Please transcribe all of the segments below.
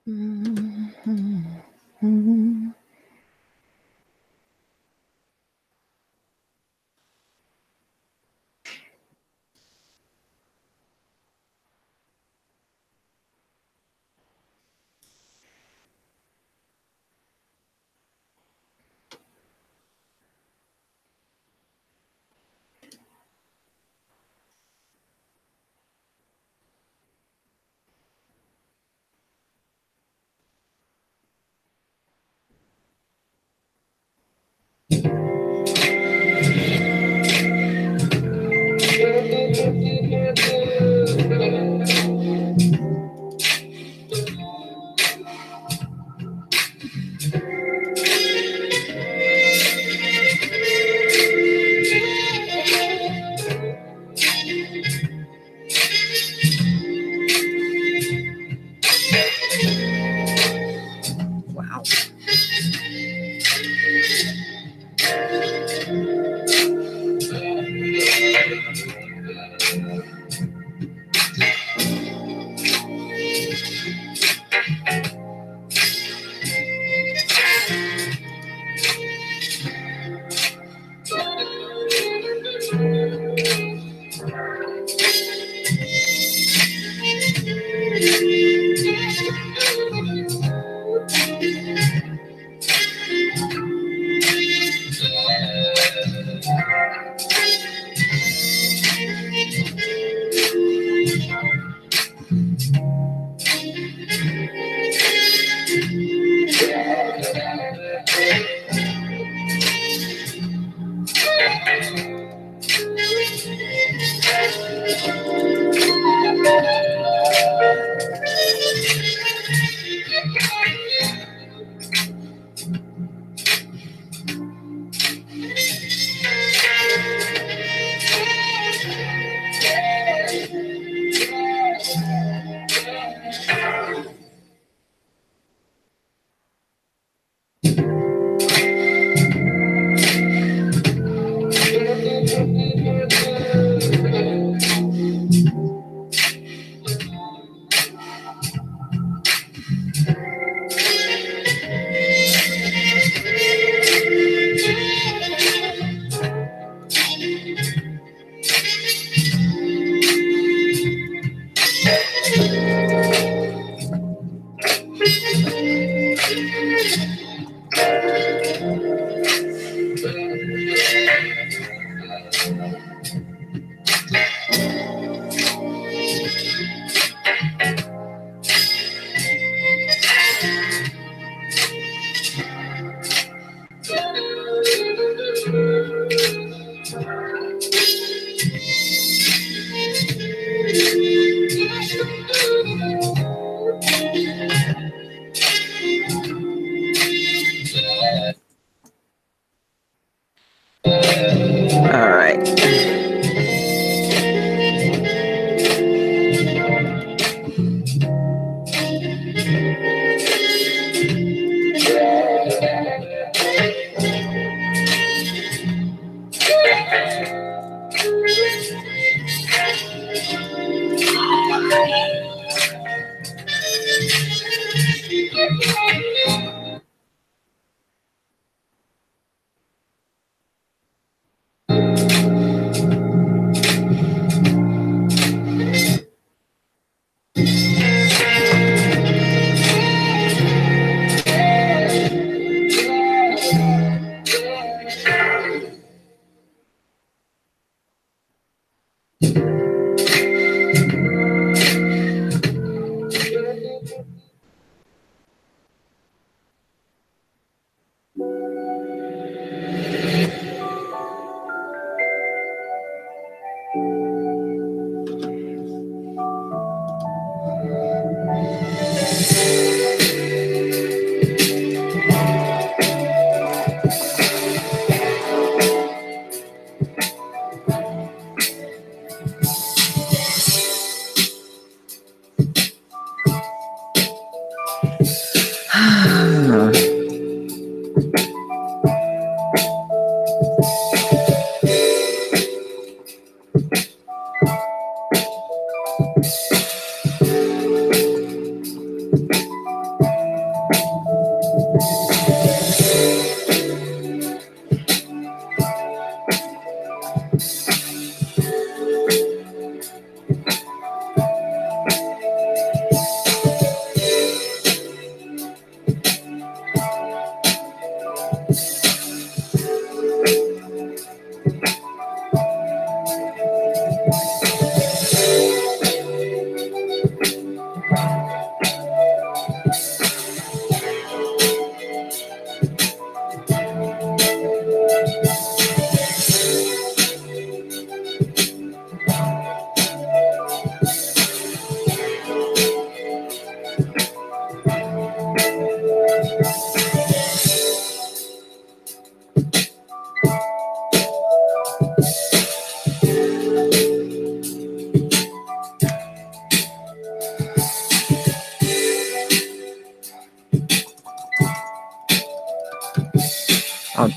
Mhm. Wow.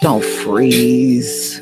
Don't freeze.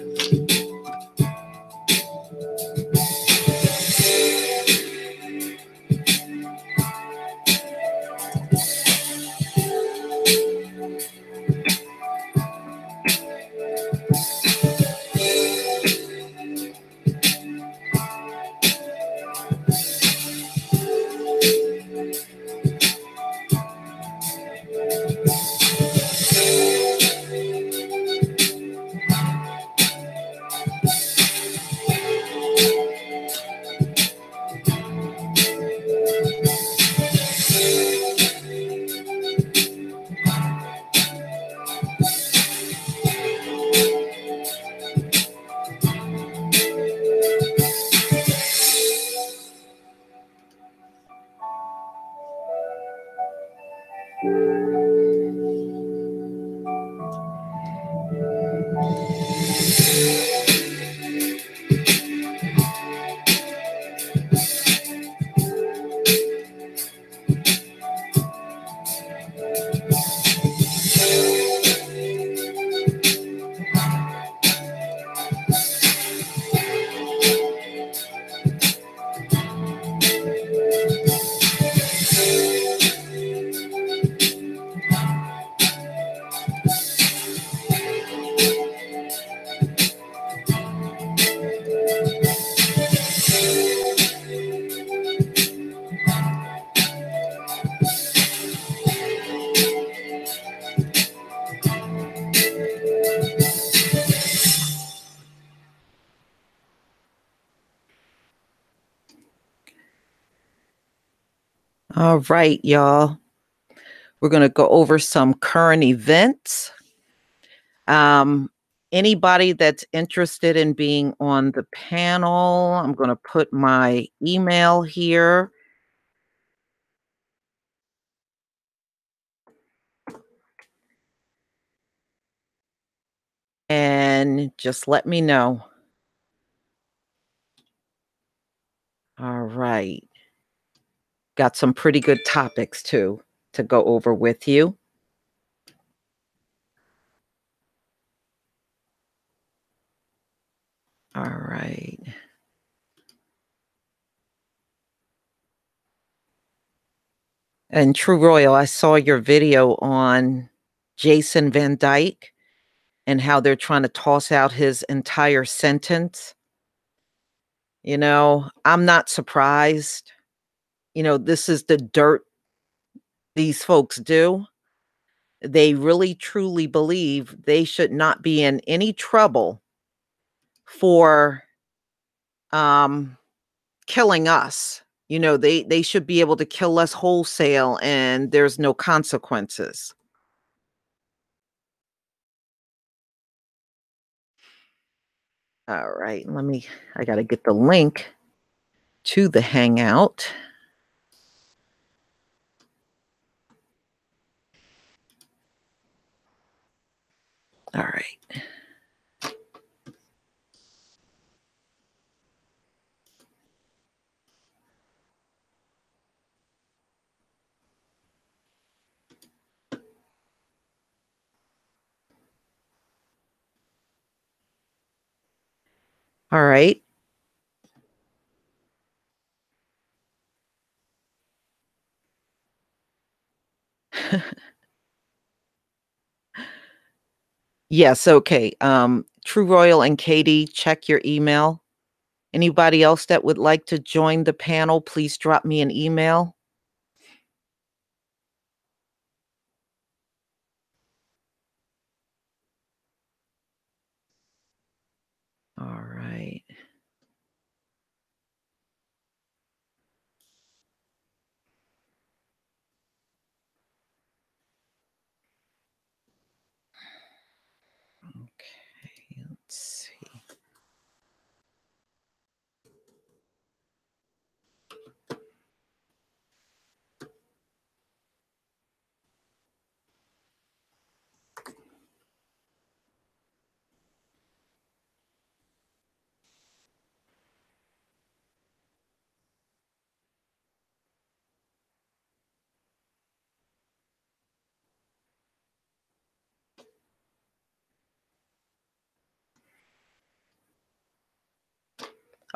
All right, y'all. We're going to go over some current events. Anybody that's interested in being on the panel, I'm going to put my email here. And just let me know. All right. Got some pretty good topics too to go over with you. All right. And True Royal, I saw your video on Jason Van Dyke and how they're trying to toss out his entire sentence. You know, I'm not surprised. You know, this is the dirt these folks do. They really truly believe they should not be in any trouble for um killing us. You know, they should be able to kill us wholesale and there's no consequences. All right, I got to get the link to the Hangout. All right. All right. Yes, okay. True Royal and Katie, check your email. Anybody else that would like to join the panel, please drop me an email. All right. Okay, let's see.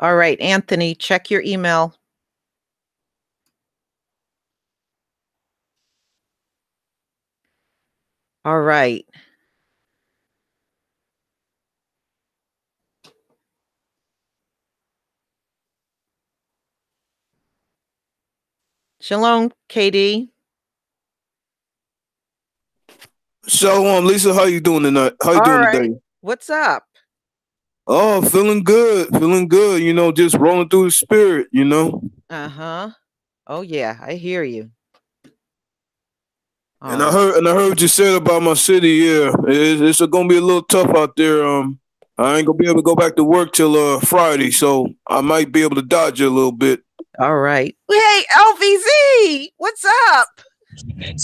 All right, Anthony, check your email. All right. Shalom, KD. Shalom, Lisa. How you doing tonight? How you All doing right. today? What's up? Oh, feeling good. Feeling good. You know, just rolling through the spirit, you know. Uh-huh. Oh yeah, I hear you. And All I right. heard what you said about my city. Yeah, it's gonna be a little tough out there. I ain't gonna be able to go back to work till Friday, so I might be able to dodge it a little bit. All right. Hey, LVZ, what's up?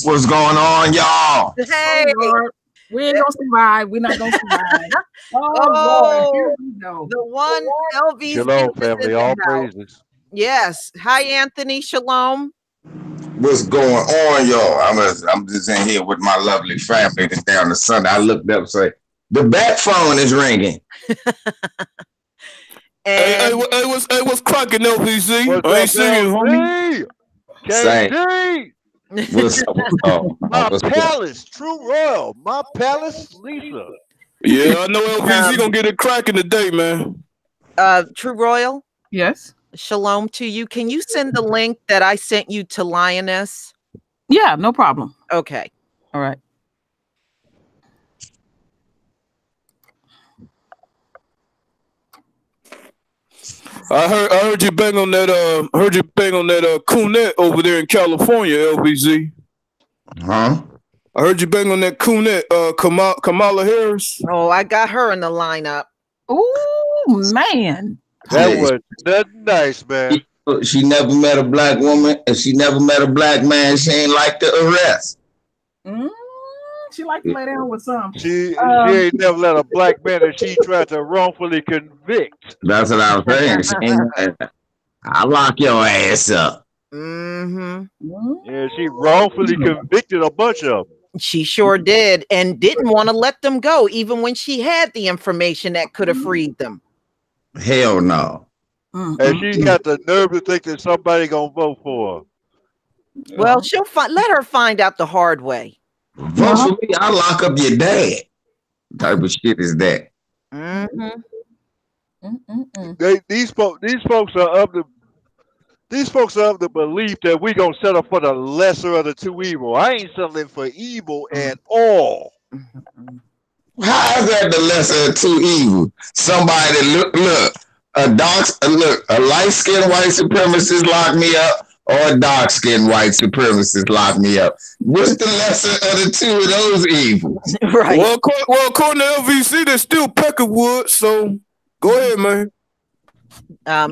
What's going on, y'all? Hey. Oh, Lord. We ain't gonna survive. We're not gonna survive. Oh, Lord. Here Oh, we go. the one LVZ Shalom, is in family. the All house. praises. Yes. Hi, Anthony. Shalom. What's going on, y'all? I'm just in here with my lovely family today on the Sunday. I looked up and say, the back phone is ringing. And What's cracking, LPC? What's I up, ain't seen you, homie. LZ? Same. KD, What's up? my What's up? palace, True Royal, my palace, Lisa. Yeah, I know LPC gonna get it cracking today, man. True Royal, Yes. shalom to you. Can you send the link that I sent you to Lioness? Yeah, no problem. Okay. All right. I heard you bang on that Coonet over there in California, LPZ. Huh? I heard you bang on that Coonet, Kamala Harris. Oh, I got her in the lineup. Oh, man. That Yeah. was nothing nice, man. She never met a black woman, and she never met a black man. She ain't like the arrest. Mm, she like to lay down with some. She ain't never let a black man that she tried to wrongfully convict. That's what I'm saying. She ain't. I'll lock your ass up. Mm-hmm. Yeah, she wrongfully convicted a bunch of them. She sure did, and didn't want to let them go, even when she had the information that could have freed them. Hell no. And she got the nerve to think that somebody gonna vote for her. Well, she'll let her find out the hard way. Vote for me, I'll lock up your dad. What type of shit is that? Mm-hmm. These folks are of the belief that we gonna settle for the lesser of the two evil. I ain't settling for evil at all. How is that the lesser of two evil? Somebody look, a light-skinned white supremacist lock me up, or a dark-skinned white supremacist lock me up. What's the lesser of the two of those evils? Right. Well, according to LVC, there's still Peckerwood, so go ahead, man.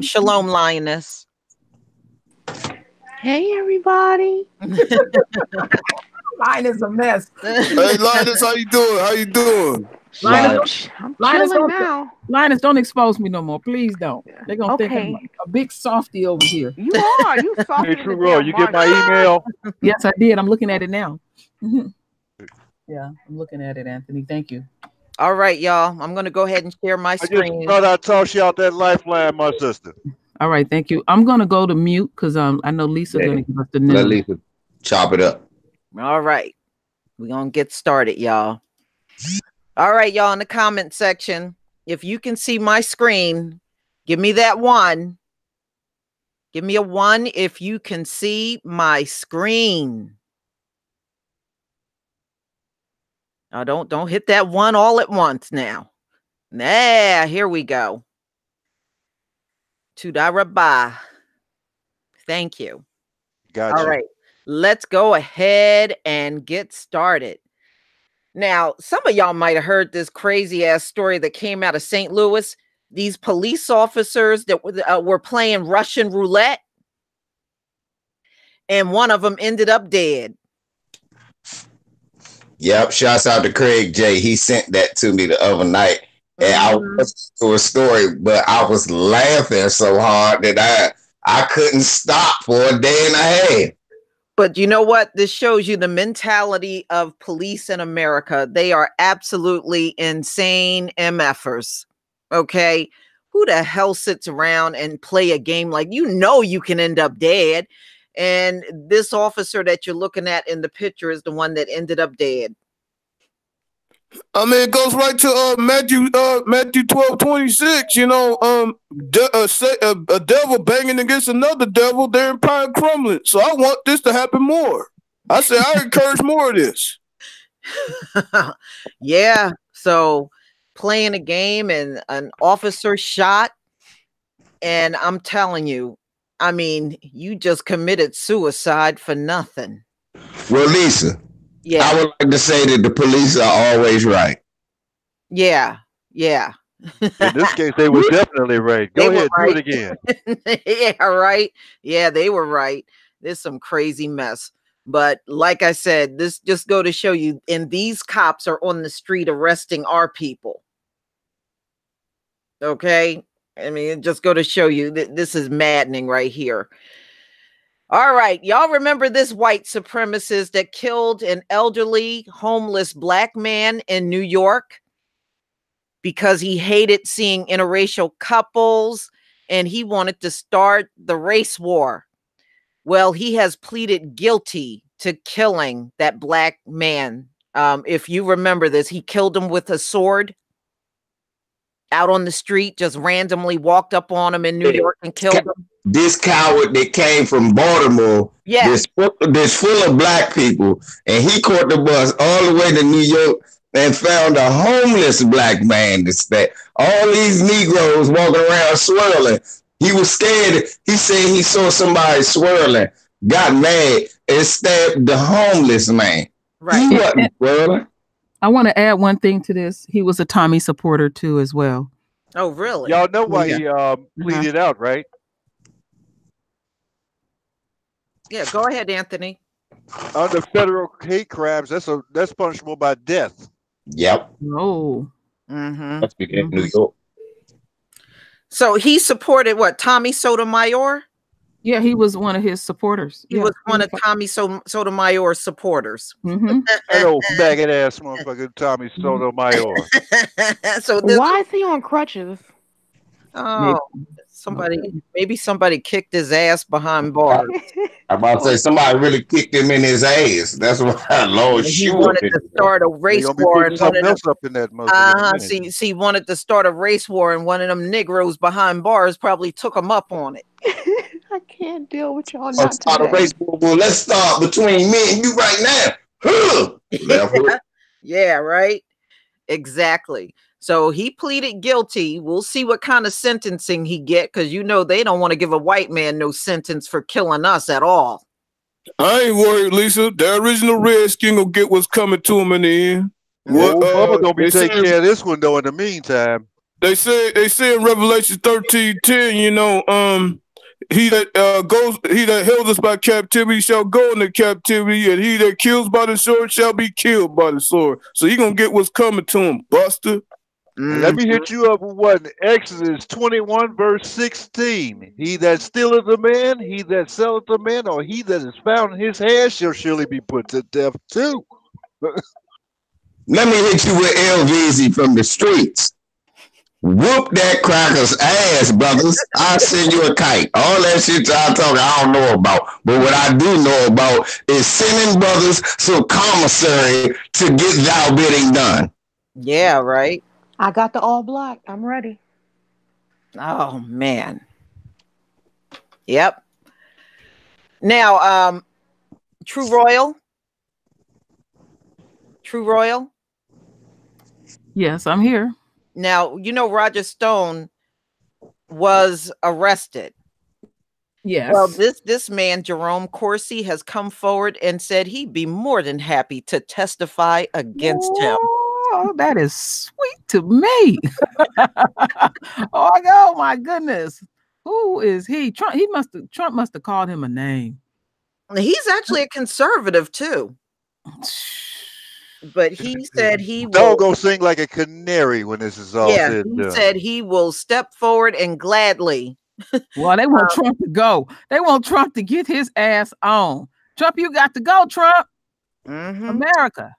Shalom, Lioness. Hey, everybody. Mine is a mess. Hey, Linus, how you doing? How you doing? Linus, I'm Linus, chilling now. Linus, don't expose me no more. Please don't. They're going to think I'm a big softie over here. You are. You softy. Hey, True Roy, you get my email? Yes, I did. I'm looking at it now. Yeah, I'm looking at it, Anthony. Thank you. All right, y'all. I'm going to go ahead and share my screen. I just thought I'd toss you out that lifeline, my sister. All right, thank you. I'm going to go to mute because I know Lisa's going to give us the news. Let Lisa chop it up. All right. We're going to get started, y'all. All right, y'all, in the comment section, if you can see my screen, give me that 1. Give me a 1 if you can see my screen. Now, don't hit that 1 all at once now. Nah, here we go. Tudarabah. Thank you. Gotcha. All right, let's go ahead and get started. Now, some of y'all might have heard this crazy ass story that came out of St. Louis. These police officers that were playing Russian roulette, and one of them ended up dead. Yep, shouts out to Craig J. He sent that to me the other night. And I was to a story, but I was laughing so hard that I couldn't stop for a day and a half. But you know what? This shows you the mentality of police in America. They are absolutely insane MFers. Okay. who the hell sits around and play a game like you can end up dead? And this officer that you're looking at in the picture is the one that ended up dead. I mean, it goes right to Matthew 12:26. You know, a devil banging against another devil, their empire crumbling. So I want this to happen more. I say I encourage more of this. Yeah. So playing a game and an officer shot, and I'm telling you, I mean, you just committed suicide for nothing. Well, Lisa, Yeah. I would like to say that the police are always right. Yeah. Yeah. In this case, they were definitely right. Go ahead, do it again. Yeah, right. Yeah, they were right. There's some crazy mess. But like I said, this just go to show you, and these cops are on the street arresting our people. Okay. I mean, it just go to show you that this is maddening right here. All right. Y'all remember this white supremacist that killed an elderly, homeless black man in New York because he hated seeing interracial couples and he wanted to start the race war. Well, he has pleaded guilty to killing that black man. If you remember this, he killed him with a sword out on the street, just randomly walked up on him in New York and killed him. This coward that came from Baltimore, yeah, this full of black people, and he caught the bus all the way to New York and found a homeless black man to stay. All these Negroes walking around swirling. He was scared. He said he saw somebody swirling, got mad, and stabbed the homeless man. Right. He wasn't swirling. I want to add one thing to this. He was a Tommy supporter too, as well. Oh, really? Y'all know why he pleaded out, right? Yeah, go ahead, Anthony. Under federal hate crimes, that's punishable by death. Yep. Oh. Mm-hmm. That's in New York. So he supported what? Tommy Sotomayor? Yeah, he was one of his supportors. He was one of Tommy Sotomayor's supporters. Mm-hmm. That old faggot ass motherfucker, Tommy Sotomayor. So why is he on crutches? Oh, maybe somebody kicked his ass behind bars. I'm about to say somebody really kicked him in his ass. That's why Lord He wanted to start a race war and something else up in that see, wanted to start a race war, and one of them Negroes behind bars probably took him up on it. I can't deal with y'all. Let's start a race war. Well, let's start between me and you right now. Yeah, right. Exactly. So he pleaded guilty. We'll see what kind of sentencing he get, because they don't want to give a white man no sentence for killing us at all. I ain't worried, Lisa. The original Redskin will get what's coming to him in the end. Bubba gonna be taking care of this one though. In the meantime, they say in Revelation 13:10, he that held us by captivity shall go into captivity, and he that kills by the sword shall be killed by the sword. So he gonna get what's coming to him, Buster. Let me hit you up with what? Exodus 21 verse 16. He that stealeth a man, he that selleth a man, or he that is found in his hand shall surely be put to death too. Let me hit you with LVZ from the streets. Whoop that cracker's ass, brothers. I'll send you a kite. All that shit y'all talking, I don't know about. But what I do know about is sending brothers to commissary to get thou bidding done. Yeah, right. I got the all black. I'm ready. Oh, man. Yep. Now, True Royal. Yes, I'm here. Now, Roger Stone was arrested. Yes. Well, this man, Jerome Corsi, has come forward and said he'd be more than happy to testify against him. Oh, that is sweet to me. Oh my goodness. Who is he? Trump must have called him a name. He's actually a conservative too. But he said he will. Don't go sing like a canary when this is all said and done. He said he will step forward and gladly. Well, they want Trump to go. They want Trump to get his ass on. Trump, you got to go, Trump. Mm-hmm. America.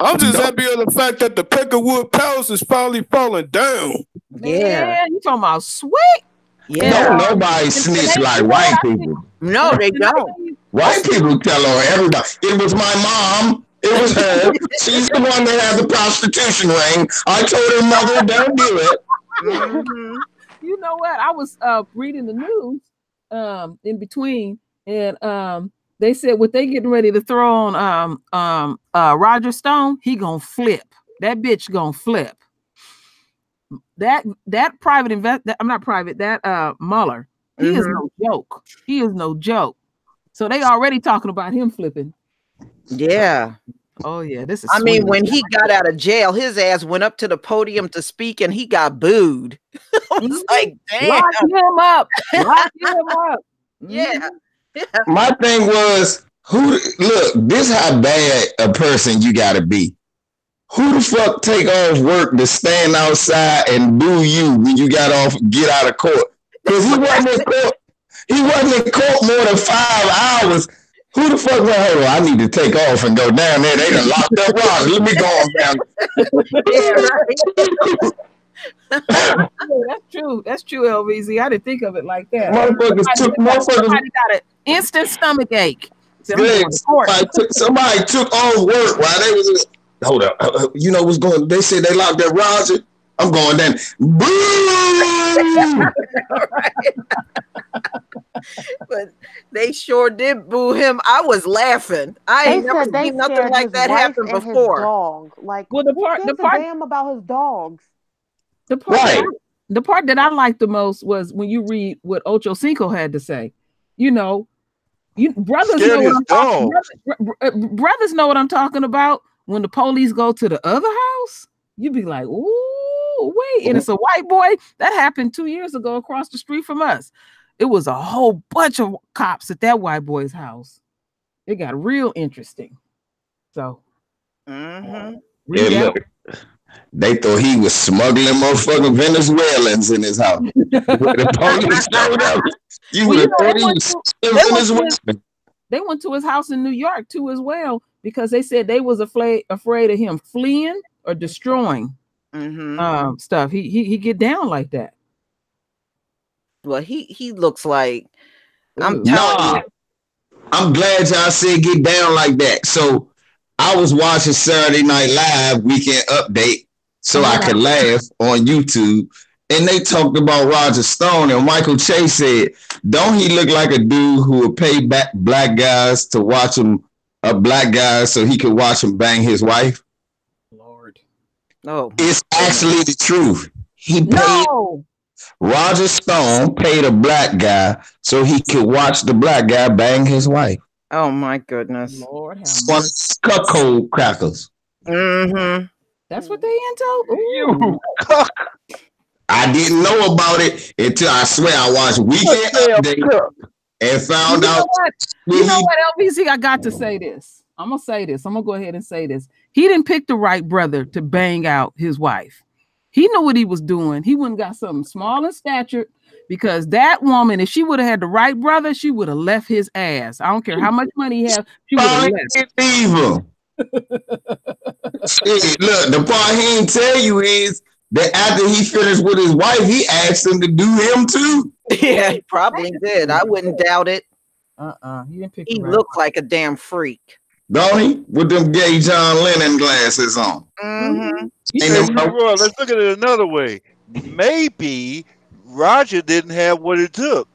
I'm just happy of the fact that the Peckerwood Palace is finally falling down. Yeah. Man, you talking about sweet? Yeah. Don't nobody snitch like white people. No, they don't. White people tell on everybody. It was my mom. It was her. She's the one that had the prostitution ring. I told her mother, don't do it. Mhm. You know what? I was reading the news in between, and they said what they getting ready to throw on Roger Stone, he gonna flip. That bitch gonna flip. That private I'm not private, that Mueller, he is no joke. He is no joke. So they already talking about him flipping. Yeah. Oh yeah, this is I mean, sweet. when he got out of jail, his ass went up to the podium to speak and he got booed. I was like, damn. Lock him up. Lock him up. Yeah. My thing was, look, this how bad a person you gotta be. Who the fuck take off work to stand outside and boo you when you get out of court? Because he wasn't in court. He wasn't in court more than 5 hours. Who the fuck went, hold on, I need to take off and go down there. They done locked up Roger. Let me go on down. Yeah, that's true. That's true, LVZ. I didn't think of it like that. Motherfuckers got an instant stomach ache. Somebody took off work while they was hold up. You know what's going? They said they locked up Roger. I'm going down. Boo! But they sure did boo him. I was laughing. I ain't never seen nothing like that happen before. Dog. Like, well, the part damn about his dogs. The part that I liked the most was when you read what Ocho Cinco had to say. You know, brothers know what I'm talking about. Brothers know what I'm talking about. When the police go to the other house, you be like, ooh, wait. And it's a white boy. That happened 2 years ago across the street from us. It was a whole bunch of cops at that white boy's house. It got real interesting. So, they thought he was smuggling motherfucking Venezuelans in his house. The police showed up. You would have thought he was Venezuelan. They went to his house in New York too as well, because they said they was afraid of him fleeing or destroying stuff. He get down like that. Well, he looks like I'm telling you. I'm glad y'all said get down like that. So I was watching Saturday Night Live Weekend Update so I could laugh on YouTube. And they talked about Roger Stone, and Michael Chase said, don't he look like a dude who would pay black guys to watch him, black guys, so he could watch him bang his wife? Lord. No. It's actually the truth. Roger Stone paid a black guy so he could watch the black guy bang his wife. Oh my goodness. Lord have mercy. Cuckold crackers. That's what they into? You cuck. I didn't know about it until I swear I watched Weekend Update and found out. You know what, LBC? I got to say this. I'm going to say this. I'm going to go ahead and say this. He didn't pick the right brother to bang out his wife. He knew what he was doing. He wouldn't got something small in stature, because that woman, if she would have had the right brother, she would have left his ass. I don't care how much money he has. She would have left. Look, the part he didn't tell you is that after he finished with his wife, he asked him to do him too. Yeah, he probably did. I wouldn't doubt it. He didn't pick. He looked like a damn freak. Don't he? With them gay John Lennon glasses on. Let's look at it another way. Maybe Roger didn't have what it took.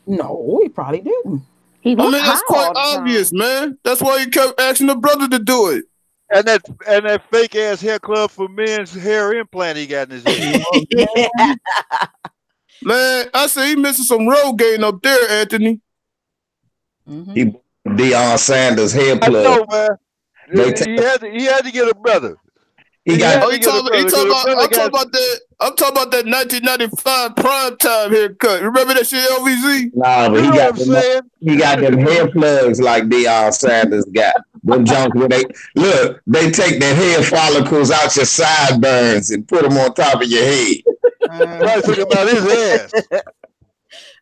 No, he probably didn't. That's quite obvious, man. That's why he kept asking the brother to do it. And that fake ass hair club for men's hair implant he got in his head. Man, I say he missing some road gain up there, Anthony. He Deion Sanders hair plug. I know, man. He had to get a brother. I'm talking about that 1995 prime time haircut. Remember that shit, LVZ? Nah, but he got them hair plugs like Deion Sanders got. Them junk where they take the hair follicles out your sideburns and put them on top of your head. Right, talking about his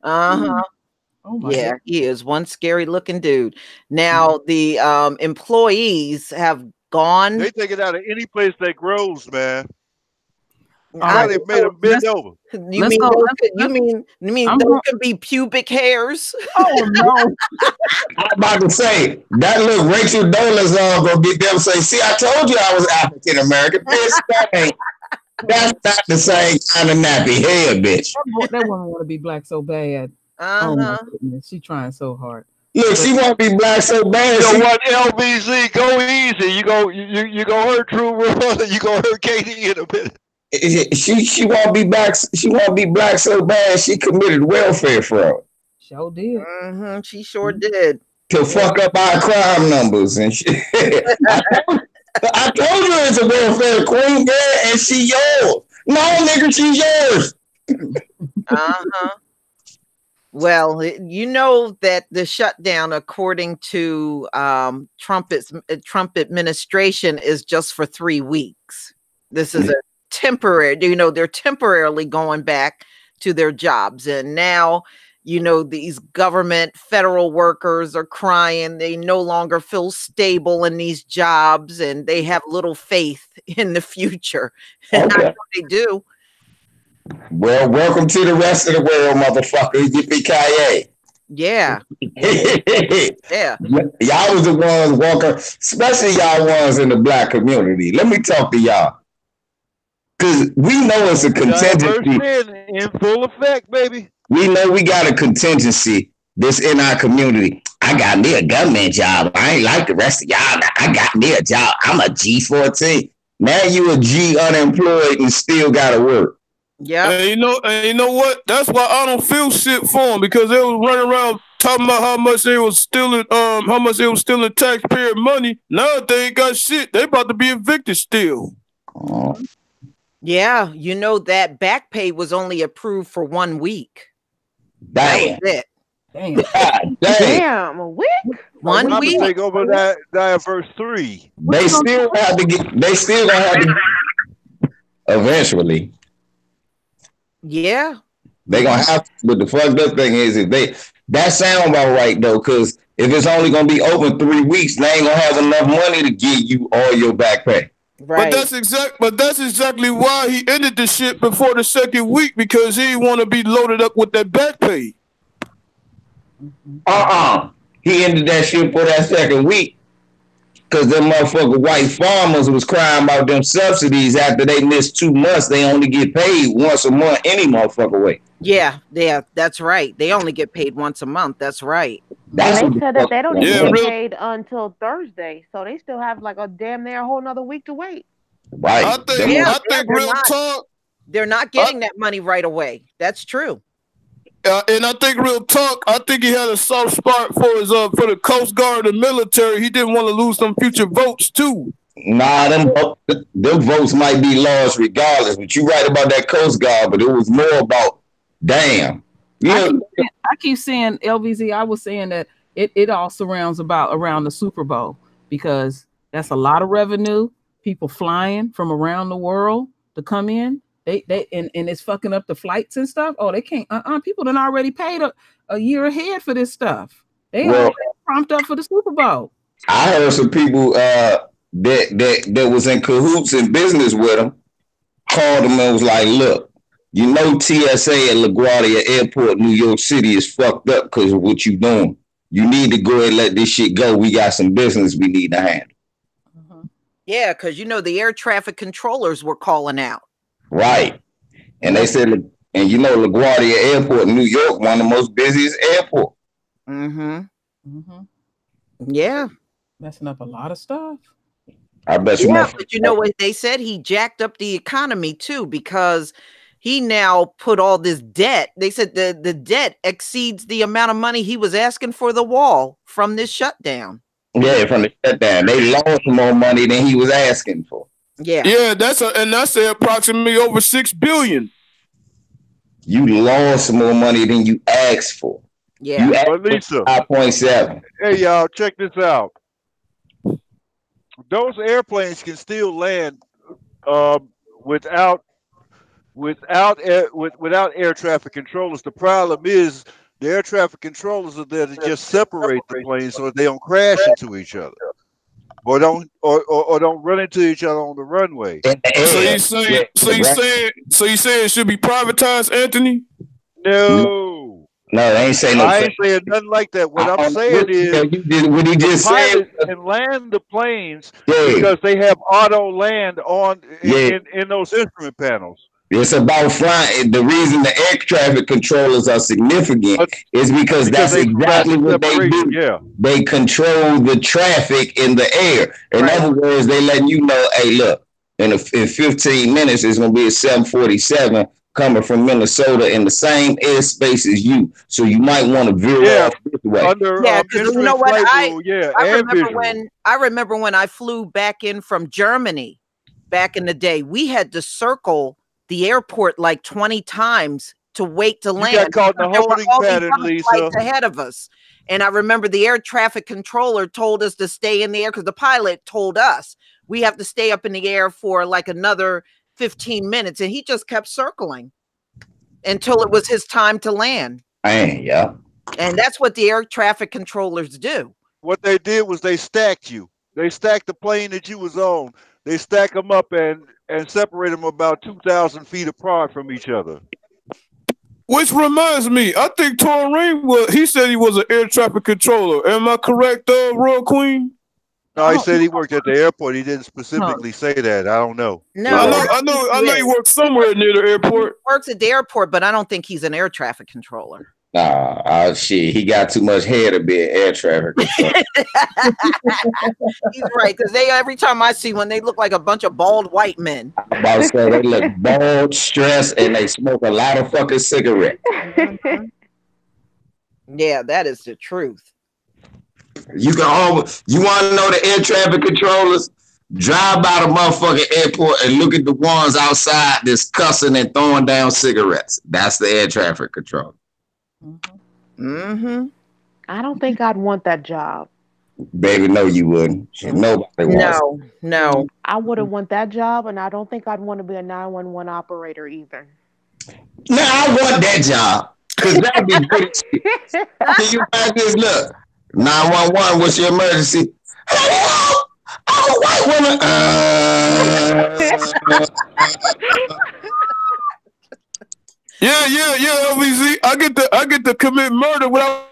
ass. He is one scary looking dude. Now the employees have gone. They take it out of any place that grows, man. I, They made them bend over. You mean those could be pubic hairs? Oh no! I'm about to say that look Rachel Dolezal gonna get them say, see, I told you I was African American. Bitch, that's not the same kind of nappy hair, bitch. That woman want to be black so bad. Oh my goodness, she trying so hard. Look, she want to be black so bad. You know what, LBZ? Go easy. You go hurt True Royal. You go hurt Katie in a minute. She want to be black. She want to be black so bad. She committed welfare fraud. Sure did. She sure did. To fuck up our crime numbers and shit. I told you it's a welfare queen, girl, and she yours. No, nigga, she's yours. Well, you know that the shutdown, according to Trump administration, is just for 3 weeks. This is a temporary, they're temporarily going back to their jobs. And now, these government federal workers are crying. They no longer feel stable in these jobs and they have little faith in the future. And I know they do. Well, welcome to the rest of the world, motherfucker. Yippee-ki-yay. Yeah. Yeah. Y'all was the ones walking, especially y'all ones in the black community. Let me talk to y'all. Because we know it's a contingency. In full effect, baby. We know we got a contingency that's in our community. I got me a government job. I ain't like the rest of y'all. I got me a job. I'm a G14. Now you a G unemployed and still got to work. Yeah. And you know what? That's why I don't feel shit for them, because they was running around talking about how much they was stealing taxpayer money. Now they ain't got shit. They about to be evicted still. Yeah, that back pay was only approved for 1 week. Damn. That was it. Damn, a week? 1 week. Take over that verse 3. They still gonna have to eventually. Yeah. They gonna have to, but the fucked up thing is that sound about right though, because if it's only gonna be open 3 weeks, they ain't gonna have enough money to give you all your back pay. Right. But that's exactly why he ended the shit before the second week, because he didn't want to be loaded up with that back pay. He ended that shit for that second week because them motherfucking white farmers was crying about them subsidies after they missed 2 months. They only get paid once a month any motherfucker way. Yeah, that's right. They only get paid once a month. That's right. They said that they don't even get paid until Thursday, so they still have like a damn near a whole another week to wait. Right. I think real talk. They're not getting that money right away. That's true. And I think real talk. I think he had a soft spot for the Coast Guard and military. He didn't want to lose some future votes too. Nah, them votes might be lost regardless. But you right about that Coast Guard, but it was more about damn. I keep saying LVZ. I was saying that it all surrounds around the Super Bowl, because that's a lot of revenue. People flying from around the world to come in. And it's fucking up the flights and stuff. Oh, they can't. People done already paid a year ahead for this stuff. They all prompt up for the Super Bowl. I heard some people that was in cahoots in business with them called them and was like, "Look, TSA at LaGuardia Airport, New York City is fucked up because of what you doing. You need to go ahead and let this shit go. We got some business we need to handle." Yeah, because the air traffic controllers were calling out. Right. And they said, and LaGuardia Airport in New York, one of the most busiest airports. Yeah. Messing up a lot of stuff. I bet you. Yeah, but what they said? He jacked up the economy too, because he now put all this debt. They said the debt exceeds the amount of money he was asking for the wall from this shutdown. Yeah, from the shutdown. They lost more money than he was asking for. Yeah, that's approximately over $6 billion. You lost more money than you asked for. Yeah, you asked Lisa, 5.7. Hey y'all, check this out. Those airplanes can still land without air traffic controllers. The problem is the air traffic controllers are there to just separate the planes so that they don't crash into each other. or don't run into each other on the runway. So you saying it should be privatized, Anthony? No. No, they ain't saying no. I ain't saying nothing like that. What I'm saying is, what he just said, can land the planes because they have auto land on in those instrument panels. It's about flying. The reason the air traffic controllers are significant is because that's exactly what they do. Yeah. They control the traffic in the air. In other words, they letting you know, hey, look, in 15 minutes, it's going to be a 747 coming from Minnesota in the same airspace as you. So you might want to veer off this way. Because you know what? I remember when I flew back in from Germany back in the day, we had to circle the airport like 20 times to wait to land. You got caught in the holding pattern, Lisa. Ahead of us. And I remember the air traffic controller told us to stay in the air because the pilot told us we have to stay up in the air for like another 15 minutes. And he just kept circling until it was his time to land. Yeah. And that's what the air traffic controllers do. What they did was they stacked you. They stacked the plane that you was on. They stack them up and separate them about 2,000 feet apart from each other. Which reminds me, I think Taurine he said he was an air traffic controller. Am I correct, Royal Queen? No, he said he worked at the airport. He didn't specifically say that. I don't know. No, I know he works somewhere near the airport. He works at the airport, but I don't think he's an air traffic controller. Shit, he got too much hair to be an air traffic controller. He's right, because every time I see one, they look like a bunch of bald white men. I'm about to say they look bald, stressed, and they smoke a lot of fucking cigarettes. Yeah, that is the truth. You want to know the air traffic controllers? Drive by the motherfucking airport and look at the ones outside that's cussing and throwing down cigarettes. That's the air traffic controller. I don't think I'd want that job. Baby, no, you wouldn't. Nobody wants it. No. I wouldn't want that job, and I don't think I'd want to be a 911 operator either. No, I want that job because that'd be great. Can you imagine this? Look, 911, what's your emergency? Hello, I'm a white woman. Yeah, LVZ. I get to commit murder without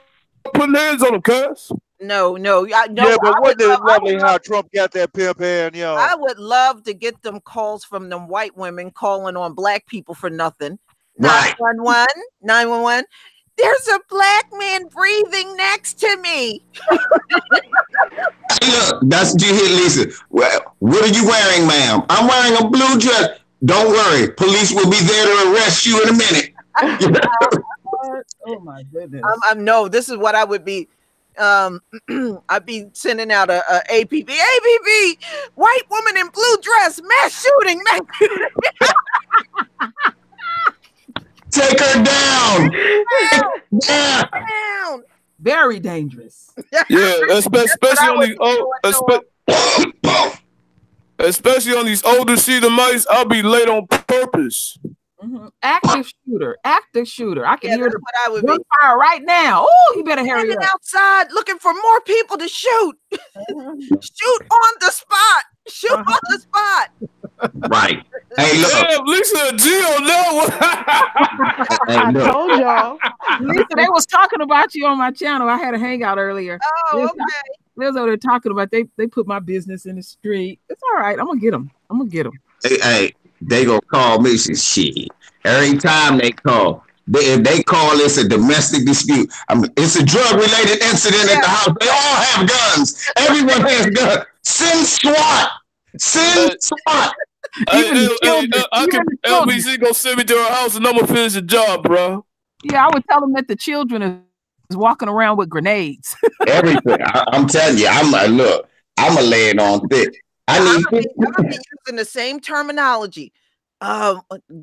putting hands on them, cuz. No. Yeah, but wasn't it lovely how Trump got that pimp hand, yo? I would love to get them calls from them white women calling on black people for nothing. Right. 911. There's a black man breathing next to me. Look, that's what you hit, Lisa. Well, what are you wearing, ma'am? I'm wearing a blue dress. Don't worry, police will be there to arrest you in a minute. Oh my goodness! No, this is what I would be. I'd be sending out a APB. APB, white woman in blue dress, mass shooting. Take her down. Down. Very dangerous. Yeah, especially on these older sheet mice, I'll be late on purpose. Active shooter. I can hear the what I would gunfire right now. Oh, you better hurry up. Outside looking for more people to shoot. Shoot on the spot. Shoot on the spot. Right. Hey, look. Damn, Lisa and Gio, no. I told y'all. Lisa, they was talking about you on my channel. I had a hangout earlier. Oh, okay. They was over there talking about they put my business in the street. It's all right. I'm gonna get them. Hey, they gonna call me some shit. Every time they call, if they call this a domestic dispute, it's a drug-related incident at the house. They all have guns. Everyone has guns. Send SWAT. LBC gonna send me to her house and I'm gonna finish the job, bro. Yeah, I would tell them that the children is walking around with grenades. Everything. I'm telling you, I'm a lay it on thick. I'm using the same terminology.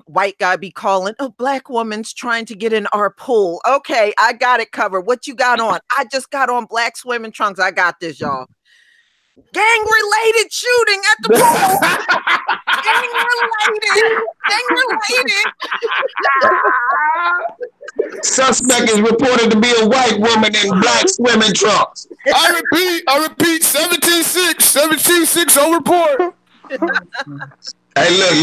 White guy be calling, a black woman's trying to get in our pool. Okay, I got it covered. What you got on? I just got on black swimming trunks. I got this, y'all. Gang-related shooting at the pool. Gang-related. Suspect is reported to be a white woman in black swimming trunks. I repeat, 17-6 on report. Hey, look,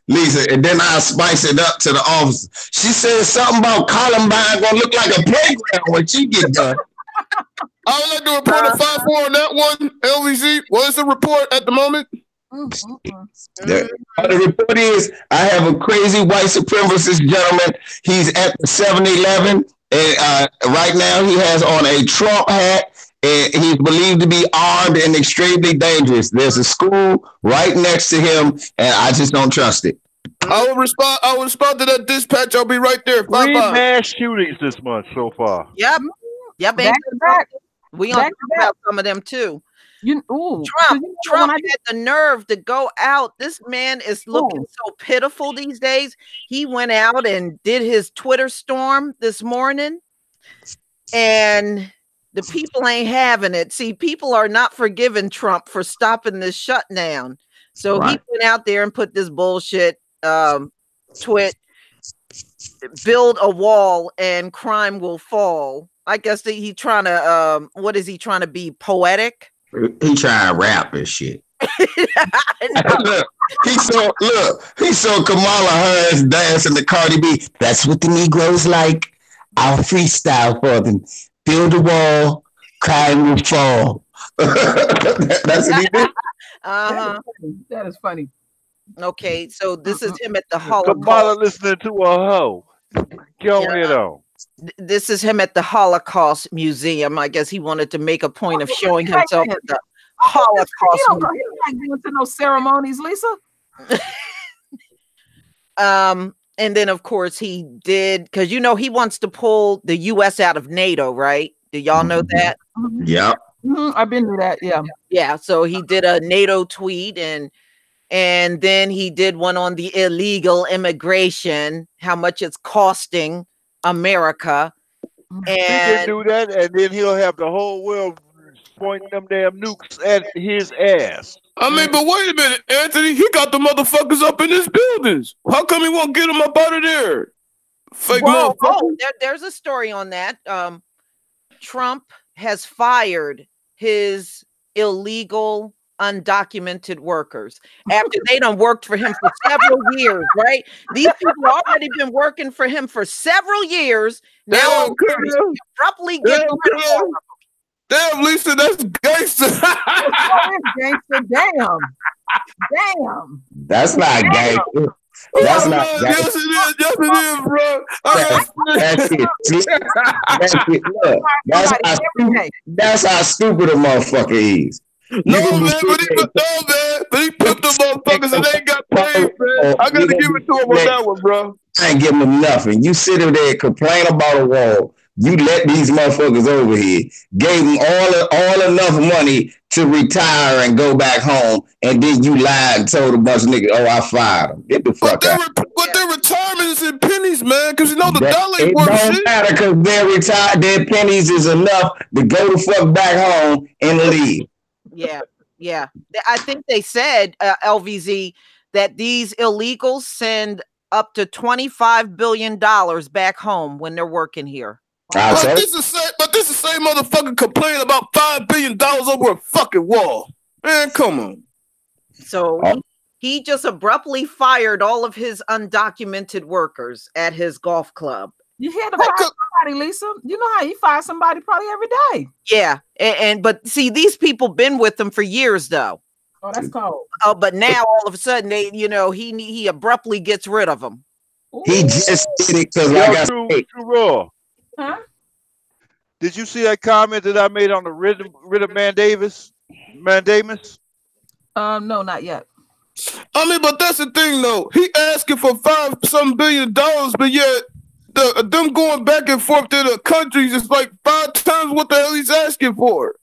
Lisa, and then I'll spice it up to the officer. She said something about Columbine gonna look like a playground when she get done. I would like to report a 5-4 on that one. LVZ, what is the report at the moment? The report is I have a crazy white supremacist gentleman. He's at the 7-Eleven, and right now he has on a Trump hat. And he's believed to be armed and extremely dangerous. There's a school right next to him, and I just don't trust it. I will respond to that dispatch. I'll be right there. 3 mass shootings this month so far. Yep. Back to back. We on about some of them too. Trump had the nerve to go out. This man is looking so pitiful these days. He went out and did his Twitter storm this morning, and the people ain't having it. See, people are not forgiving Trump for stopping this shutdown. So he went out there and put this bullshit tweet, build a wall and crime will fall. I guess that he trying to, what is he trying to be, poetic? He trying to rap and shit. Look, he saw Kamala Harris dancing to Cardi B. That's what the Negroes like. I'll freestyle for them. Build a wall, crime will fall. That's what he did. That is funny. Okay, so this is him at the Holocaust. Kamala listening to a hoe. Go it on. This is him at the Holocaust Museum. I guess he wanted to make a point of showing himself at the Holocaust Museum. He don't like going to no ceremonies, Lisa. And then, of course, he did, because, you know, he wants to pull the U.S. out of NATO, right? Do y'all know that? Yeah. I've been to that, yeah. Yeah, so he did a NATO tweet, and then he did one on the illegal immigration, how much it's costing America. And he can do that, and then he'll have the whole world pointing them damn nukes at his ass. I mean, but wait a minute, Anthony. He got the motherfuckers up in his buildings. How come he won't get them up out of there? Fake motherfucker. There's a story on that. Trump has fired his illegal, undocumented workers after they done worked for him for several years, right? These people already been working for him for several years. Now abruptly get rid of them. Damn, Lisa, that's gangster. Gangster, damn. That's not gangster. That's not gangster. Yes, it is, bro. That's it. Look, that's how stupid a motherfucker is. No, man, but he pimped the motherfuckers and they ain't got paid, man. I gotta give it to him on that one, bro. I ain't giving him nothing. You sit over there and complain about a wall. You let these motherfuckers over here, gave them all enough money to retire and go back home, and then you lied and told a bunch of niggas, "Oh, I fired them." Get the fuck out. But their retirement is in pennies, man, because you know the dollar ain't worth shit. It don't matter because they're retired. Their pennies is enough to go the fuck back home and leave. Yeah. I think they said, LVZ, that these illegals send up to $25 billion back home when they're working here. But this is the same motherfucker complaining about $5 billion over a fucking wall. Man, come on. So he just abruptly fired all of his undocumented workers at his golf club. You had to fire somebody, Lisa. You know how you fire somebody probably every day. Yeah, but see, these people been with them for years, though. Oh, that's cold. Oh, but now all of a sudden he abruptly gets rid of them. He just did it because, like I said, Raw. Huh? Did you see that comment that I made on the writ of mandamus? No, not yet. I mean, but that's the thing, though. He asking for $5 billion, but yet them going back and forth to the countries is like 5 times what the hell he's asking for.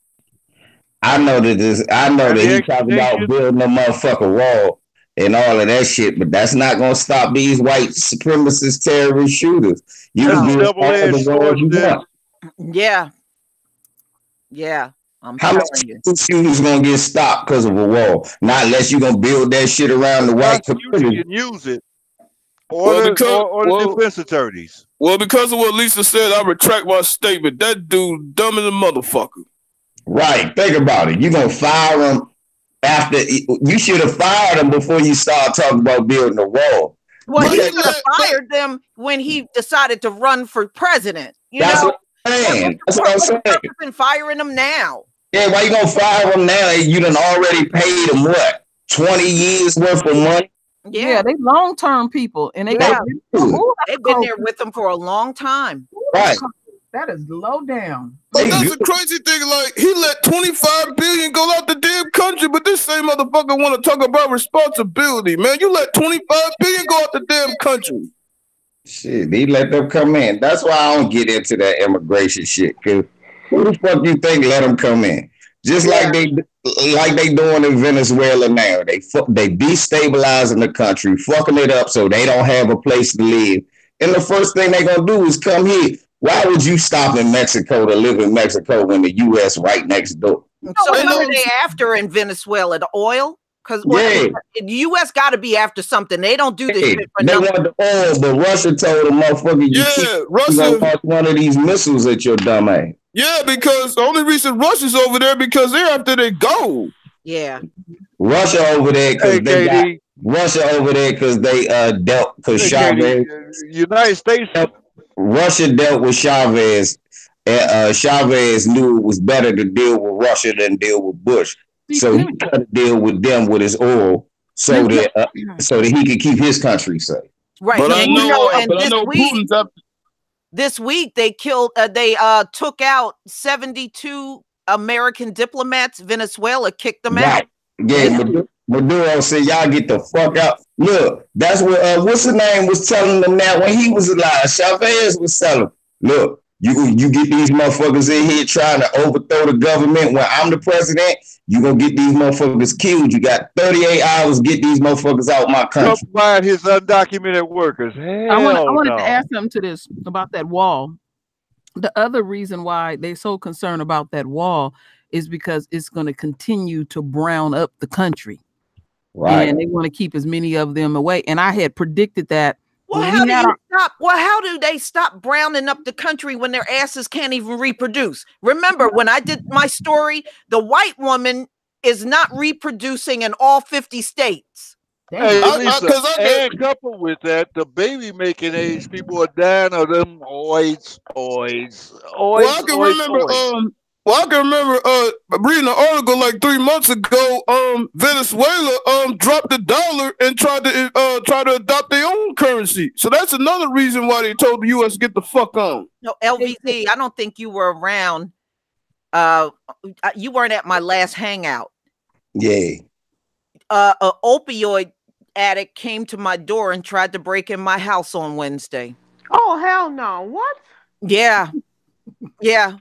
I know that he's talking about building a motherfucking wall and all of that shit, but that's not gonna stop these white supremacist terrorist shooters. You can do all the walls you want. Yeah. I'm How many shooters gonna get stopped because of a wall? Not unless you're gonna build that shit around the white community. You can use it. Or the defense attorneys. Well, because of what Lisa said, I retract my statement. That dude dumb as a motherfucker. Right. Think about it. You're gonna fire him after you should have fired him before you start talking about building a wall. Well, he should have fired them when he decided to run for president. That's what I'm saying. That's what I'm saying. And firing them now. Yeah, why you gonna fire him now? You done already paid him what? 20 years worth of money? Yeah, they long-term people, and they've been there with them for a long time. Right. That is low down. But that's a crazy thing. Like, he let 25 billion go out the damn country, but this same motherfucker want to talk about responsibility, man. You let 25 billion go out the damn country. Shit, he let them come in. That's why I don't get into that immigration shit. Cause who the fuck you think let them come in? Just like they doing in Venezuela now. They destabilizing the country, fucking it up so they don't have a place to live. And the first thing they gonna do is come here. Why would you stop in Mexico to live in Mexico when the U.S. right next door? So what are they after in Venezuela? The oil? Because the U.S. got to be after something. They don't do this shit for nothing. They want the oil, but Russia told the motherfucker, Russia launch one of these missiles at your dumb ass. Yeah, because the only reason Russia's over there because they're after their gold. Yeah. Russia over there because they dealt because Chavez. United States. Russia dealt with Chavez, and Chavez knew it was better to deal with Russia than deal with Bush. So he tried to deal with them with his oil, so that he could keep his country safe. Right. But I know Putin's up. This week they killed. They took out 72 American diplomats. Venezuela kicked them out. Yeah, Maduro said, "Y'all get the fuck out." Look, that's what what's his name was telling them that when he was alive. Chavez was telling, "Look, you get these motherfuckers in here trying to overthrow the government when I'm the president. You gonna get these motherfuckers killed. You got 38 hours. Get these motherfuckers out my country." Don't mind his undocumented workers. I wanted to ask them to this about that wall. The other reason why they're so concerned about that wall is because it's going to continue to brown up the country. Right. And they want to keep as many of them away. And I had predicted that. Well, how do they stop browning up the country when their asses can't even reproduce? Remember, when I did my story, the white woman is not reproducing in all 50 states. Hey, Lisa, and coupled with that, the baby making age, people are dying of them oids. Well, I can remember reading an article like 3 months ago. Venezuela dropped the dollar and tried to adopt their own currency. So that's another reason why they told the U.S. to get the fuck on. No, LVZ, I don't think you were around. You weren't at my last hangout. Yeah. An opioid addict came to my door and tried to break in my house on Wednesday. Oh, hell no. What? Yeah. Yeah.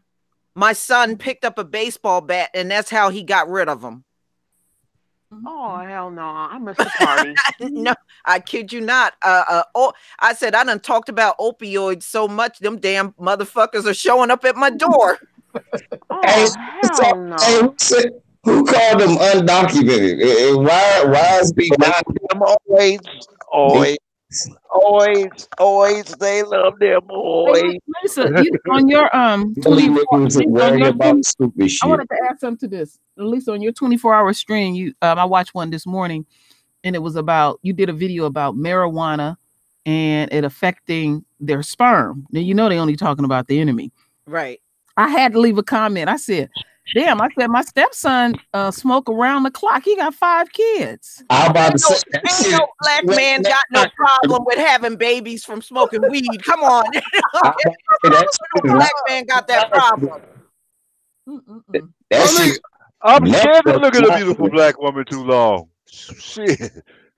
My son picked up a baseball bat, and that's how he got rid of him. Oh, hell no. I missed the party. No, I kid you not. I said, I done talked about opioids so much, them damn motherfuckers are showing up at my door. Oh, hell no. Who called them undocumented? Why is people always, they love them boys. Lisa, on your I wanted to add something to this. Lisa, on your 24-hour stream, I watched one this morning, and it was about, you did a video about marijuana and it affecting their sperm. Now, they only talking about the enemy. Right. I had to leave a comment. I said, damn, I said, my stepson smoke around the clock. He got 5 kids. I'm about to say, ain't no black man got no problem with having babies from smoking weed. Come on. No black man got that problem. I'm scared to look at a beautiful black woman too long. Shit.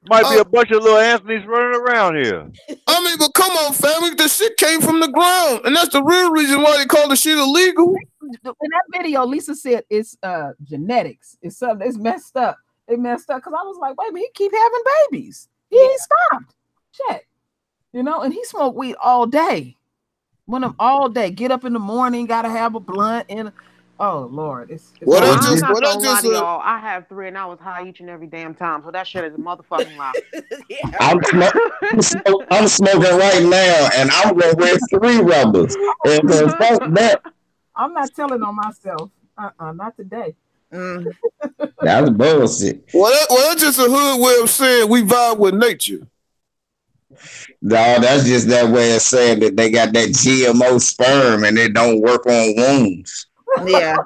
Might be a bunch of little Anthony's running around here. I mean, but come on, family. The shit came from the ground. And that's the real reason why they call the shit illegal. In that video, Lisa said it's genetics. It's messed up. It messed up. Because I was like, wait a minute, he keep having babies. He ain't stopped. Check. And he smoked weed all day. One of them all day. Get up in the morning, gotta have a blunt and oh Lord, I have 3 and I was high each and every damn time, so that shit is a motherfucking lie. I'm smoking right now, and I'm gonna wear 3 rubbers. I'm not telling on myself. Not today. That's bullshit. Well, that's just a hood way of saying we vibe with nature. No, that's just that way of saying that they got that GMO sperm and it don't work on wounds. Yeah.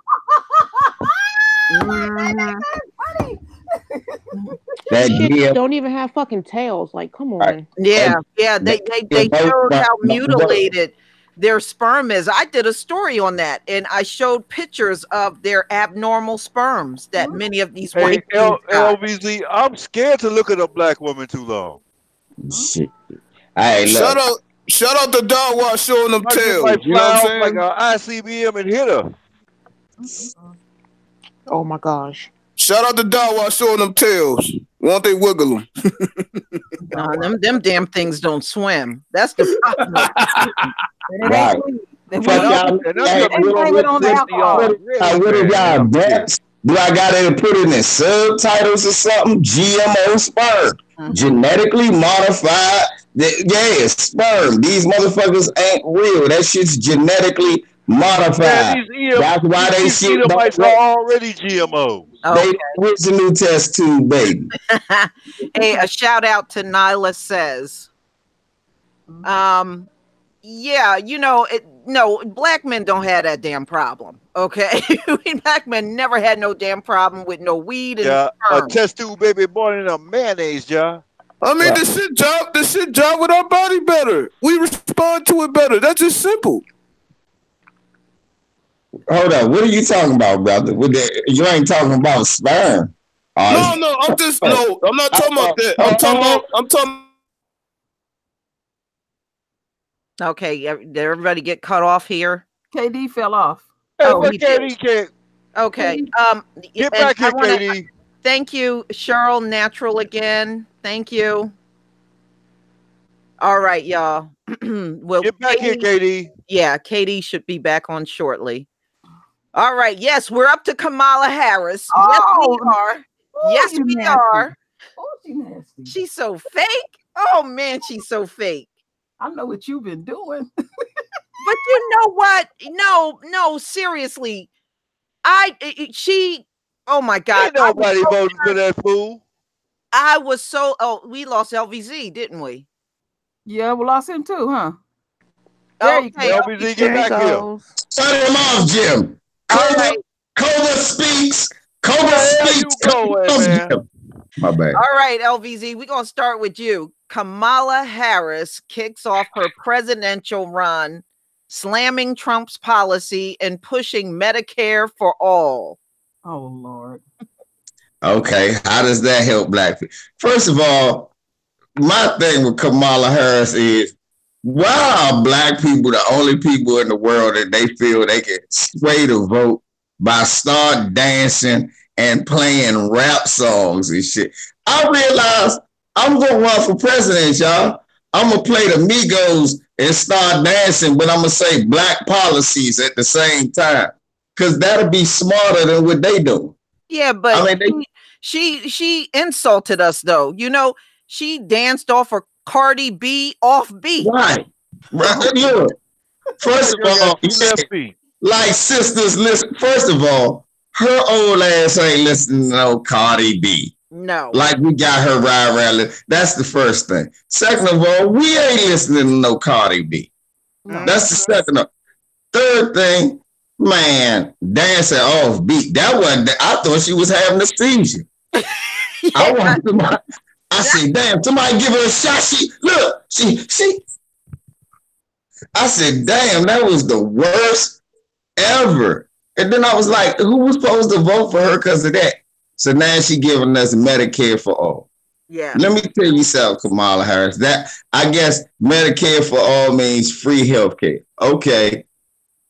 That shit don't even have fucking tails. Like, come on. Yeah. They showed how mutilated their sperm is. I did a story on that, and I showed pictures of their abnormal sperms that many of these white people got. LVZ, I'm scared to look at a black woman too long. Shit. Hey, shout out to Dog Wash showing them tails. You know what I'm saying? Like an ICBM and hit her. Oh my gosh. Shout out to Dog Wash showing them tails. Won't they wiggle them? No, them damn things don't swim. That's the problem. Right. What are y'all bets? Do I gotta put it in subtitles or something? GMO sperm. Genetically modified. Yeah, sperm. These motherfuckers ain't real. That shit's genetically modified. That's why they shit Edomites are already GMOs. They where's the new test tube, baby? Hey, a shout out to Nyla Says. Yeah, no, black men don't have that damn problem. Okay, black men never had no damn problem with no weed and a test tube baby born in a mayonnaise jar. I mean, the shit job with our body better. We respond to it better. That's just simple. Hold on, what are you talking about, brother? You ain't talking about sperm. No, I'm not talking about that. I'm talking. Okay, did everybody get cut off here? KD fell off. He did. Okay. Get back here, KD. Thank you, Cheryl Natural again. Thank you. All right, y'all. Well, get back here, KD. Yeah, KD should be back on shortly. All right. Yes, we're up to Kamala Harris. Yes, we are. Yes, we are. Oh, she's nasty. She's so fake. Oh man, she's so fake. I know what you've been doing. But you know what? No, seriously. Oh my God. Ain't nobody voting for that fool. I was we lost LVZ, didn't we? Yeah, we lost him too, huh? Okay. LVZ, get back here. Turn him off, Jim. Cobra speaks. Cobra speaks. My bad. All right, LVZ, we're going to start with you. Kamala Harris kicks off her presidential run, slamming Trump's policy and pushing Medicare for all. Oh, Lord. Okay, how does that help black people? First of all, my thing with Kamala Harris is, why are black people the only people in the world that they feel they can sway the vote by start dancing and playing rap songs and shit? I realize I'm going to run for president, y'all. I'm going to play the Migos and start dancing, but I'm going to say black policies at the same time, because that'll be smarter than what they do. Yeah, but she insulted us, though. She danced off her Cardi B off beat. Right. Look, first of all, like sisters, listen. First of all, her old ass ain't listening to no Cardi B. No. Like we got her rally. That's the first thing. Second of all, we ain't listening to no Cardi B. No. That's the second of. Third thing, man, dancing off beat. That wasn't. I thought she was having a seizure. Yeah. I said, damn, somebody give her a shot. She. I said, damn, that was the worst ever. And then I was like, who was supposed to vote for her because of that? So now she giving us Medicare for all. Yeah. Let me tell you something, Kamala Harris. That I guess Medicare for all means free healthcare. Okay.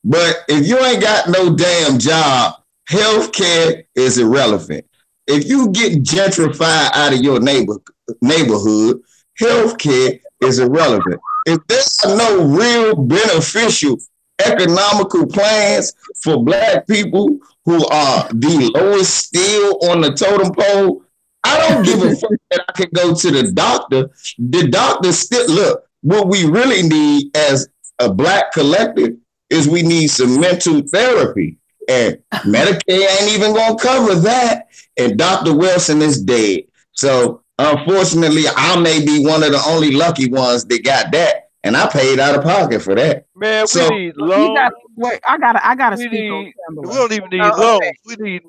But if you ain't got no damn job, healthcare is irrelevant. If you get gentrified out of your neighborhood, healthcare is irrelevant. If there's no real beneficial economical plans for black people who are the lowest still on the totem pole, I don't give a fuck that I can go to the doctor. The doctor still, look, what we really need as a black collective is we need some mental therapy. And Medicare ain't even gonna cover that. And Dr. Wilson is dead. So unfortunately, I may be one of the only lucky ones that got that. And I paid out of pocket for that. Man, so, we need loans. Wait, I gotta speak we on don't even need loans. Okay.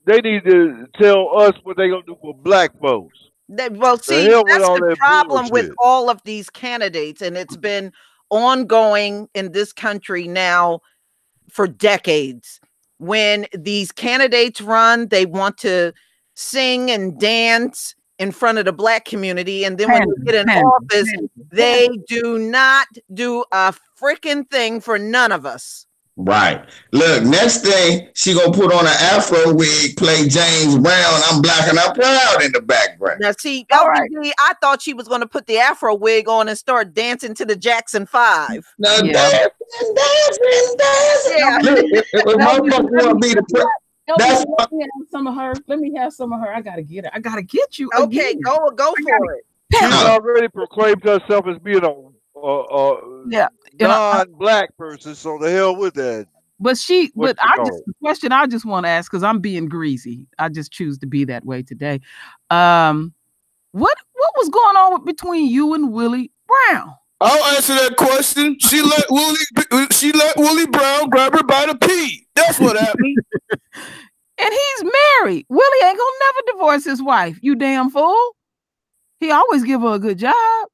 They need to tell us what they gonna do for black folks. Well, see, that's the problem with all of these candidates, and it's been ongoing in this country now for decades. When these candidates run, they want to sing and dance in front of the black community, and then when they get in office, they do not do a freaking thing for none of us. Right. Look, next thing she gonna put on an afro wig, play James Brown. I'm black and I'm proud in the background. Now, see, LBD, I thought she was gonna put the afro wig on and start dancing to the Jackson 5. No, dancing. Yeah. Look, if motherfucker want to be the that's let me have some of her. Let me have some of her. I gotta get it. I gotta get you. Okay, again. go for it. She already proclaimed herself as being a non-black person, so the hell with that. But the question I just want to ask, because I'm being greasy. I just choose to be that way today. What was going on between you and Willie Brown? I'll answer that question. She let Willie Brown grab her by the pee. That's what happened. And he's married. Willie ain't gonna never divorce his wife. You damn fool. He always give her a good job.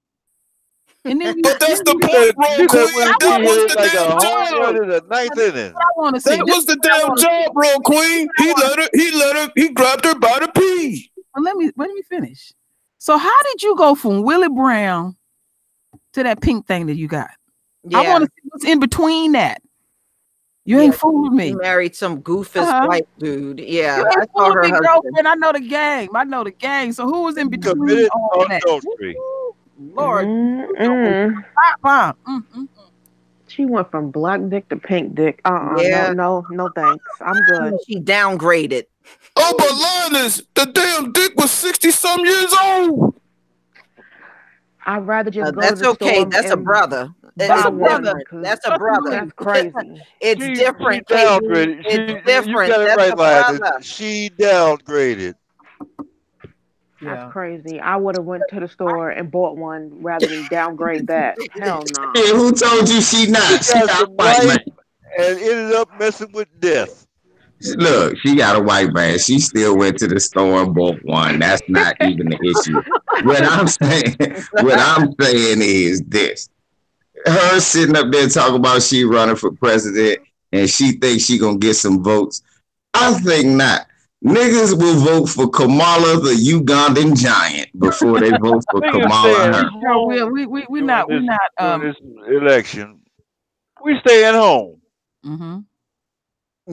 And then but that's the point, bro, Queen. That was the damn job. That was the damn job, bro, Queen. He grabbed her by the pee. Well, let me finish. So how did you go from Willie Brown to that pink thing that you got? Yeah. I want to see what's in between that. You ain't fooling me. She married some goofus white dude. Yeah, I saw her girlfriend. I know the game. So who was in between all that? Lord. She went from black dick to pink dick. No, thanks. I'm good. She downgraded. Oh, but Linus, the damn dick was 60-some years old. I'd rather just go that's to the okay. That's a brother. That's a brother. That's a brother. That's crazy. It's different. She downgraded. It's different. You got it right, Linus. She downgraded. That's crazy. I would have went to the store and bought one rather than downgrade that. Hell no. Yeah, who told you she not? She got a white man. And ended up messing with death. Look, she got a white man. She still went to the store and bought one. That's not even the issue. What I'm saying is this. Her sitting up there talking about she running for president and she thinks she gonna get some votes. I think not. Niggas will vote for Kamala the Ugandan giant before they vote for Kamala. We're not this election. We stay at home. Mm-hmm.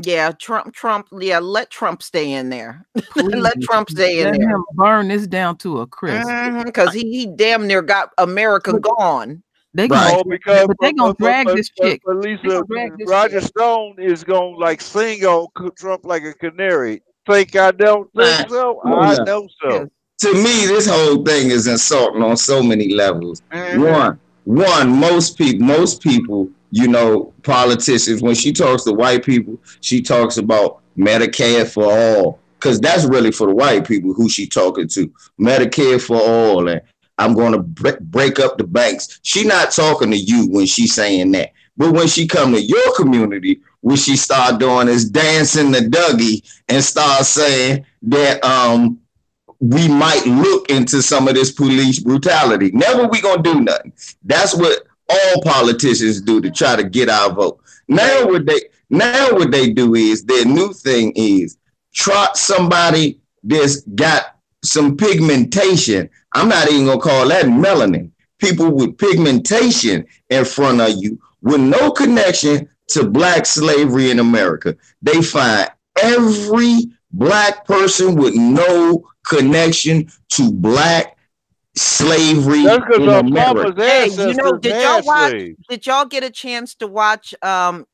Yeah, Trump. Yeah, let Trump stay in there. Let Trump stay in there. Let him burn this down to a crisp. Because he damn near got America gone. They gonna drag this chick. But Lisa, Roger Stone is gonna like sing on Trump like a canary. Think I don't think so? I know so. To me, this whole thing is insulting on so many levels. One, most people, you know, politicians, when she talks to white people, she talks about Medicare for all, because that's really for the white people who she talking to. Medicare for all, and I'm going to break up the banks. She not talking to you when she's saying that. But when she come to your community, what she start doing is dancing the Dougie and start saying that we might look into some of this police brutality. Never we gonna do nothing. That's what all politicians do to try to get our vote. Now what they do is their new thing is trot somebody that's got some pigmentation. I'm not even gonna call that melanin. People with pigmentation in front of you with no connection to black slavery in America. They find every black person with no connection to black slavery in America. Hey, you know, did y'all get a chance to watch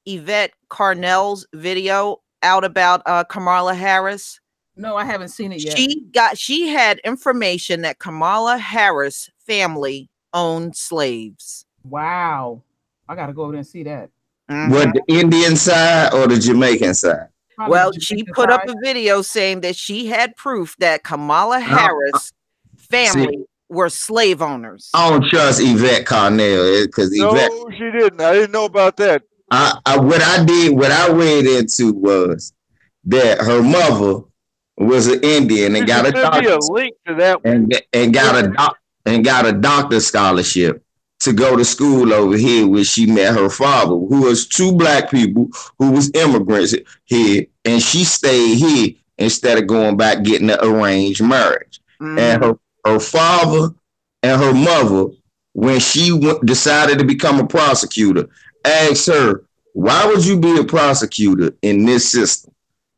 Yvette Carnell's video out about Kamala Harris? No, I haven't seen it yet. She had information that Kamala Harris family owned slaves. Wow. I gotta go over there and see that. What, the Indian side or the Jamaican side? Well, she put up a video saying that she had proof that Kamala Harris family were slave owners. I don't trust Yvette Carnell because Yvette. No, she didn't. I didn't know about that. What I read into was that her mother was an Indian and got a doctor, link to that and got a doctor scholarship to go to school over here, where she met her father, who was two black people who was immigrants here, and she stayed here instead of going back getting an arranged marriage. And her father and her mother, when she decided to become a prosecutor, asked her, "Why would you be a prosecutor in this system?"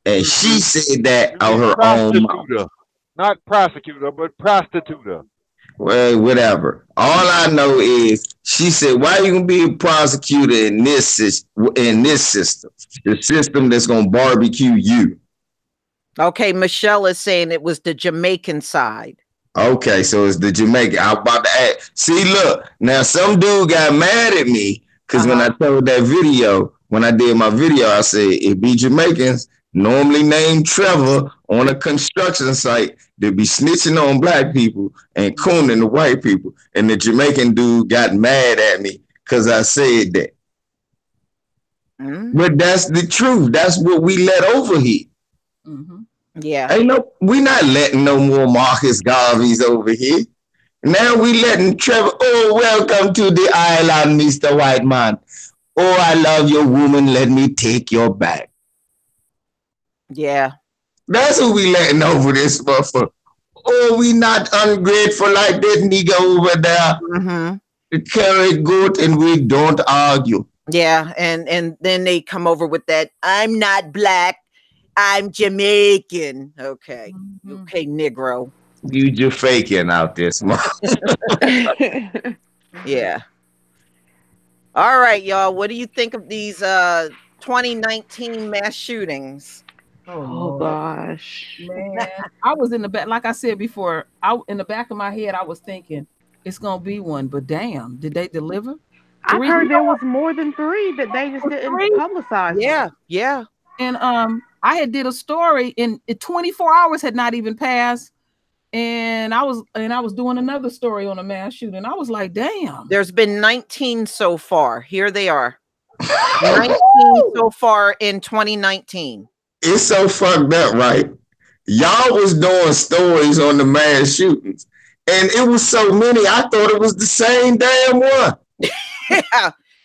And she said that out her own mouth. Not prosecutor, but prostitute. Well, whatever. All I know is she said, "Why are you gonna be a prosecutor in this system? The system that's gonna barbecue you?" Okay, Michelle is saying it was the Jamaican side. Okay, so it's the Jamaican. I'm about to add. See, look, now some dude got mad at me because when I told that video, when I did my video, I said it be Jamaicans normally named Trevor on a construction site that be snitching on black people and cooning the white people. And the Jamaican dude got mad at me because I said that. But that's the truth. That's what we let over here. Yeah. We not letting no more Marcus Garveys over here. Now we letting Trevor, "Oh, welcome to the island, Mr. White Man. Oh, I love your woman. Let me take your back." Yeah. That's who we letting over this motherfucker. "Oh, we not ungrateful like that nigga over there. The carrot goat, and we don't argue." Yeah, and then they come over with that, "I'm not black, I'm Jamaican." Okay. Okay, Negro. You just faking out this month. Yeah. All right, y'all. What do you think of these 2019 mass shootings? Oh gosh, man! I was in the back, like I said before. In the back of my head, I was thinking it's gonna be one, but damn, did they deliver? I heard there was more than 3 that they just didn't publicize. Yeah. And I had did a story, and 24 hours had not even passed, and I was doing another story on a mass shooting. I was like, damn. There's been 19 so far. Here they are. 19 so far in 2019. It's so fucked up, right? Y'all was doing stories on the mass shootings, and it was so many, I thought it was the same damn one.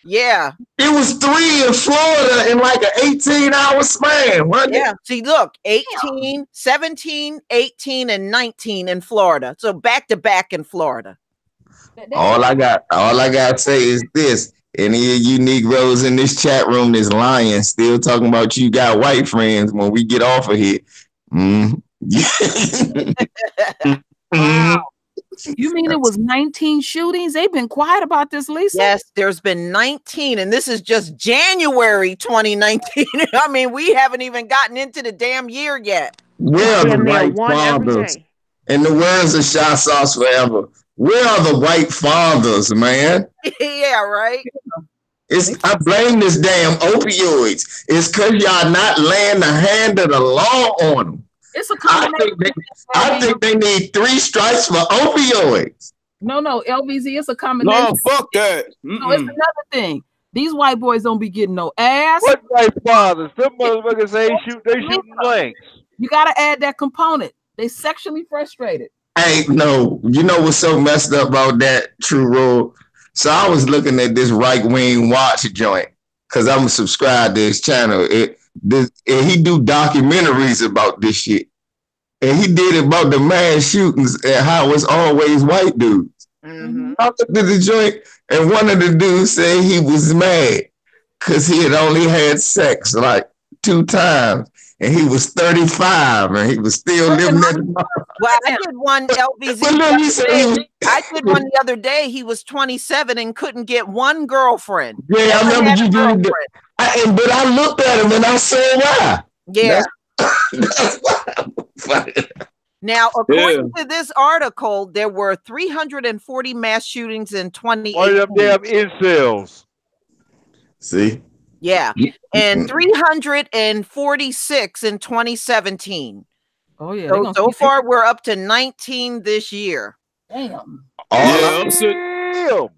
Yeah. It was 3 in Florida in like an 18-hour span, wasn't it? Yeah. See, look, 18, 17, 18, and 19 in Florida. So back to back in Florida. All I got to say is this. Any of you Negroes in this chat room that's lying, still talking about you got white friends when we get off of here. Wow. You mean it was 19 shootings? They've been quiet about this, Lisa? Yes, there's been 19, and this is just January 2019. I mean, we haven't even gotten into the damn year yet. Where are the white fathers? In the words of Shy Sauce Forever, where are the white fathers, man? Yeah, right. I blame this damn opioids. It's because y'all not laying the hand of the law on them. It's a combination. I think they need 3 strikes for opioids. No, LVZ, it's a combination. No, fuck that. No, it's another thing. These white boys don't be getting no ass. What white fathers? Some motherfuckers they shooting blanks. You gotta add that component. They sexually frustrated. Hey, no, you know what's so messed up about that, True Rule? So I was looking at this right-wing watch joint because I'm subscribed to his channel. And he do documentaries about this shit. And he did it about the mass shootings and how it's always white dudes. I looked at the joint, and one of the dudes said he was mad because he had only had sex like 2 times. And he was 35, and he was still living at the mall. Well, I did one LVZ. I did one the other day. He was 27 and couldn't get one girlfriend. Yeah, I remember you doing that. But I looked at him and I said, why? Yeah. That's why. Now, according to this article, there were 340 mass shootings in 2018. All them damn incels. See? Yeah. And 346 in 2017. Oh yeah. So far we're up to 19 this year. Damn. I'm sitting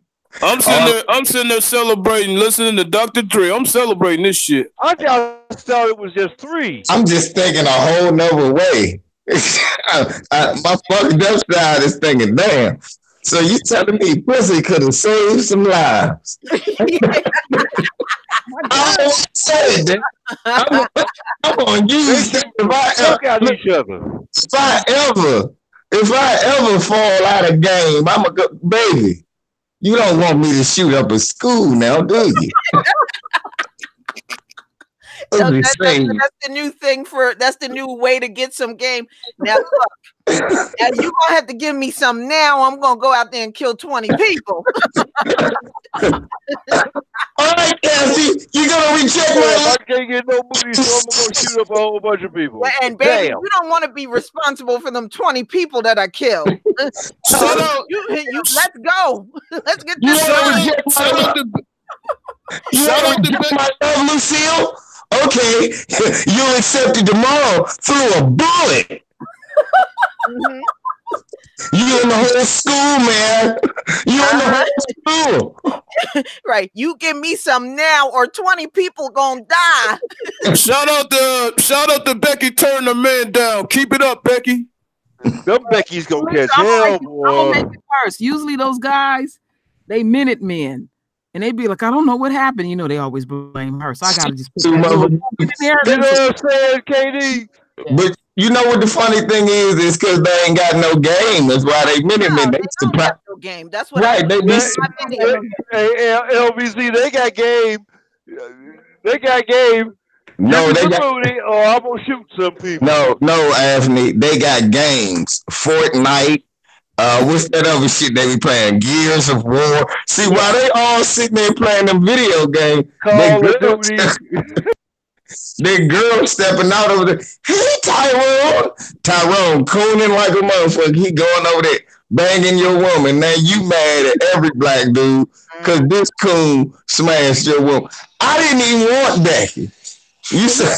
there celebrating, listening to Dr. Dre. I'm celebrating this shit. I just thought it was just 3. I'm just thinking a whole nother way. My fucking up side is thinking, damn. So you telling me pussy could have saved some lives? I don't say that. I'm gonna use that if I ever fall out of game, I'm a good baby. You don't want me to shoot up a school now, do you? That's the new thing that's the new way to get some game. Now look, now you gonna have to give me some now. I'm gonna go out there and kill 20 people. All right, Cassie, you gonna reject my I can't get no booty, so I'm gonna shoot up a whole bunch of people. And baby, you don't want to be responsible for them 20 people that I killed. So let's go. Let's get this started. You want to reject my love, Lucille? Okay, you'll accept it tomorrow through a bullet. Mm-hmm. You in the whole school, man. You in the whole school. Right. You give me some now or 20 people gonna die. Shout out to Becky turning the man down. Keep it up, Becky. Them Becky's gonna catch hell, boy. I'm gonna make it worse. Usually those guys, they minute men. And they be like, I don't know what happened. You know, they always blame her. So I gotta just put that in there. You know what I'm saying, KD? Yeah. But you know what the funny thing is because they ain't got no game. That's why they minute men. They don't got no game. That's what right. Hey, LBC, they got game. They got game. No, they got. Or I'm gonna shoot some people. No, Anthony. They got games. Fortnite. What's that other shit they be playing? Gears of War. See, while they all sitting there playing them video games, their girl stepping out over there. Hey, Tyrone cooning like a motherfucker. He going over there banging your woman. Now you mad at every black dude because this coon smashed your woman. I didn't even want Becky. You said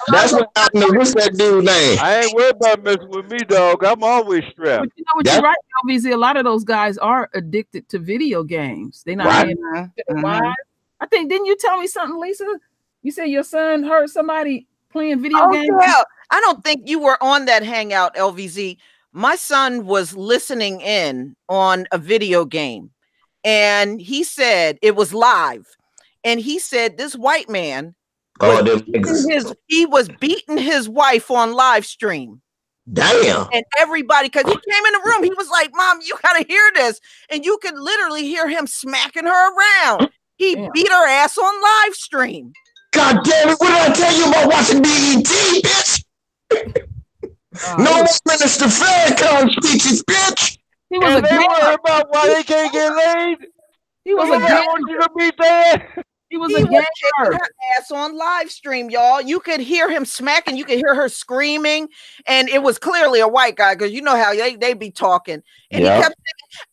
that's what I know. What's that dude's name? I ain't worried about messing with me, dog. I'm always strapped. But you know what you're right, LBZ. A lot of those guys are addicted to video games. They not right. Why? I think didn't you tell me something, Lisa? You said your son heard somebody playing video games. Yeah. I don't think you were on that hangout, LVZ. My son was listening in on a video game, and he said it was live, and he said this white man. He was beating his wife on live stream. Damn. And everybody, because he came in the room, he was like, Mom, you gotta hear this. And you could literally hear him smacking her around. He beat her ass on live stream. God damn it, what did I tell you about watching BET, bitch? No Minister Farrakhan speeches, bitch. He was they worry about why they can't get laid. He was a want you to beat that. He was kicking her ass on live stream, y'all. You could hear him smacking. You could hear her screaming, and it was clearly a white guy because you know how they be talking. And he kept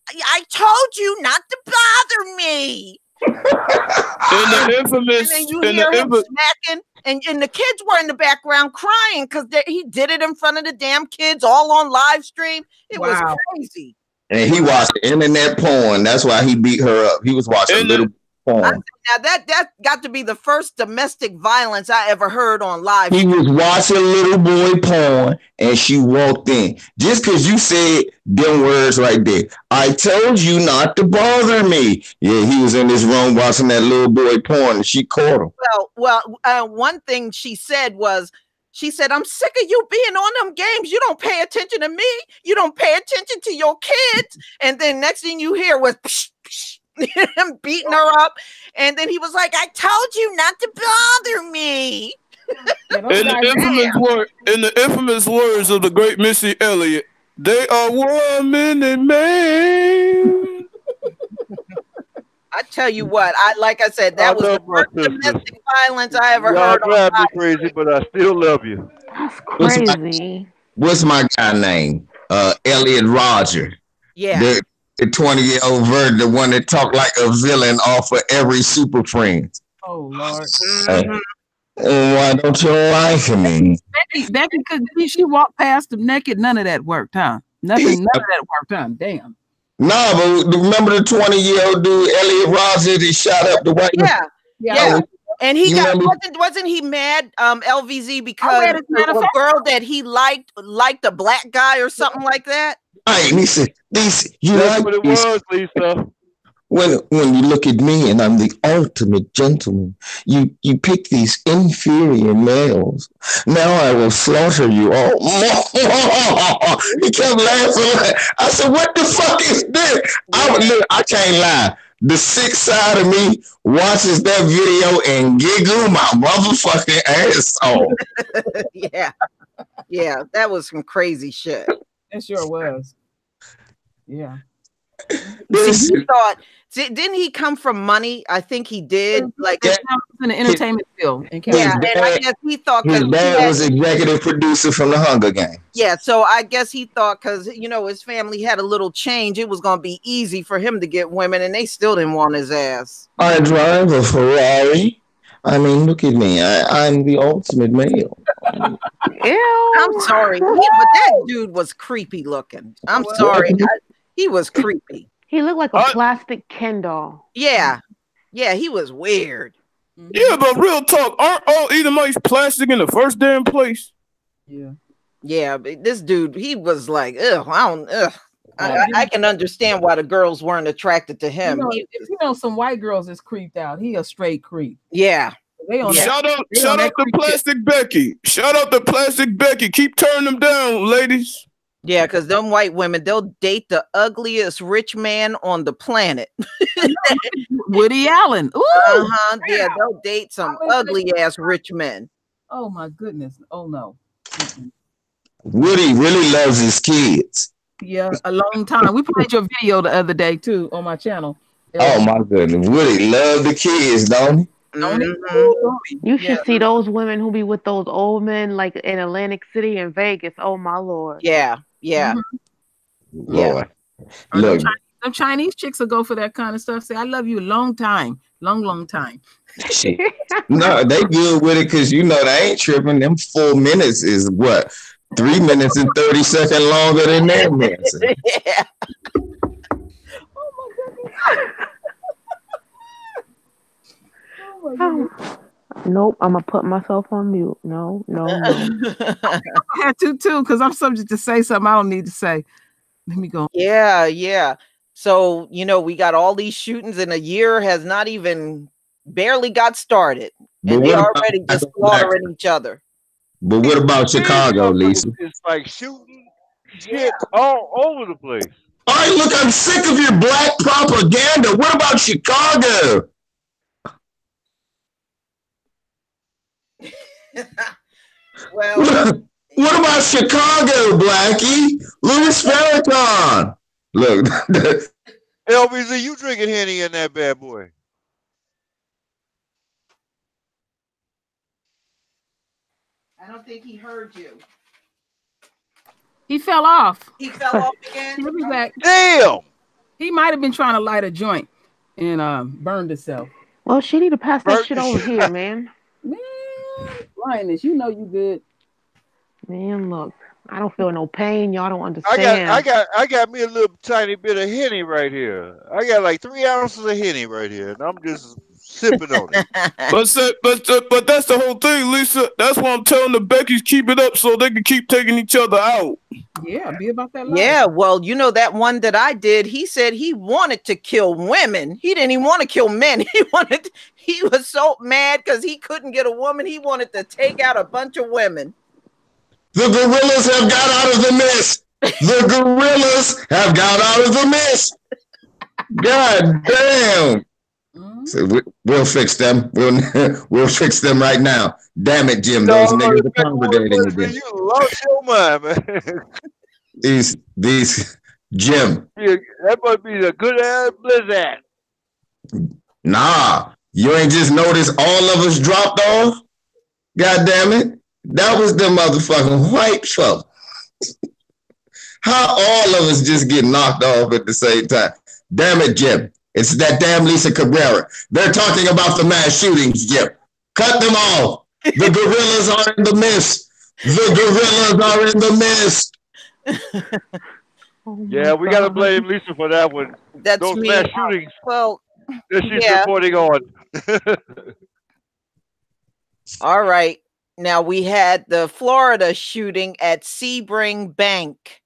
saying, "I told you not to bother me." In the infamous, and then you hear him smacking, and the kids were in the background crying because he did it in front of the damn kids, all on live stream. It was crazy. And he watched internet porn. That's why he beat her up. He was watching little porn. Now that got to be the first domestic violence I ever heard on live. He was watching little boy porn and she walked in. Just because you said them words right there. I told you not to bother me. Yeah, he was in this room watching that little boy porn and she caught him. Well, one thing she said was, she said, I'm sick of you being on them games. You don't pay attention to me. You don't pay attention to your kids. And then next thing you hear was psh, psh. Him beating her up, and then he was like, I told you not to bother me. In the infamous words of the great Missy Elliott, they are woman and man. I tell you what, I said, that was the first domestic violence I ever heard. Y'all drive me crazy, but I still love you. That's crazy. What's my guy name? Elliot Roger. Yeah. The 20-year-old virgin, the one that talked like a villain off of every Super Friends. Oh Lord. Why don't you like me? Becky could she walked past him naked. None of that worked, huh? None of that worked, huh? Damn. Nah, but remember the 20-year-old dude, Elliot Rogers, he shot up the white. Yeah. And he wasn't he mad, LVZ, because a girl that he liked a black guy or something like that? Right, and he said, That's what it was, Lisa. When you look at me and I'm the ultimate gentleman, you pick these inferior males. Now I will slaughter you all. He kept laughing. I said, what the fuck is this? I can't lie. The sick side of me watches that video and giggle my motherfucking ass off. Yeah, that was some crazy shit. It sure was. Yeah. See, he thought, didn't he come from money? I think he did. Like in the entertainment field. And I guess he thought his dad was executive producer from the Hunger Games. Yeah, so I guess he thought because his family had a little change, it was gonna be easy for him to get women, and they still didn't want his ass. I drive a Ferrari. I mean, look at me. I'm the ultimate male. Ew. I'm sorry, but that dude was creepy looking. I'm sorry. He was creepy. He looked like a plastic Ken doll. Yeah, he was weird. Yeah, but real talk, aren't all Edomites plastic in the first damn place? Yeah, but this dude, he was like, I can understand why the girls weren't attracted to him. Some white girls is creeped out. He a straight creep. Yeah. Shout out to Plastic Becky. Shout out to Plastic Becky. Keep turning them down, ladies. Yeah, because them white women, they'll date the ugliest rich man on the planet. Woody Allen. Ooh, yeah, they'll date some ugly ass rich men. Oh my goodness. Oh no. Woody really loves his kids. Yeah, a long time. We played your video the other day too on my channel. Oh my goodness. Woody love the kids, don't he? You should see those women who be with those old men like in Atlantic City and Vegas. Oh my Lord. Yeah. Lord. Look, them Chinese chicks will go for that kind of stuff. Say, I love you a long time. Long time. No, they good with it because they ain't tripping. Them 4 minutes is what? 3 minutes and 30 seconds longer than their minutes. Yeah. Oh my goodness. Nope, I'm gonna put myself on mute. No. I had to too, because I'm subject to say something I don't need to say. Let me go. Yeah. So we got all these shootings, and a year has not even barely got started, and they already just slaughtering each other. But what about Chicago, Lisa? It's like shooting shit all over the place. All right, look, I'm sick of your black propaganda. What about Chicago? Well, what about Chicago, Blackie? Louis Farrakhan. Look, LBZ, you drinking Henny in that bad boy? I don't think he heard you. He fell off. He fell off again. He'll be back. Damn. He might have been trying to light a joint and burned himself. Well, she need to pass that shit over here, man. Man, Lioness, you good. Man, look, I don't feel no pain. Y'all don't understand. I got me a little tiny bit of Henny right here. I got like 3 ounces of Henny right here, and I'm just sipping on it. But that's the whole thing, Lisa. That's why I'm telling the Beckys keep it up so they can keep taking each other out. Yeah, be about that life. Yeah, well, that one that I did, he said he wanted to kill women. He didn't even want to kill men. He was so mad because he couldn't get a woman. He wanted to take out a bunch of women. The gorillas have got out of the mist. The gorillas have got out of the mist. God damn. So we'll fix them. We'll fix them right now. Damn it, Jim. Those niggas are congregating again. You lost your mind, man. These Jim. Yeah, that must be a good ass blizzard. Nah, you ain't just noticed all of us dropped off? God damn it. That was the motherfucking white folk. How all of us just get knocked off at the same time? Damn it, Jim. It's that damn Lisa Cabrera. They're talking about the mass shootings, Jim. Cut them off. The gorillas are in the mist. The gorillas are in the mist. Yeah, we got to blame Lisa for that one. That's those me. mass shootings Well, that she's reporting on. All right. Now we had the Florida shooting at Sebring Bank.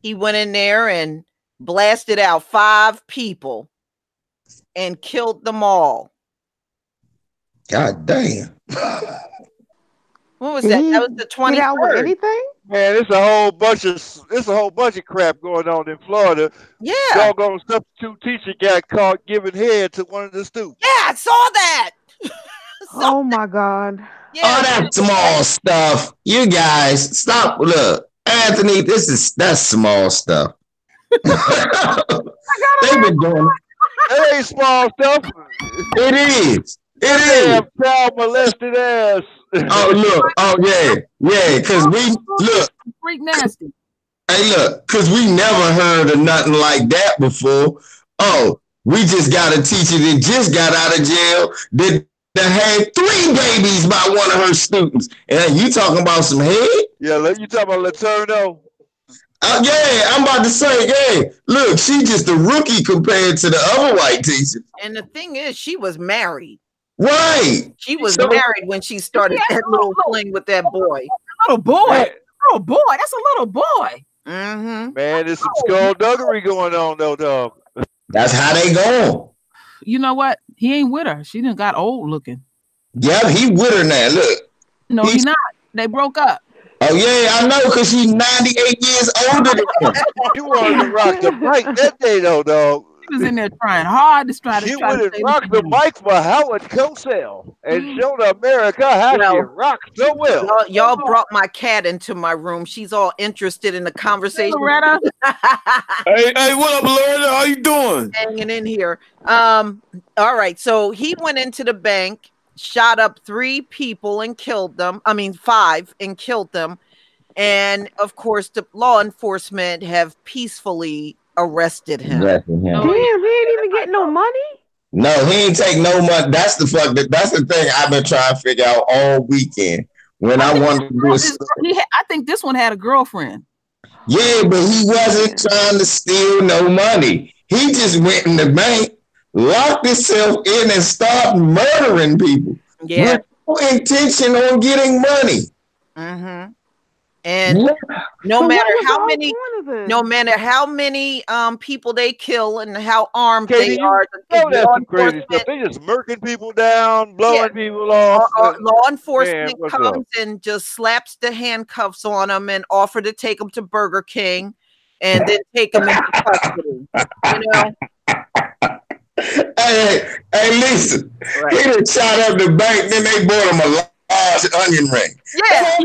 He went in there and blasted out 5 people and killed them all. God damn. What was that? That was the 23rd. Get out with anything? Man, it's a whole bunch of crap going on in Florida. Yeah. Doggone substitute teacher got caught giving head to one of the students. Yeah, I saw that. Oh my God. Yeah. All that small stuff. You guys, stop. Look, Anthony, that's small stuff. They've been doing it. That ain't small stuff. It is. It is. Child molested ass. Oh, look. Oh, yeah. Yeah, because we, look. Freak nasty. Hey, look, because we never heard of nothing like that before. Oh, we just got a teacher that just got out of jail that had 3 babies by one of her students. And you talking about some head? Yeah, you talking about Laterno? Yeah, I'm about to say, yeah. Look, she's just a rookie compared to the other white teachers. And the thing is, she was married. Right. She was married when she started that little fling with that boy. Little boy. Little boy. That's a little boy. Mm-hmm. Man, there's some skullduggery going on, though, dog. That's how they go. You know what? He ain't with her. She done got old looking. Yeah, he with her now. Look. No, he's not. They broke up. Oh, yeah, I know, because she's 98 years older than him. You wanted to rock the mic that day, though, dog. She was in there trying hard to try to. She would have rocked the mic for Howard Cosell and showed America how she rocks so well. Y'all brought my cat into my room. She's all interested in the conversation. Loretta. Hey, what up, Loretta? How you doing? Hanging in here. All right. So he went into the bank, shot up 3 people and killed them. I mean, 5 and killed them. And of course, the law enforcement have peacefully arrested him. Damn, he ain't even getting no money. No, he ain't take no money. That's the thing I've been trying to figure out all weekend. When I wanted to do I think this one had a girlfriend. Yeah, but he wasn't trying to steal no money. He just went in the bank, locked himself in, and started murdering people. Yeah. With no intention on getting money. Mm-hmm. And no matter how many people they kill and how armed they are, that's some crazy stuff. They just murking people down, blowing people off. Law enforcement comes and just slaps the handcuffs on them and offer to take them to Burger King and then take them into custody. You know. Hey, listen. Right. He done shot up the bank, then they bought him a large onion ring. Yeah.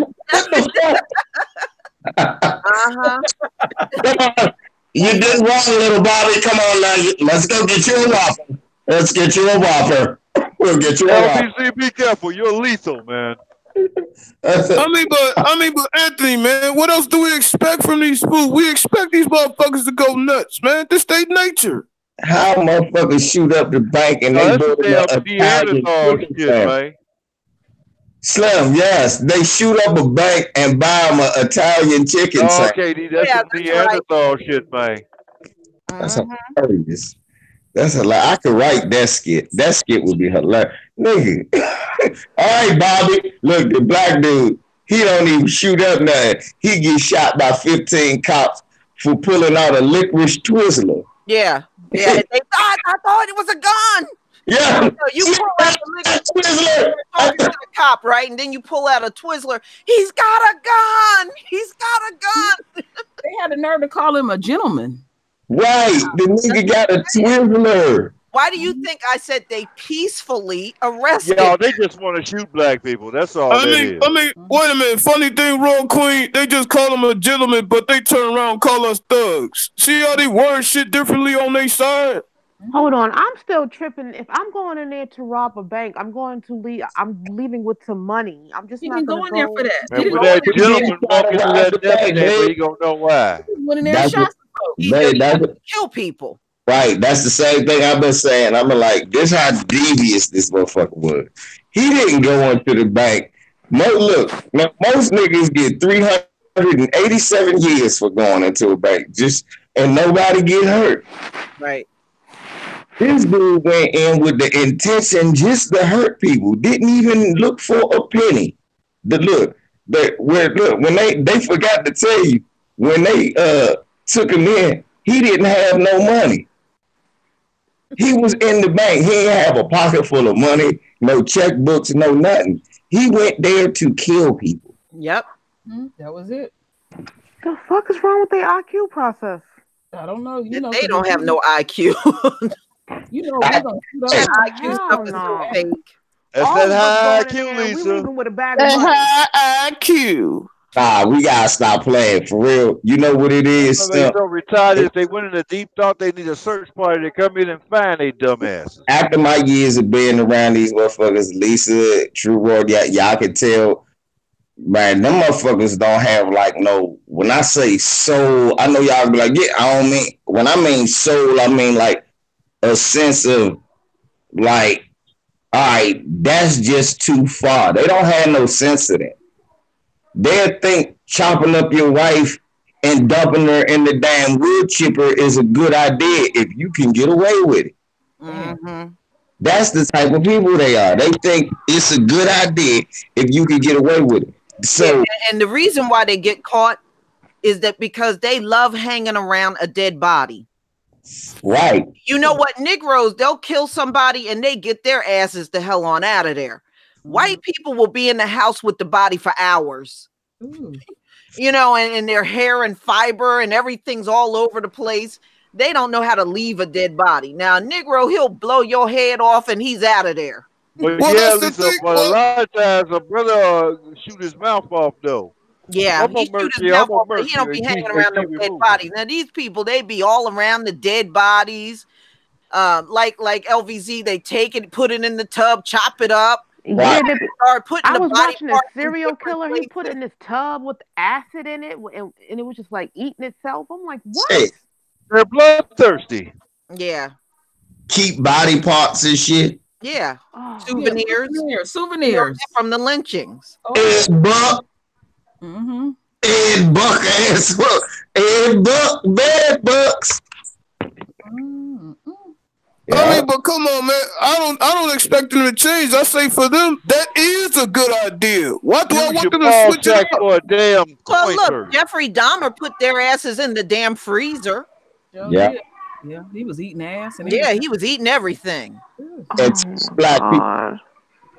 You did wrong, little Bobby. Come on now. Let's go get you a Whopper. Let's get you a Whopper. We'll get you a Whopper. LBC, be careful. You're lethal, man. I mean, but Anthony, man, what else do we expect from these fools? We expect these motherfuckers to go nuts, man. This their nature. How motherfuckers shoot up the bank and they build a Italian man. Slim, yes, they shoot up a bank and buy them an Italian chicken. Oh, KD, that's some Neanderthal shit, man. That's hilarious. That's hilarious. I could write that skit. That skit would be hilarious. Nigga. All right, Bobby. Look, the black dude, he don't even shoot up nothing. He gets shot by 15 cops for pulling out a licorice Twizzler. Yeah. Yeah. I thought it was a gun. Yeah. You pull out a Twizzler. Talking to the cop, right? And then you pull out a Twizzler. He's got a gun. He's got a gun. They had the nerve to call him a gentleman. Right. The nigga got a Twizzler. Why do you think I said they peacefully arrested? Yeah, they just want to shoot black people. That's all. I mean, wait a minute. Funny thing, Royal Queen, they just call them a gentleman, but they turn around and call us thugs. See how they word shit differently on their side? Hold on, I'm still tripping. If I'm going in there to rob a bank, I'm leaving with some money. I'm just not going there for that. And with that gentleman walking through that death, you gonna know why. Went in there and shot some folks. He kill people. Right, that's the same thing I've been saying. I'm like, this how devious this motherfucker was. He didn't go into the bank. Look, now, most niggas get 387 years for going into a bank, and nobody get hurt. Right. This dude went in with the intention just to hurt people. Didn't even look for a penny. Look, when they forgot to tell you when they took him in, he didn't have no money. He was in the bank. He didn't have a pocket full of money, no checkbooks, no nothing. He went there to kill people. Yep. That was it. The fuck is wrong with their IQ process? I don't know. They don't have no IQ. IQ stuff is so fake. That's that high IQ, Lisa. We leaving with a bag of money. High IQ. We gotta stop playing for real. You know what it is? They so retired. If they went in a deep thought, they need a search party to come in and find they dumbasses. After my years of being around these motherfuckers, Lisa, True World, y'all can tell, man, them motherfuckers don't have like no. When I say soul, I know y'all be like, yeah, I don't mean. When I mean soul, I mean like a sense of like, all right, that's just too far. They don't have no sense of that. They'll think chopping up your wife and dumping her in the damn wood chipper is a good idea if you can get away with it. Mm-hmm. That's the type of people they are. They think it's a good idea if you can get away with it. So, and the reason why they get caught is that because they love hanging around a dead body. Right. You know what? Negroes, they'll kill somebody and they get their asses the hell on out of there. White people will be in the house with the body for hours. Ooh. You know, and their hair and fiber and everything's all over the place. They don't know how to leave a dead body. Now, a Negro, he'll blow your head off and he's out of there. But yeah, Lisa, but a lot of times a brother shoot his mouth off though. Yeah, he shoot his mouth off, but he don't be hanging around no dead bodies. Now, these people, they be all around the dead bodies. Like LVZ, they take it, put it in the tub, chop it up. Yeah, I was watching a serial killer. He put it in this tub with acid in it, and it was just like eating itself. I'm like, what? Hey, they're bloodthirsty. Yeah. Keep body parts and shit. Yeah. Oh, souvenirs. Yeah, souvenirs from the lynchings. Ed Buck. Mm-hmm. Ed Buck ass fuck. Ed Buck, bad bucks. Mm-hmm. I mean, but come on, man. I don't expect them to change. I say for them, that is a good idea. Why do I want them to switch it up? For a damn well, look, Jeffrey Dahmer put their asses in the damn freezer. Yeah. Yeah, he was eating ass. And he was eating everything. And black people.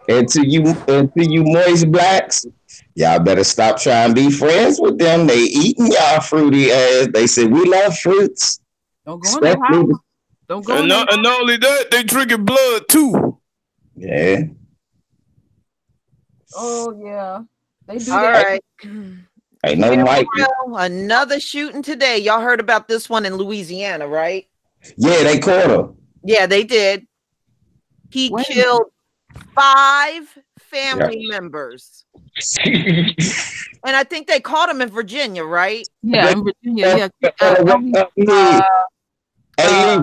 And to you moist blacks, y'all better stop trying to be friends with them. They eating y'all fruity ass. They say we love fruits. Don't go in their house. Don't go. And not only that, they drinking blood too. Yeah. Oh yeah, they do. All that. right. Ain't no Mike. Another shooting today. Y'all heard about this one in Louisiana, right? Yeah, they caught her. Yeah, they did. He killed 5 family members. And I think they caught him in Virginia, right? Yeah, in Virginia. Yeah. I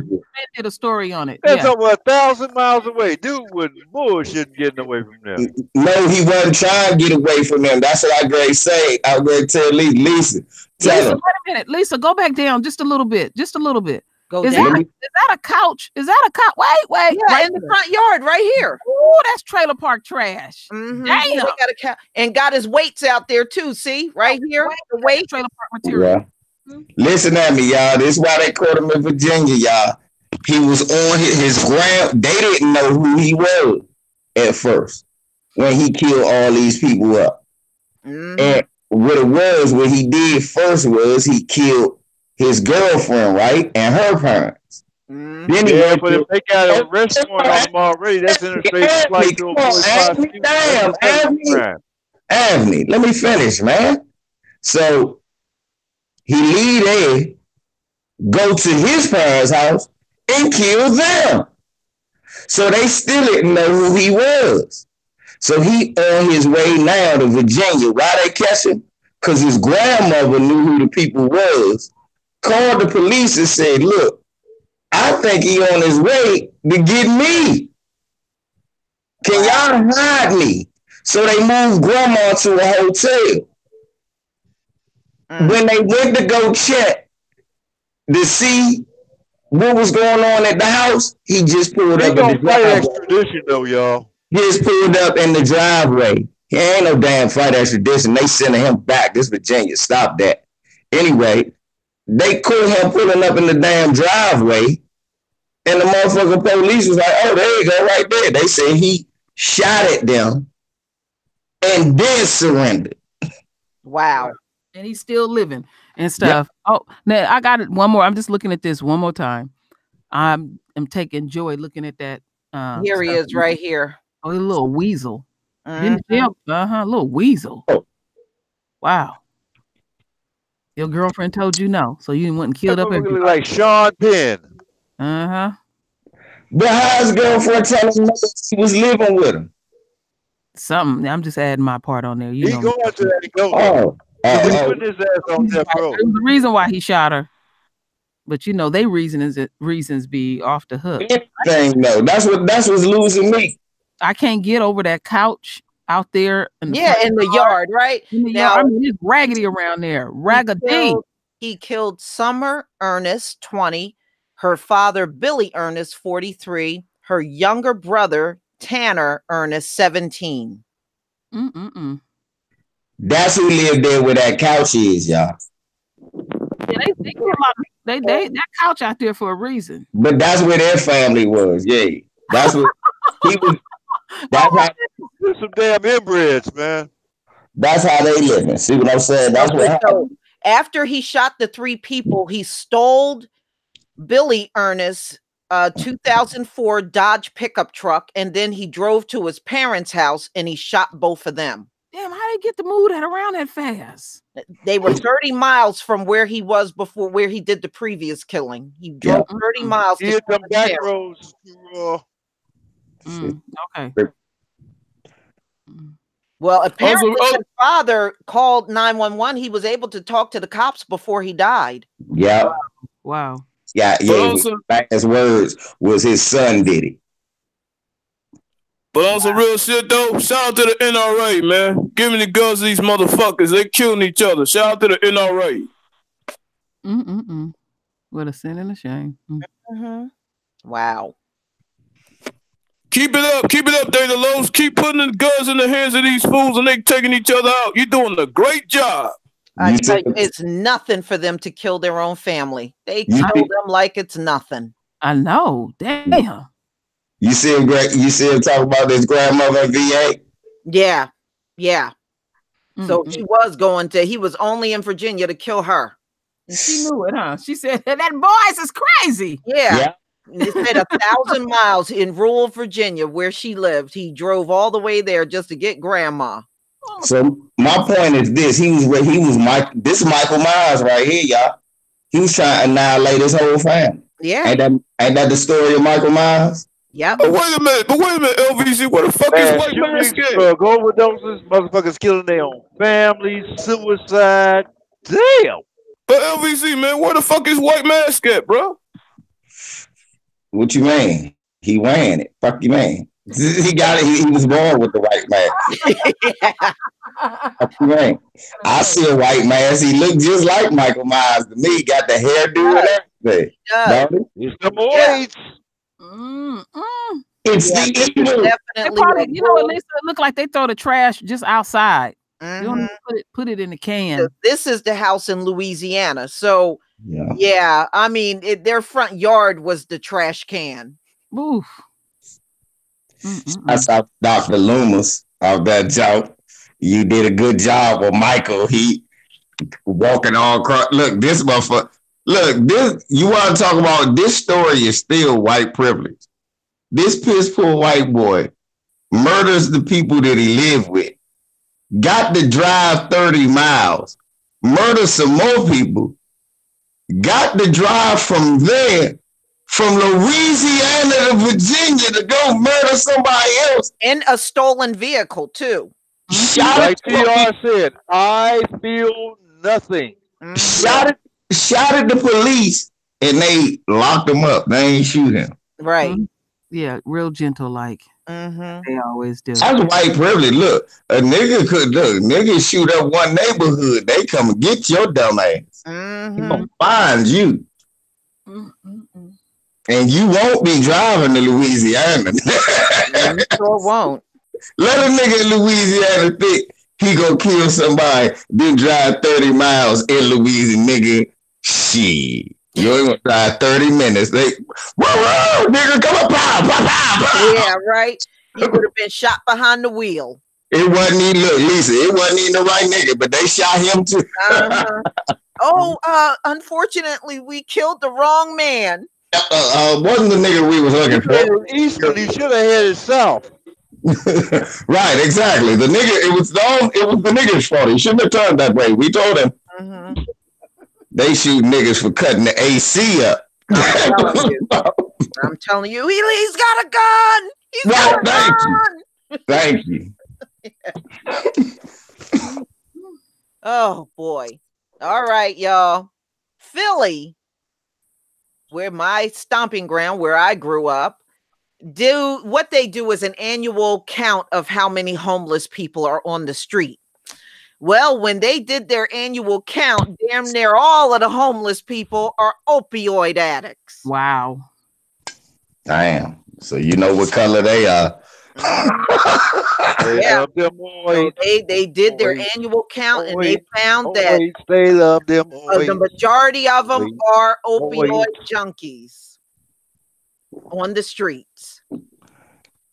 did a story on it. That's over 1,000 miles away. Dude was bullshitting getting away from them. No, he wasn't trying to get away from them. That's what I Greg say. I Greg tell Lisa. Tell him. Wait a minute, Lisa, go back down just a little bit. Just a little bit. Is that a couch? Is that a couch? Wait. Yeah, right in the front yard, right here. Oh, that's trailer park trash. Mm-hmm. Damn. Got and got his weights out there too. See, right here, the weight trailer park material. Yeah. Listen at me, y'all. This is why they caught him in Virginia, y'all. He was on his ground. They didn't know who he was at first when he killed all these people up. Mm-hmm. And what he did first was he killed his girlfriend, right, and her parents. Mm-hmm. Then but if they got a arrest warrant on them already, that's interstate flight to avoid prosecution. Anthony, let me finish, man. So he leave there, go to his parents' house, and kill them. So they still didn't know who he was. So he on his way now to Virginia. Why they catch him? Because his grandmother knew who the people was. Called the police and said, look, I think he on his way to get me. Can y'all hide me? So they moved grandma to a hotel. When they went to go check to see what was going on at the house, he just pulled up in the driveway. Extradition though, y'all. He just pulled up in the driveway. He ain't no damn flight extradition. They sending him back. This Virginia. Stop that. Anyway, they caught him pulling up in the damn driveway, and the motherfucking police was like, "Oh, there you go, right there." They said he shot at them and then surrendered. Wow. And he's still living and stuff. Yep. Oh, now I got it. One more. I'm just looking at this one more time. I'm taking joy looking at that. Here he is, right here. Oh, a little weasel. Little weasel. Oh. Wow. Your girlfriend told you no, so you wasn't killed up. Like Sean Penn. But how his girlfriend telling him he was living with him? Something. I'm just adding my part on there. You know. Going to that go. Putting his ass on death row. There's the reason why he shot her. But you know, they reasons be off the hook. No, that's what's losing me. I can't get over that couch out there in the yard, right? In the yard. I mean, it's raggedy around there. Raggedy. He killed Summer Ernest, 20, her father Billy Ernest, 43, her younger brother Tanner Ernest, 17. That's who lived there where that couch is, y'all. Yeah, they get a lot of that couch out there for a reason. But that's where their family was. Yeah, that's what he was. That's how some damn inbreds, man. That's how they living. See what I'm saying? That's what happened. After he shot the 3 people, he stole Billy Ernest's 2004 Dodge pickup truck, and then he drove to his parents' house and he shot both of them. Damn, how they get to move that around that fast? They were 30 miles from where he was before, where he did the previous killing. He drove 30 miles. He hit them back roads. Okay. Well, apparently his father called 911. He was able to talk to the cops before he died. Yeah. Wow. Yeah. His words was his son did it. But on some real shit though, shout out to the NRA, man. Giving the guns to these motherfuckers. They killing each other. Shout out to the NRA. What a sin and a shame. Wow. Keep it up, Dana Lowe's. Keep putting the guns in the hands of these fools and they taking each other out. You're doing a great job. I tell you, it's nothing for them to kill their own family. They kill them like it's nothing. I know. Damn. You see him talk about his grandmother in VA? Yeah. So he was only in Virginia to kill her. And she knew it, huh? She said, that voice is crazy. Yeah. They said 1,000 miles in rural Virginia where she lived. He drove all the way there just to get grandma. So my point is this: this Michael Myers right here, y'all. He was trying to annihilate his whole family. Yeah. Ain't that the story of Michael Myers? Yeah. But wait a minute, LVC, what the fuck is white man's game? Go overdoses, motherfuckers killing their own families, suicide. Damn. But LVC, man, where the fuck is white mask at, bro? What you mean? He ran it. Fuck you, man. He got it. He was born with the white mask. Fuck you, man. I see a white mask. He looked just like Michael Myers to me. He got the hairdo and everything. It's the boys. It's the evil. Definitely, you know, at least it looked like they throw the trash just outside. You don't put it in the can. So this is the house in Louisiana. So yeah, I mean, their front yard was the trash can. Oof. I saw Dr. Loomis of that joke. You did a good job with Michael. He walking all across. Look, this motherfucker. Look, this, you want to talk about, this story is still white privilege. This piss poor white boy murders the people that he lived with, got to drive 30 miles, murder some more people, got to drive from there, from Louisiana to Virginia to go murder somebody else. In a stolen vehicle, too. Like TR said, I feel nothing. Shot at the police and they locked him up. They ain't shoot him. Right. Mm-hmm. Yeah, real gentle like. They always do. That's white privilege. Look, a nigga could look. Niggas shoot up one neighborhood. They come and get your dumb ass. Find you. And you won't be driving to Louisiana. You sure won't. Let a nigga in Louisiana think he gonna kill somebody, then drive 30 miles in Louisiana, nigga. Shit. You ain't gonna drive 30 minutes. They, whoa, nigga, come on, pow. Yeah, right. He would have been shot behind the wheel. It wasn't even, look, Lisa, it wasn't even the right nigga, but they shot him too. Unfortunately, we killed the wrong man. Wasn't the nigga we was looking for? East, but he should have headed south. Right, exactly. The nigga, it was the nigga's fault. He shouldn't have turned that way. We told him. They shoot niggas for cutting the AC up. I'm telling you, he's got a gun. He's got a gun. Thank you. Oh boy. All right, y'all. Philly, where my stomping ground, where I grew up, what they do is an annual count of how many homeless people are on the street. Well, when they did their annual count, damn near all of the homeless people are opioid addicts. Wow. Damn. So you know what color they are. Yeah. So they did their annual count and they found that the majority of them are opioid junkies on the streets.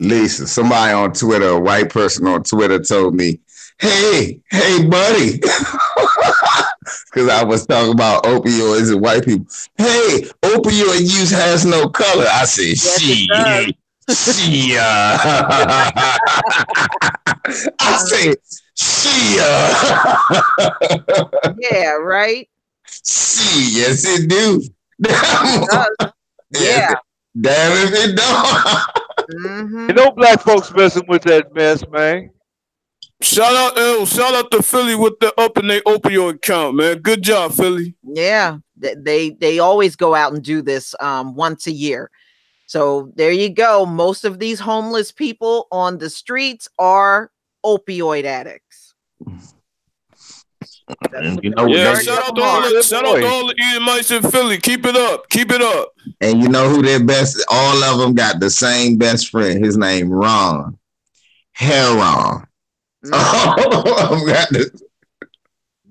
Lisa, somebody on Twitter, a white person on Twitter told me, hey, buddy. Because I was talking about opioids and white people. Hey, opioid use has no color. I said, yes, shit. I said, yeah, right? Yes, it do. Yeah. Damn if it don't. You know black folks messing with that mess, man. Shout out to Philly with the up in their opioid count, man. Good job, Philly. Yeah, they always go out and do this once a year. So there you go. Most of these homeless people on the streets are opioid addicts. You know, shout out to all the Edomites in Philly. Keep it up. Keep it up. And you know who their best? All of them got the same best friend. His name Ron. Heron.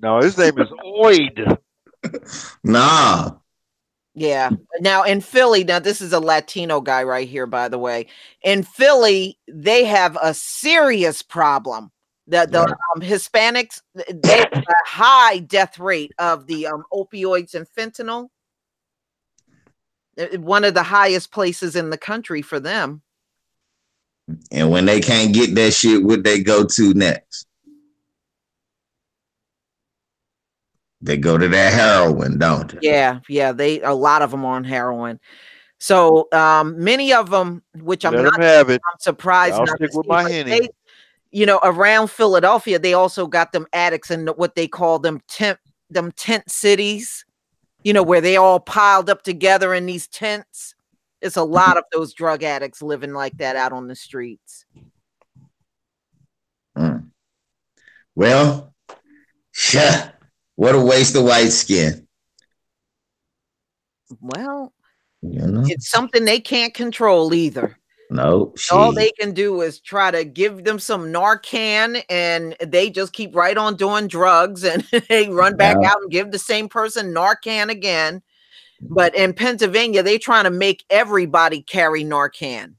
No, his name is Oid. Nah. Yeah. Now in Philly, now this is a Latino guy right here, by the way. In Philly, they have a serious problem. The Hispanics, they have a high death rate of the opioids and fentanyl. One of the highest places in the country for them. And when they can't get that shit, what they go to next? They go to that heroin, don't they? Yeah. A lot of them are on heroin. So many of them, which I'm surprised. I'll stick with my Henny. You know, around Philadelphia, they also got them addicts in what they call them tent cities. You know, where they all piled up together in these tents. It's a lot of those drug addicts living like that out on the streets. Well, what a waste of white skin. Well, it's something they can't control either. No. All they can do is try to give them some Narcan and they just keep right on doing drugs and they run back out and give the same person Narcan again. But in Pennsylvania, they're trying to make everybody carry Narcan.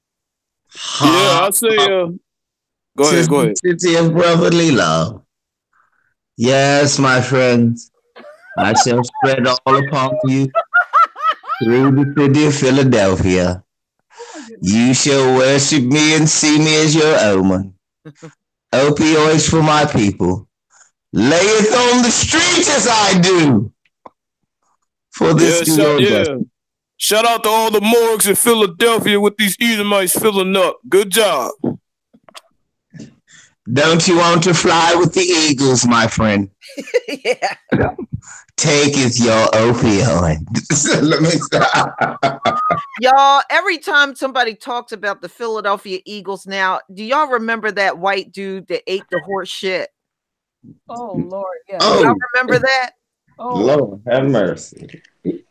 Yeah, I'll say, go ahead. City of brotherly love. Yes, my friends, I shall spread all upon you through the city of Philadelphia. You shall worship me and see me as your omen. Opioids for my people. Layeth on the streets as I do. For this Shout out to all the morgues in Philadelphia with these Edomites filling up. Good job. Don't you want to fly with the eagles, my friend? Yeah. taketh your opioid. Let me stop. Y'all, every time somebody talks about the Philadelphia Eagles now, do y'all remember that white dude that ate the horse shit? Oh Lord, yeah. Oh, y'all remember that? Oh Lord have mercy.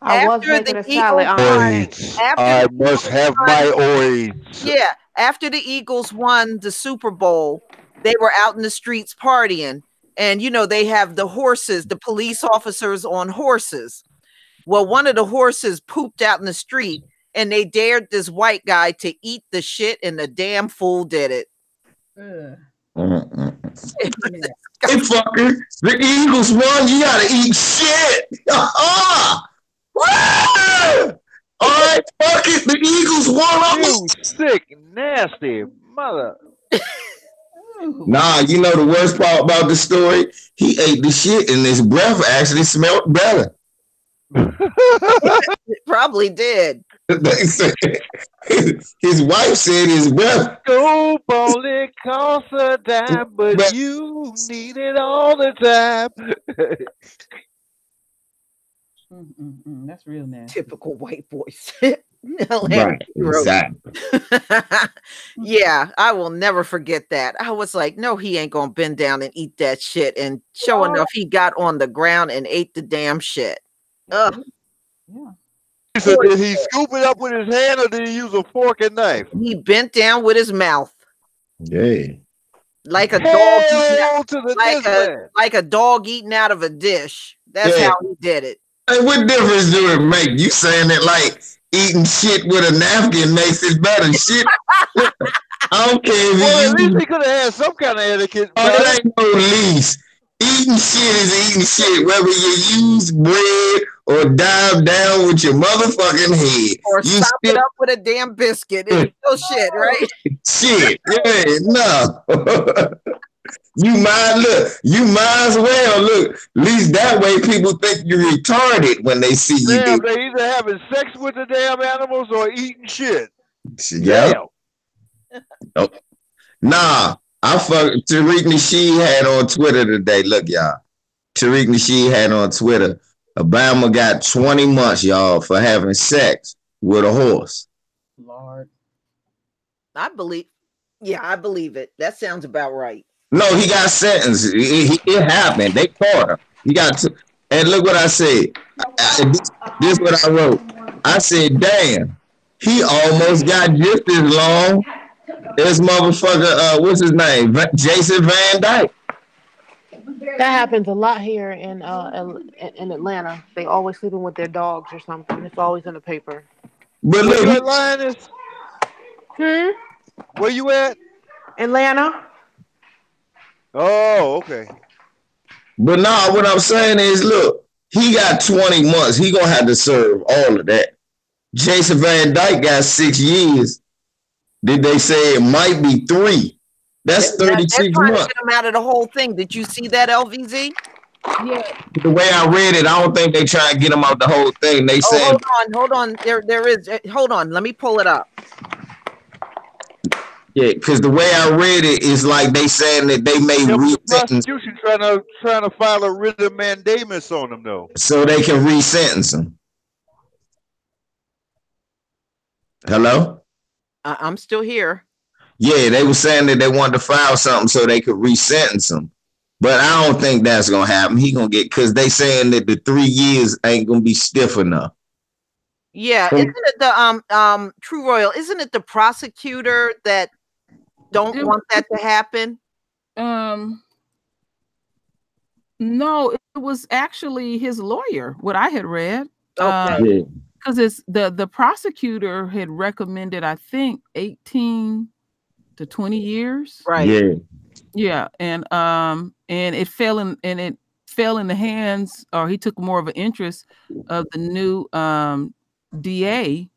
I was making a salad. I must have my oids. Yeah, after the Eagles won the Super Bowl, they were out in the streets partying, and you know they have the horses, the police officers on horses. Well, one of the horses pooped out in the street, and they dared this white guy to eat the shit, and the damn fool did it. Hey, fucker, the Eagles won. You gotta eat shit. All right, fuck it. The Eagles won. You sick, nasty mother. Nah, you know the worst part about the story? He ate the shit and his breath actually smelled better. It probably did. They said, his wife said his breath. Scoop only costs a dime, but you need it all the time. That's real nasty. Typical white voice. Right, exactly. Yeah, I will never forget that. I was like, no, he ain't gonna bend down and eat that shit. And sure enough, he got on the ground and ate the damn shit. Ugh. Yeah. So did he scoop it up with his hand or did he use a fork and knife? He bent down with his mouth. Yeah. Like a dog like a dog eating out of a dish. That's how he did it. Hey, what difference do it make? You saying it like eating shit with a napkin makes it better. Shit. I don't care if at least he could have had some kind of etiquette. It ain't no least. Eating shit is eating shit, whether you use bread or dive down with your motherfucking head. Or stop it up with a damn biscuit. It's still shit, right? Shit. Yeah, no. You might as well look. At least that way people think you're retarded when they see you. Damn, they either having sex with the damn animals or eating shit. Yeah. Oh. Nah, I fuck Tariq Nasheed had on Twitter today. Look, y'all. Tariq Nasheed had on Twitter. Obama got 20 months, y'all, for having sex with a horse. Lord. I believe it. That sounds about right. No, he got sentenced. It happened. They caught him. He got to, and look what I said. This is what I wrote. I said, damn, he almost got just as long as motherfucker, what's his name? Jason Van Dyke. That happens a lot here in Atlanta. They always sleeping with their dogs or something. It's always in the paper. But look, where you at, Lioness? Where you at? Atlanta. Oh, okay. But nah, what I'm saying is, look, he got 20 months. He gonna have to serve all of that. Jason Van Dyke got 6 years. Did they say it might be 3? That's 36 they're trying months. to get him out of the whole thing. Did you see that, LVZ? Yeah. The way I read it, I don't think they try to get him out the whole thing. They said, hold on. There is. Hold on. Let me pull it up. yeah, because the way I read it is like they saying that they may re-sentence. Prosecution trying to file a writ of mandamus on him though, so they can re-sentence him. Hello? I'm still here. Yeah, they were saying that they wanted to file something so they could re-sentence him. But I don't think that's gonna happen. He gonna get, because they saying that the 3 years ain't gonna be stiff enough. Yeah, isn't it the True Royal? Isn't it the prosecutor that don't want that to happen? No, it was actually his lawyer. What I had read. Okay. Because it's the prosecutor had recommended, I think, 18 to 20 years. Right. Yeah. Yeah, and it fell in the hands, or he took more of an interest of the new DA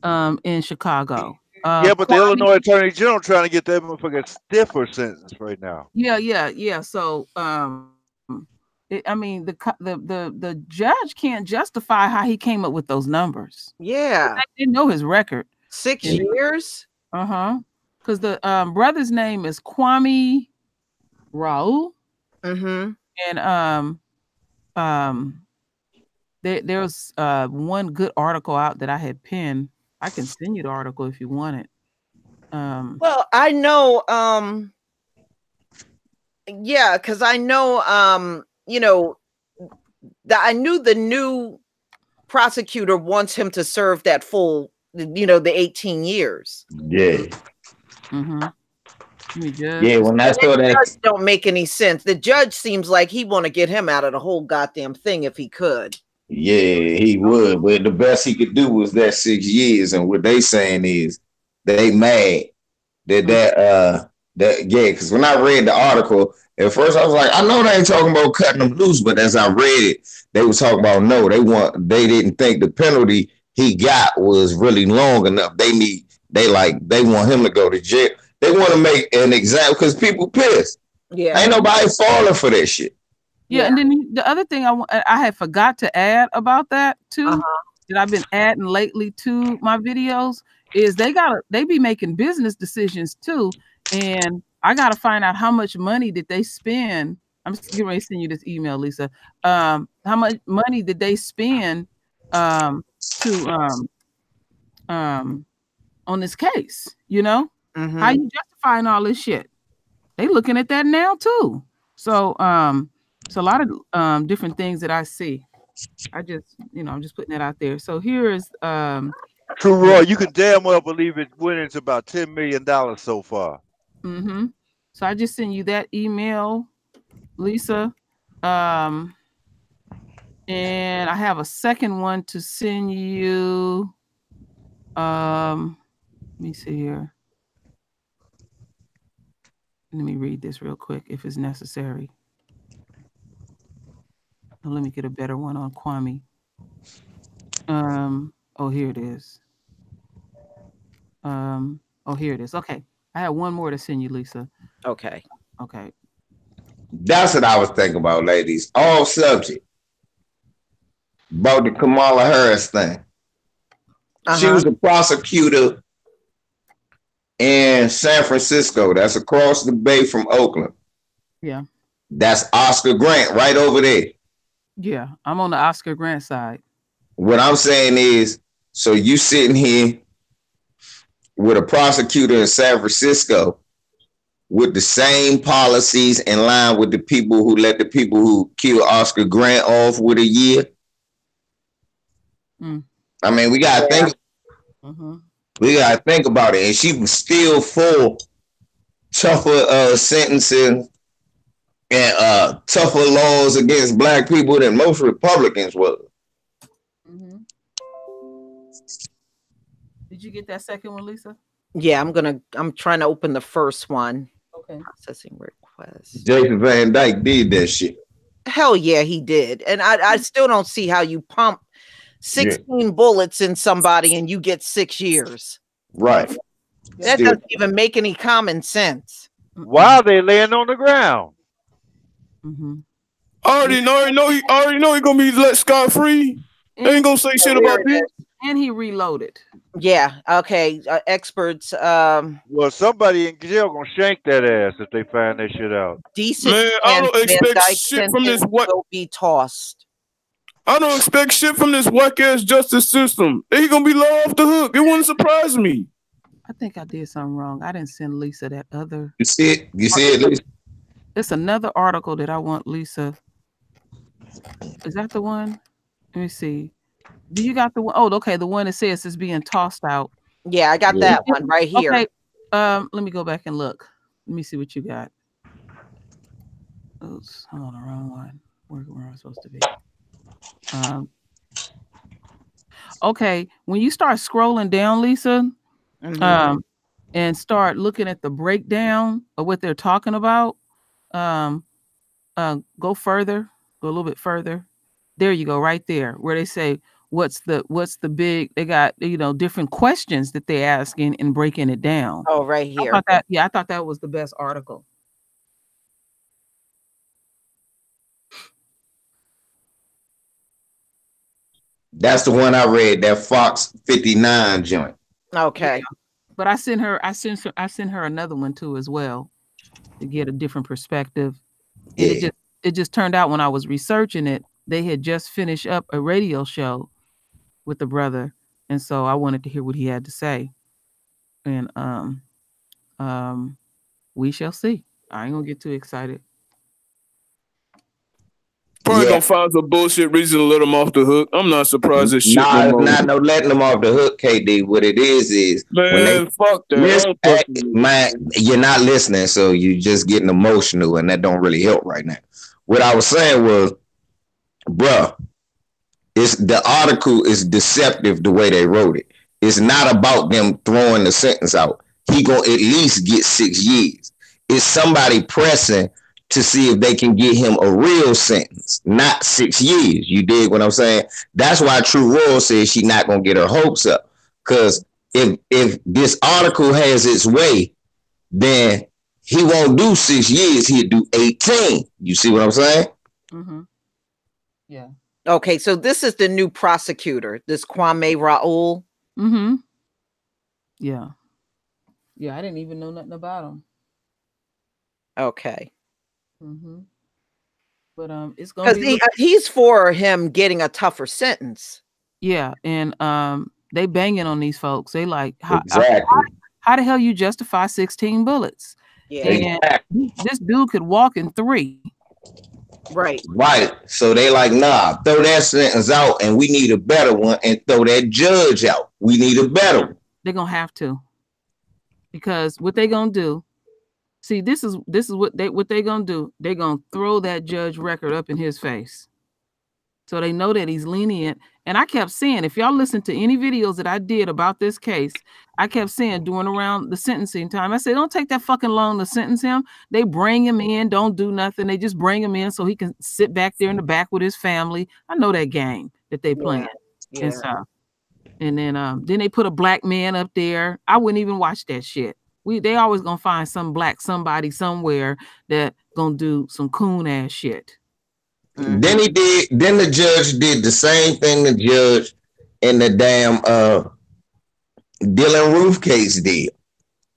in Chicago. Yeah, but the Illinois Attorney General trying to get that motherfucker stiffer sentence right now. Yeah. So, I mean, the judge can't justify how he came up with those numbers. Yeah, I didn't know his record. 6 years. Because the brother's name is Kwame Raoul. Mm-hmm. And there's one good article out that I had pinned. I can send you the article if you want it. Well, I know, yeah, because I know, you know, I knew the new prosecutor wants him to serve that full, you know, the 18 years. Yeah. Yeah, when I saw that, don't make any sense. The judge seems like he want to get him out of the whole goddamn thing if he could. Yeah, he would. But the best he could do was that 6 years. And what they saying is they mad that yeah, because when I read the article, at first I was like, I know they ain't talking about cutting them loose, but as I read it, they were talking about no, they didn't think the penalty he got was really long enough. They want him to go to jail. They want to make an example because people pissed. Yeah. Ain't nobody falling for that shit. Yeah, and then the other thing I had forgot to add about that too, that I've been adding lately to my videos is they be making business decisions too, and I gotta find out how much money did they spend. I'm just getting ready to send you this email, Lisa. How much money did they spend on this case? You know, how you justifying all this shit? They looking at that now too. So it's a lot of different things that I see. I just, I'm just putting that out there. So here is True Roy, you can damn well believe it went into about $10 million so far. So I just sent you that email, Lisa. And I have a second one to send you. Let me see here. Let me read this real quick if it's necessary. Let me get a better one on Kwame. Oh, here it is. Oh, here it is. Okay. I have one more to send you, Lisa. Okay. That's what I was thinking about, ladies. All subject. About the Kamala Harris thing. She was a prosecutor in San Francisco. That's across the bay from Oakland. Yeah. That's Oscar Grant right over there. Yeah, I'm on the Oscar Grant side. What I'm saying is, so you sitting here with a prosecutor in San Francisco with the same policies in line with the people who let the people who killed Oscar Grant off with a year. I mean, we gotta think. We gotta think about it, and she was still full tougher sentencing and tougher laws against black people than most Republicans were. Did you get that second one, Lisa? Yeah, I'm trying to open the first one. Okay. Processing request. Jason Van Dyke did that shit. Hell yeah, he did. And I still don't see how you pump 16 bullets in somebody and you get 6 years. Right. That doesn't even make any common sense. Why are they laying on the ground? I already know he gonna be let scot free. They ain't gonna say shit about this. And he reloaded. Yeah. Okay. Experts. Well, somebody in jail gonna shank that ass if they find that shit out. Decent. Man, I don't expect shit from this. What will be tossed? I don't expect shit from this whack ass justice system. They gonna be let off the hook. It wouldn't surprise me. I think I did something wrong. I didn't send Lisa that other. You see it, Lisa? It's another article that I want Lisa. Is that the one? Let me see. Do you got the one? Oh, okay. The one that says it's being tossed out. Yeah, I got that one right here. Okay. Let me go back and look. Let me see what you got. Oops, I'm on the wrong one. Where am I supposed to be? Okay. When you start scrolling down, Lisa, and start looking at the breakdown of what they're talking about, go further. Go a little bit further. There you go, right there, where they say what's the big. They got different questions that they're asking and breaking it down. Oh, right here. I thought that was the best article. That's the one I read. That Fox 59 joint. Okay. Yeah. But I sent her another one too as well to get a different perspective. And it just turned out when I was researching it, they had just finished up a radio show with the brother, and so I wanted to hear what he had to say. And we shall see. I ain't gonna get too excited. Probably gonna find some bullshit reason to let him off the hook. I'm not surprised at shit. Nah, not no letting them off the hook, KD. What it is man, when they fuck that. Man, you're not listening, so you just getting emotional, and that don't really help right now. What I was saying was, bruh, the article is deceptive the way they wrote it. It's not about them throwing the sentence out. He gonna at least get 6 years. It's somebody pressing to see if they can get him a real sentence, not 6 years. You dig what I'm saying? That's why True Royal says she's not gonna get her hopes up. Because if this article has its way, then he won't do 6 years. He'll do 18. You see what I'm saying? Mm-hmm. Yeah. Okay, so this is the new prosecutor, this Kwame Raoul. Mm-hmm. Yeah. Yeah, I didn't even know nothing about him. Okay. Mm-hmm. But it's gonna be he's for him getting a tougher sentence. Yeah, and they banging on these folks. They like how the hell you justify 16 bullets? Yeah, and this dude could walk in 3. Right. So they like, nah, throw that sentence out, and we need a better one, and throw that judge out. We need a better one. They're gonna have to, because what they gonna do? See, this is what they gonna do. They're gonna throw that judge record up in his face, so they know that he's lenient. And I kept saying, if y'all listen to any videos that I did about this case, I kept saying during around the sentencing time, I said, don't take that fucking long to sentence him. They bring him in, don't do nothing. They just bring him in so he can sit back there in the back with his family. I know that game that they playing and stuff. And then they put a black man up there. I wouldn't even watch that shit. They always gonna find some black somebody somewhere that gonna do some coon ass shit. Mm-hmm. Then the judge did the same thing the judge in the damn Dylan Roof case did.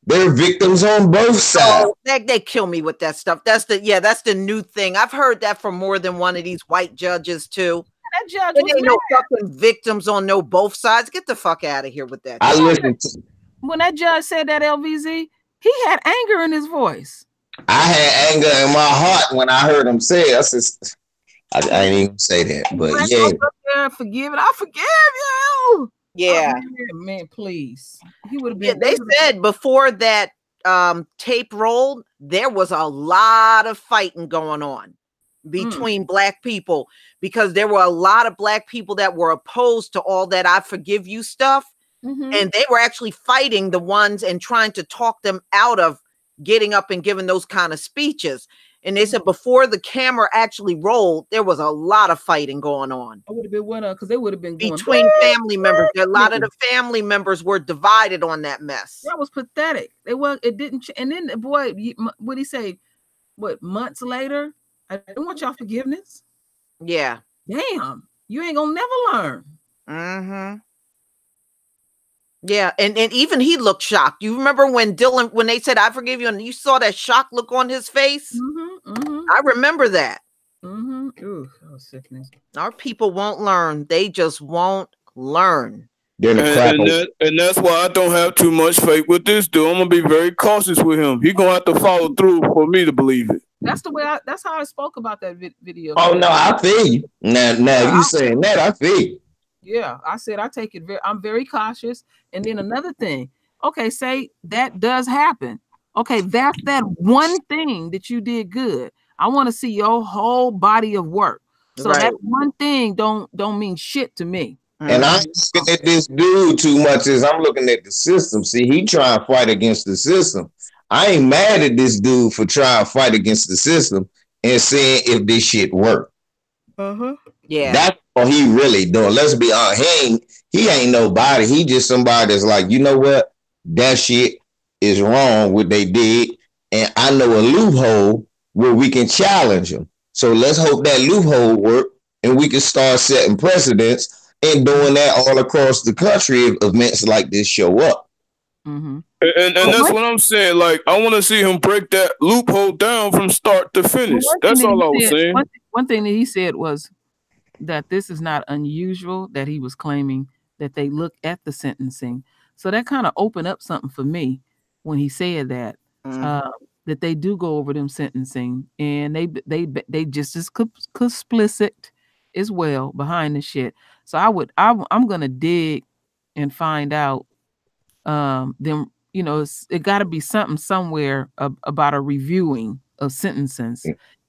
They're victims on both sides. Oh, they kill me with that stuff. That's the new thing. I've heard that from more than one of these white judges too. That judge ain't no fucking victims on both sides. Get the fuck out of here with that. I listened to when that judge said that, LVZ, he had anger in his voice. I had anger in my heart when I heard him say it. I didn't even say that, but yeah. Forgive it. I forgive you. Yeah. Oh, man, please. He would have been. Yeah, they said before that tape rolled, there was a lot of fighting going on between black people, because there were a lot of black people that were opposed to all that I forgive you stuff. Mm-hmm. And they were actually fighting the ones and trying to talk them out of getting up and giving those kind of speeches. And they said before the camera actually rolled, there was a lot of fighting going on. I would have been one because they would have been going between family members. A lot of the family members were divided on that mess. That was pathetic. It didn't. And then, boy, what he say? What, months later? I don't want y'all forgiveness. Yeah. Damn, you ain't gonna never learn. Mm-hmm. Yeah, and even he looked shocked. You remember when they said, I forgive you, and you saw that shock look on his face? Mm-hmm, mm-hmm. I remember that. Mm-hmm. Ooh, that was sickening. Our people won't learn. They just won't learn. And that's why I don't have too much faith with this dude. I'm gonna be very cautious with him. He's gonna have to follow through for me to believe it. That's the way. That's how I spoke about that video. Oh no, I feel you. Now you saying that, I feel you. Yeah, I said I take it I'm very cautious. And then another thing, okay, say that does happen. Okay, that's that one thing that you did good. I want to see your whole body of work. So that one thing don't mean shit to me. And I'm looking at this dude too much as I'm looking at the system. See, he trying to fight against the system. I ain't mad at this dude for trying to fight against the system and seeing if this shit work. Uh-huh. Yeah. That's what he really doing. Let's be honest. He ain't nobody. He just somebody that's like, you know what? That shit is wrong what they did. And I know a loophole where we can challenge them. So let's hope that loophole work and we can start setting precedents and doing that all across the country if events like this show up. Mm-hmm. And that's what I'm saying. Like, I want to see him break that loophole down from start to finish. That's all I was saying. One thing that he said was, that this is not unusual that he was claiming that they look at the sentencing. So that kind of opened up something for me when he said that that they do go over them sentencing and they just as explicit as well behind the shit. So I'm gonna dig and find out them. You know, it got to be something somewhere about a reviewing of sentences,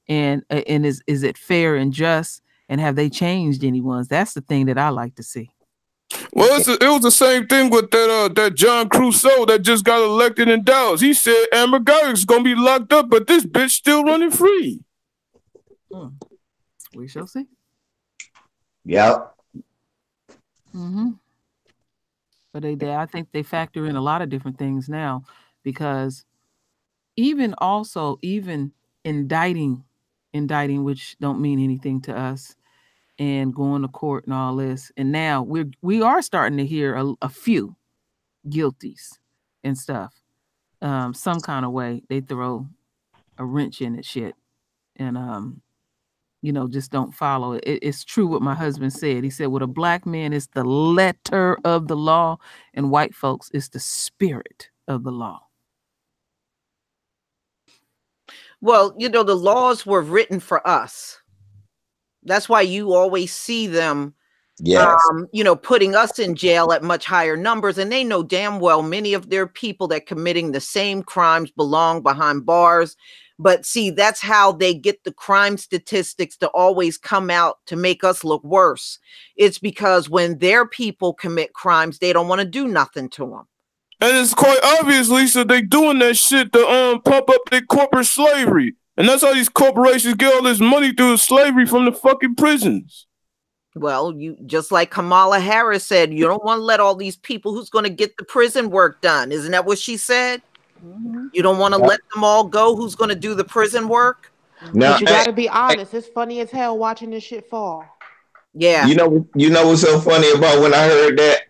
and is it fair and just, and have they changed anyone's? That's the thing that I like to see. Well, it was the same thing with that John Crusoe that just got elected in Dallas. He said Amber Garrick's gonna be locked up, but this bitch still running free. We shall see. Yep. But I think they factor in a lot of different things now, because even indicting, which don't mean anything to us, and going to court and all this, and now we are starting to hear a few guilties and stuff. Some kind of way they throw a wrench in it, shit, and just don't follow it. It's true what my husband said. He said, with a black man, it's the letter of the law, and white folks, it's the spirit of the law. Well, the laws were written for us. That's why you always see them, putting us in jail at much higher numbers. And they know damn well many of their people that committing the same crimes belong behind bars. But see, that's how they get the crime statistics to always come out to make us look worse. It's because when their people commit crimes, they don't want to do nothing to them. And it's quite obvious, Lisa, they doing that shit to pump up their corporate slavery. And that's how these corporations get all this money through slavery from the fucking prisons. Well, you just like Kamala Harris said, you don't want to let all these people who's going to get the prison work done. Isn't that what she said? You don't want to let them all go who's going to do the prison work? No, but you got to be honest. It's funny as hell watching this shit fall. Yeah. You know what's so funny about when I heard that?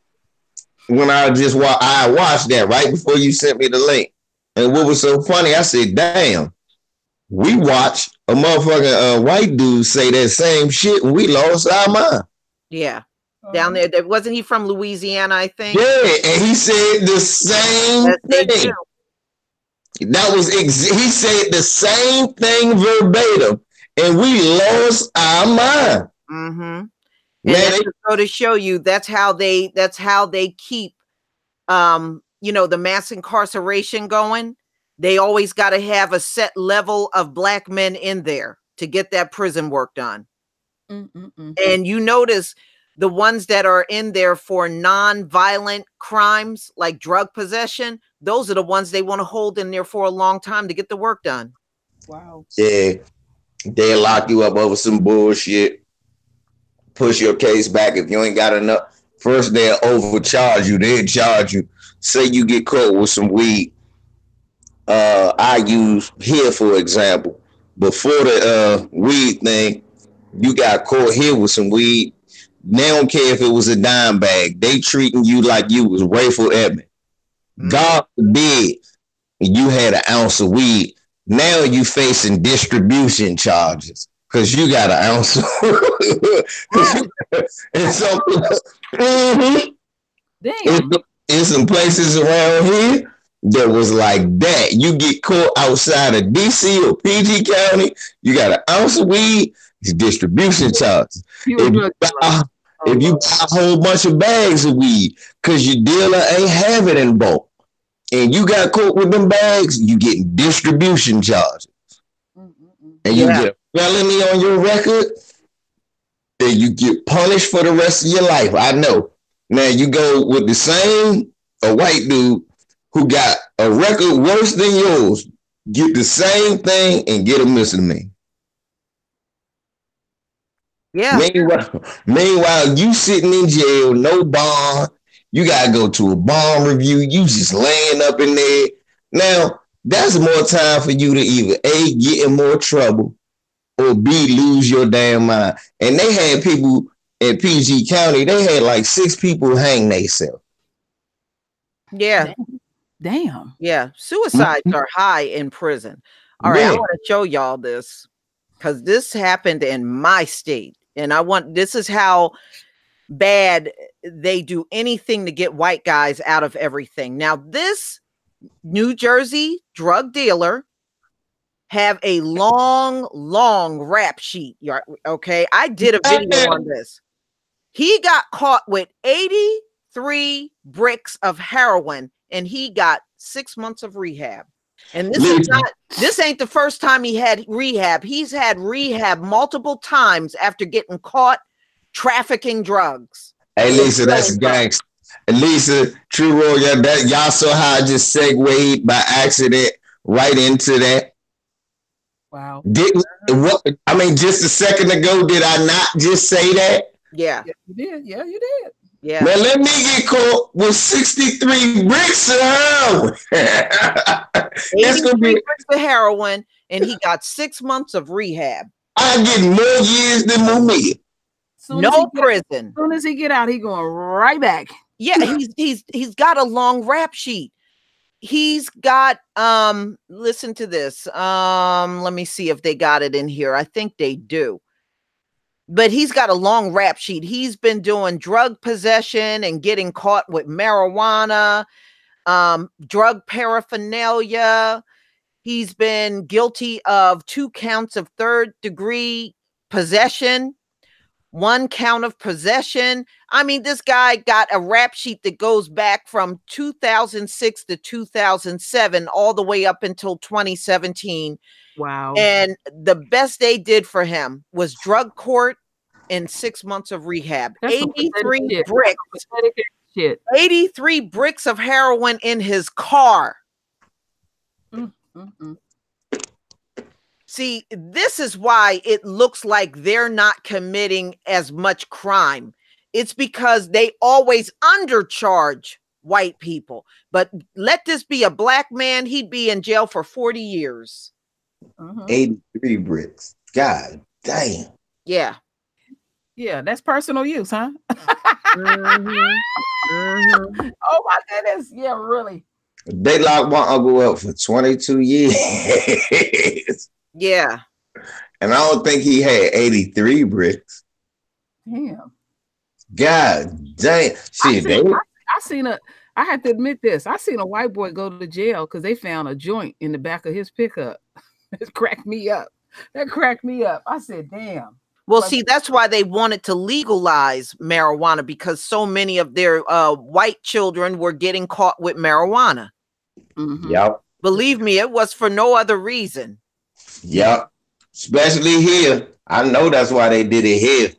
When I watched that right before you sent me the link. And what was so funny, I said, damn, we watched a motherfucking white dude say that same shit and we lost our mind. Yeah. Down there. Wasn't he from Louisiana, I think? Yeah, and he said the same thing. He said the same thing verbatim, and we lost our mind. And that's to show you that's how they keep the mass incarceration going. They always got to have a set level of black men in there to get that prison work done. And you notice the ones that are in there for non-violent crimes like drug possession, those are the ones they want to hold in there for a long time to get the work done. Wow. Yeah. They'll lock you up over some bullshit. Push your case back if you ain't got enough. First, they'll overcharge you. They'll charge you. Say you get caught with some weed. I use here, for example, before the weed thing, you got caught here with some weed. They don't care if it was a dime bag. They treating you like you was Rayful Edmond. God forbid you had an ounce of weed. Now you facing distribution charges. Because you got an ounce. And so, in some places around here, that was like that. You get caught outside of DC or PG County, you got an ounce of weed, it's distribution charges. If you buy a whole bunch of bags of weed, because your dealer ain't have it in bulk, and you got caught with them bags, you get distribution charges. And you get a felony on your record, and you get punished for the rest of your life. I know. Now you go with a white dude who got a record worse than yours, get the same thing and get a misdemeanor. Yeah. Meanwhile, you sitting in jail, no bond. You gotta go to a bond review. You just laying up in there. Now, that's more time for you to either A, get in more trouble, or B, lose your damn mind. And they had people in PG County, they had like 6 people hang themselves. Yeah. Damn. Yeah. Suicides are high in prison. All right. I want to show y'all this because this happened in my state. And this is how bad they do anything to get white guys out of everything. Now, this New Jersey drug dealer have a long rap sheet. Okay. I did a video on this. He got caught with 83 bricks of heroin and he got 6 months of rehab. And this ain't the first time he had rehab. He's had rehab multiple times after getting caught trafficking drugs. Hey, Lisa, that's gangster. Lisa, True Royal, y'all saw how I just segued by accident right into that. Wow. I mean, just a second ago, did I not just say that? Yeah. You did. Yeah, you did. Yeah. Now let me get caught with 63 bricks of heroin. 83 bricks of heroin, and he got 6 months of rehab. I get more years than Mumia. No prison. As soon as he get out, he going right back. Yeah, he's got a long rap sheet. He's got listen to this. Let me see if they got it in here. I think they do. But he's got a long rap sheet. He's been doing drug possession and getting caught with marijuana, drug paraphernalia. He's been guilty of 2 counts of 3rd-degree possession, 1 count of possession. I mean, this guy got a rap sheet that goes back from 2006 to 2007, all the way up until 2017. Wow. And the best they did for him was drug court and 6 months of rehab. That's 83 bricks. 83 bricks of heroin in his car. See, this is why it looks like they're not committing as much crime. It's because they always undercharge white people. But let this be a black man, he'd be in jail for 40 years. 83 bricks. God damn. Yeah. Yeah, that's personal use, huh? Mm-hmm. Mm-hmm. Oh my goodness. Yeah, really. They locked my uncle up for 22 years. Yeah. And I don't think he had 83 bricks. Damn. God damn. I had to admit this. I seen a white boy go to jail because they found a joint in the back of his pickup. It cracked me up. That cracked me up. I said, damn. Well, see, that's why they wanted to legalize marijuana, because so many of their white children were getting caught with marijuana. Mm-hmm. Yep. Believe me, it was for no other reason. Yep. Especially here. I know that's why they did it here.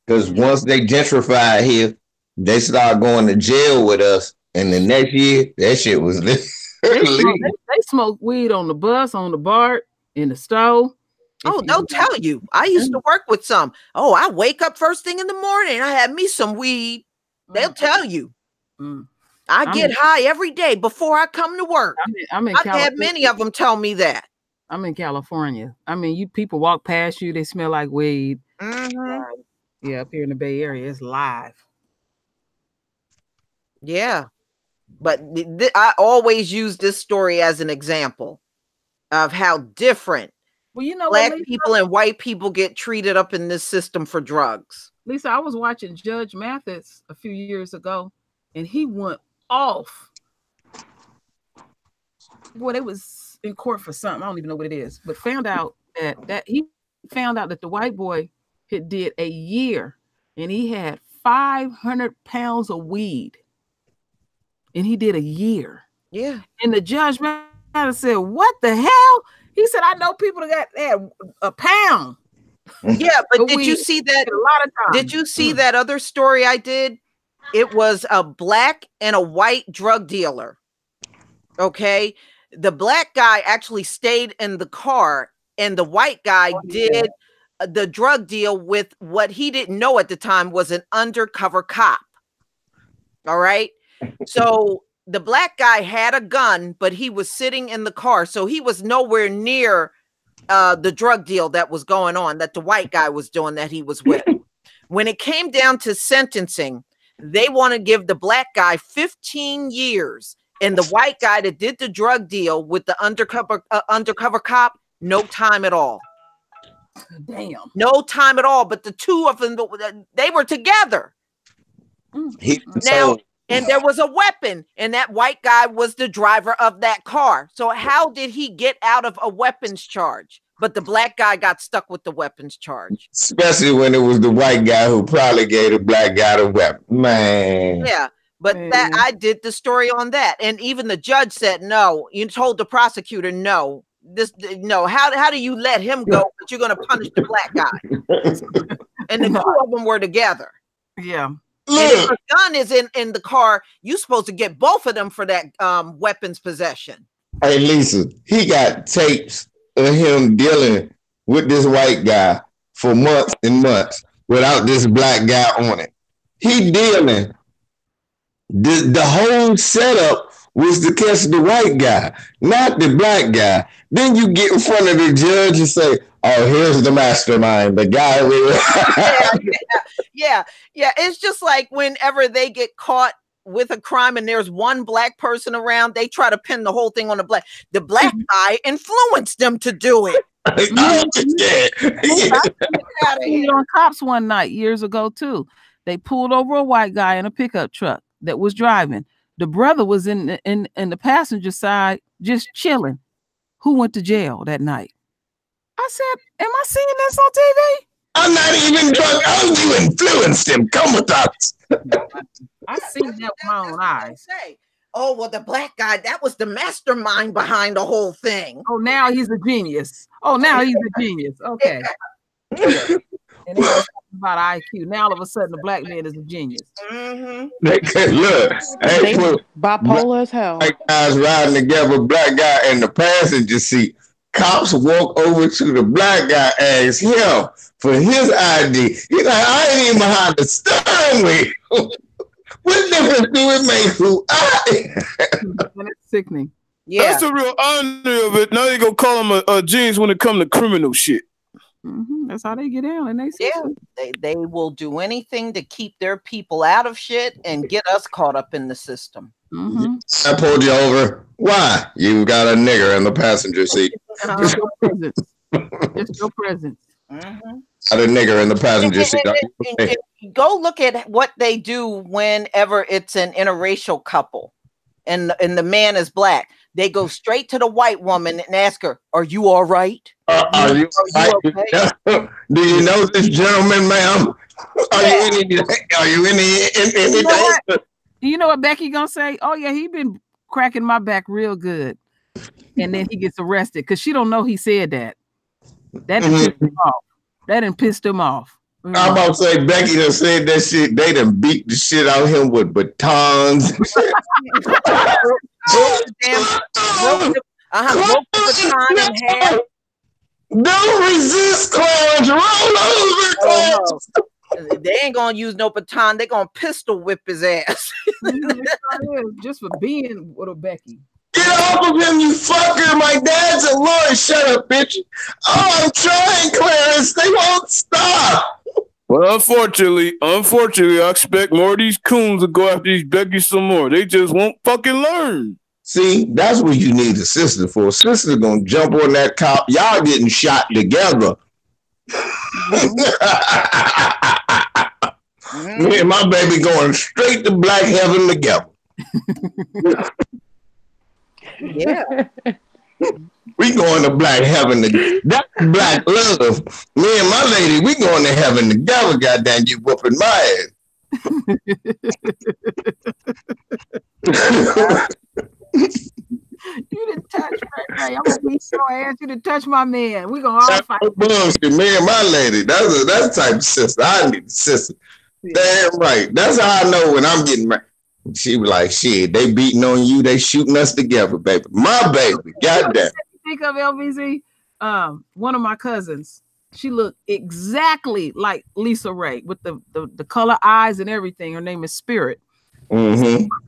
Because once they gentrified here, they started going to jail with us. And the next year, that shit was legal. They smoke weed on the bus, on the BART, in the stove. Oh, they'll tell you. I used to work with some. Oh, I wake up first thing in the morning. I had me some weed. They'll tell you. I get high every day before I come to work. I've had many of them tell me that. I'm in California. I mean, you people walk past you, they smell like weed. Mm-hmm. Yeah, up here in the Bay Area, it's live. Yeah. But I always use this story as an example of how different black people and white people get treated up in this system for drugs. Lisa, I was watching Judge Mathis a few years ago, and he went off. Boy, they was in court for something. I don't even know what it is, but found out that he found out that the white boy had did a year, and he had 500 pounds of weed, and he did a year. Yeah. And the judge said, "What the hell?" He said, "I know people that got a pound." Yeah, but did you see that? A lot of times. Did you see that other story I did? It was a black and a white drug dealer. Okay. The black guy actually stayed in the car, and the white guy did the drug deal with what he didn't know at the time was an undercover cop. All right. So the black guy had a gun, but he was sitting in the car. So he was nowhere near the drug deal that was going on, that the white guy was doing, that he was with. When it came down to sentencing, they want to give the black guy 15 years. And the white guy that did the drug deal with the undercover cop, no time at all. Damn. No time at all. But the two of them, they were together. Now, and there was a weapon, and that white guy was the driver of that car. So how did he get out of a weapons charge? But the black guy got stuck with the weapons charge. Especially when it was the white guy who probably gave the black guy the weapon. Man. Yeah. But that I did the story on that. And even the judge said, no, you told the prosecutor, no. No, how do you let him go, but you're going to punish the black guy? And the two of them were together. Yeah. And if a gun is in the car, you're supposed to get both of them for that weapons possession. Hey, Lisa, he got tapes of him dealing with this white guy for months and months without this black guy on it. He dealing. The whole setup was to catch the white guy, not the black guy. Then you get in front of the judge and say, oh, here's the mastermind, the guy. Yeah. It's just like whenever they get caught with a crime and there's one black person around, they try to pin the whole thing on the black. The black guy influenced them to do it. I on cops one night years ago too. They pulled over a white guy in a pickup truck that was driving. The brother was in the passenger side just chilling. Who went to jail that night? I said, am I seeing this on TV? I'm not even drunk. Oh, you influenced him. Come with us. I seen that with my own eyes. Oh, well, the black guy, that was the mastermind behind the whole thing. Oh, now he's a genius. Okay. And he was talking about IQ. Now all of a sudden the black man is a genius. They could look. They bipolar as hell. White guys riding together, black guy in the passenger seat. Cops walk over to the black guy, ask him for his ID. He's like, I ain't even behind the steering wheel. What difference do it make who I am? And it's sickening. Yeah. That's the real irony of it. Now they gonna call him a genius when it comes to criminal shit. That's how they get down, and they will do anything to keep their people out of shit and get us caught up in the system. I pulled you over. Why? You got a nigger in the passenger seat. Just your presence. Got a nigger in the passenger seat. Go look at what they do whenever it's an interracial couple, and the man is black. They go straight to the white woman and ask her, "Are you all right? Are you okay? Do you know this gentleman, ma'am? Are you in any? You know what Becky gonna say? Oh yeah, he been cracking my back real good, and then he gets arrested because she don't know he said that. That done pissed him off. That done pissed him off. I'm about to say Becky done said that shit. They done beat the shit out of him with batons. Broke the baton in half. Don't resist, Clarence. Roll over, Clarence. They ain't gonna use no baton. They gonna pistol whip his ass. Just for being with a Becky. Get off of him, you fucker. My dad's a lawyer. Shut up, bitch. Oh, I'm trying, Clarence. They won't stop. Well, unfortunately, I expect more of these coons to go after these Beckys some more. They just won't fucking learn. See, that's what you need a sister for. A sister gonna jump on that cop. Y'all getting shot together. Me and my baby going straight to black heaven together. Yeah. We going to black heaven together. That's black love. Me and my lady, we going to heaven together. Goddamn, you whooping my ass. You didn't touch Ray. I'm gonna be so ass you to touch my man. We gonna all fight. Bullshit, me and my lady. That's the type of sister. I need a sister. Damn right. That's how I know when I'm getting married. She was like, shit, they beating on you, they shooting us together, baby. My baby, goddamn. Think of LBZ. One of my cousins, she looked exactly like Lisa Ray with the color eyes and everything. Her name is Spirit. My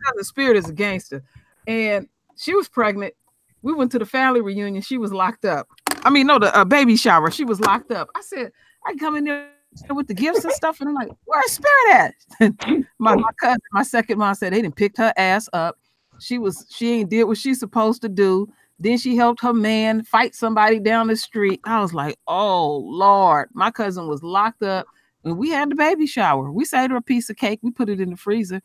cousin Spirit is a gangster. And she was pregnant. We went to the family reunion. She was locked up. I mean, no, the baby shower. She was locked up. I said, I come in there with the gifts and stuff, and I'm like, where's Spirit at? my cousin, my second mom said they didn't picked her ass up. She ain't did what she's supposed to do. Then she helped her man fight somebody down the street. I was like, oh Lord, my cousin was locked up and we had the baby shower. We saved her a piece of cake. We put it in the freezer.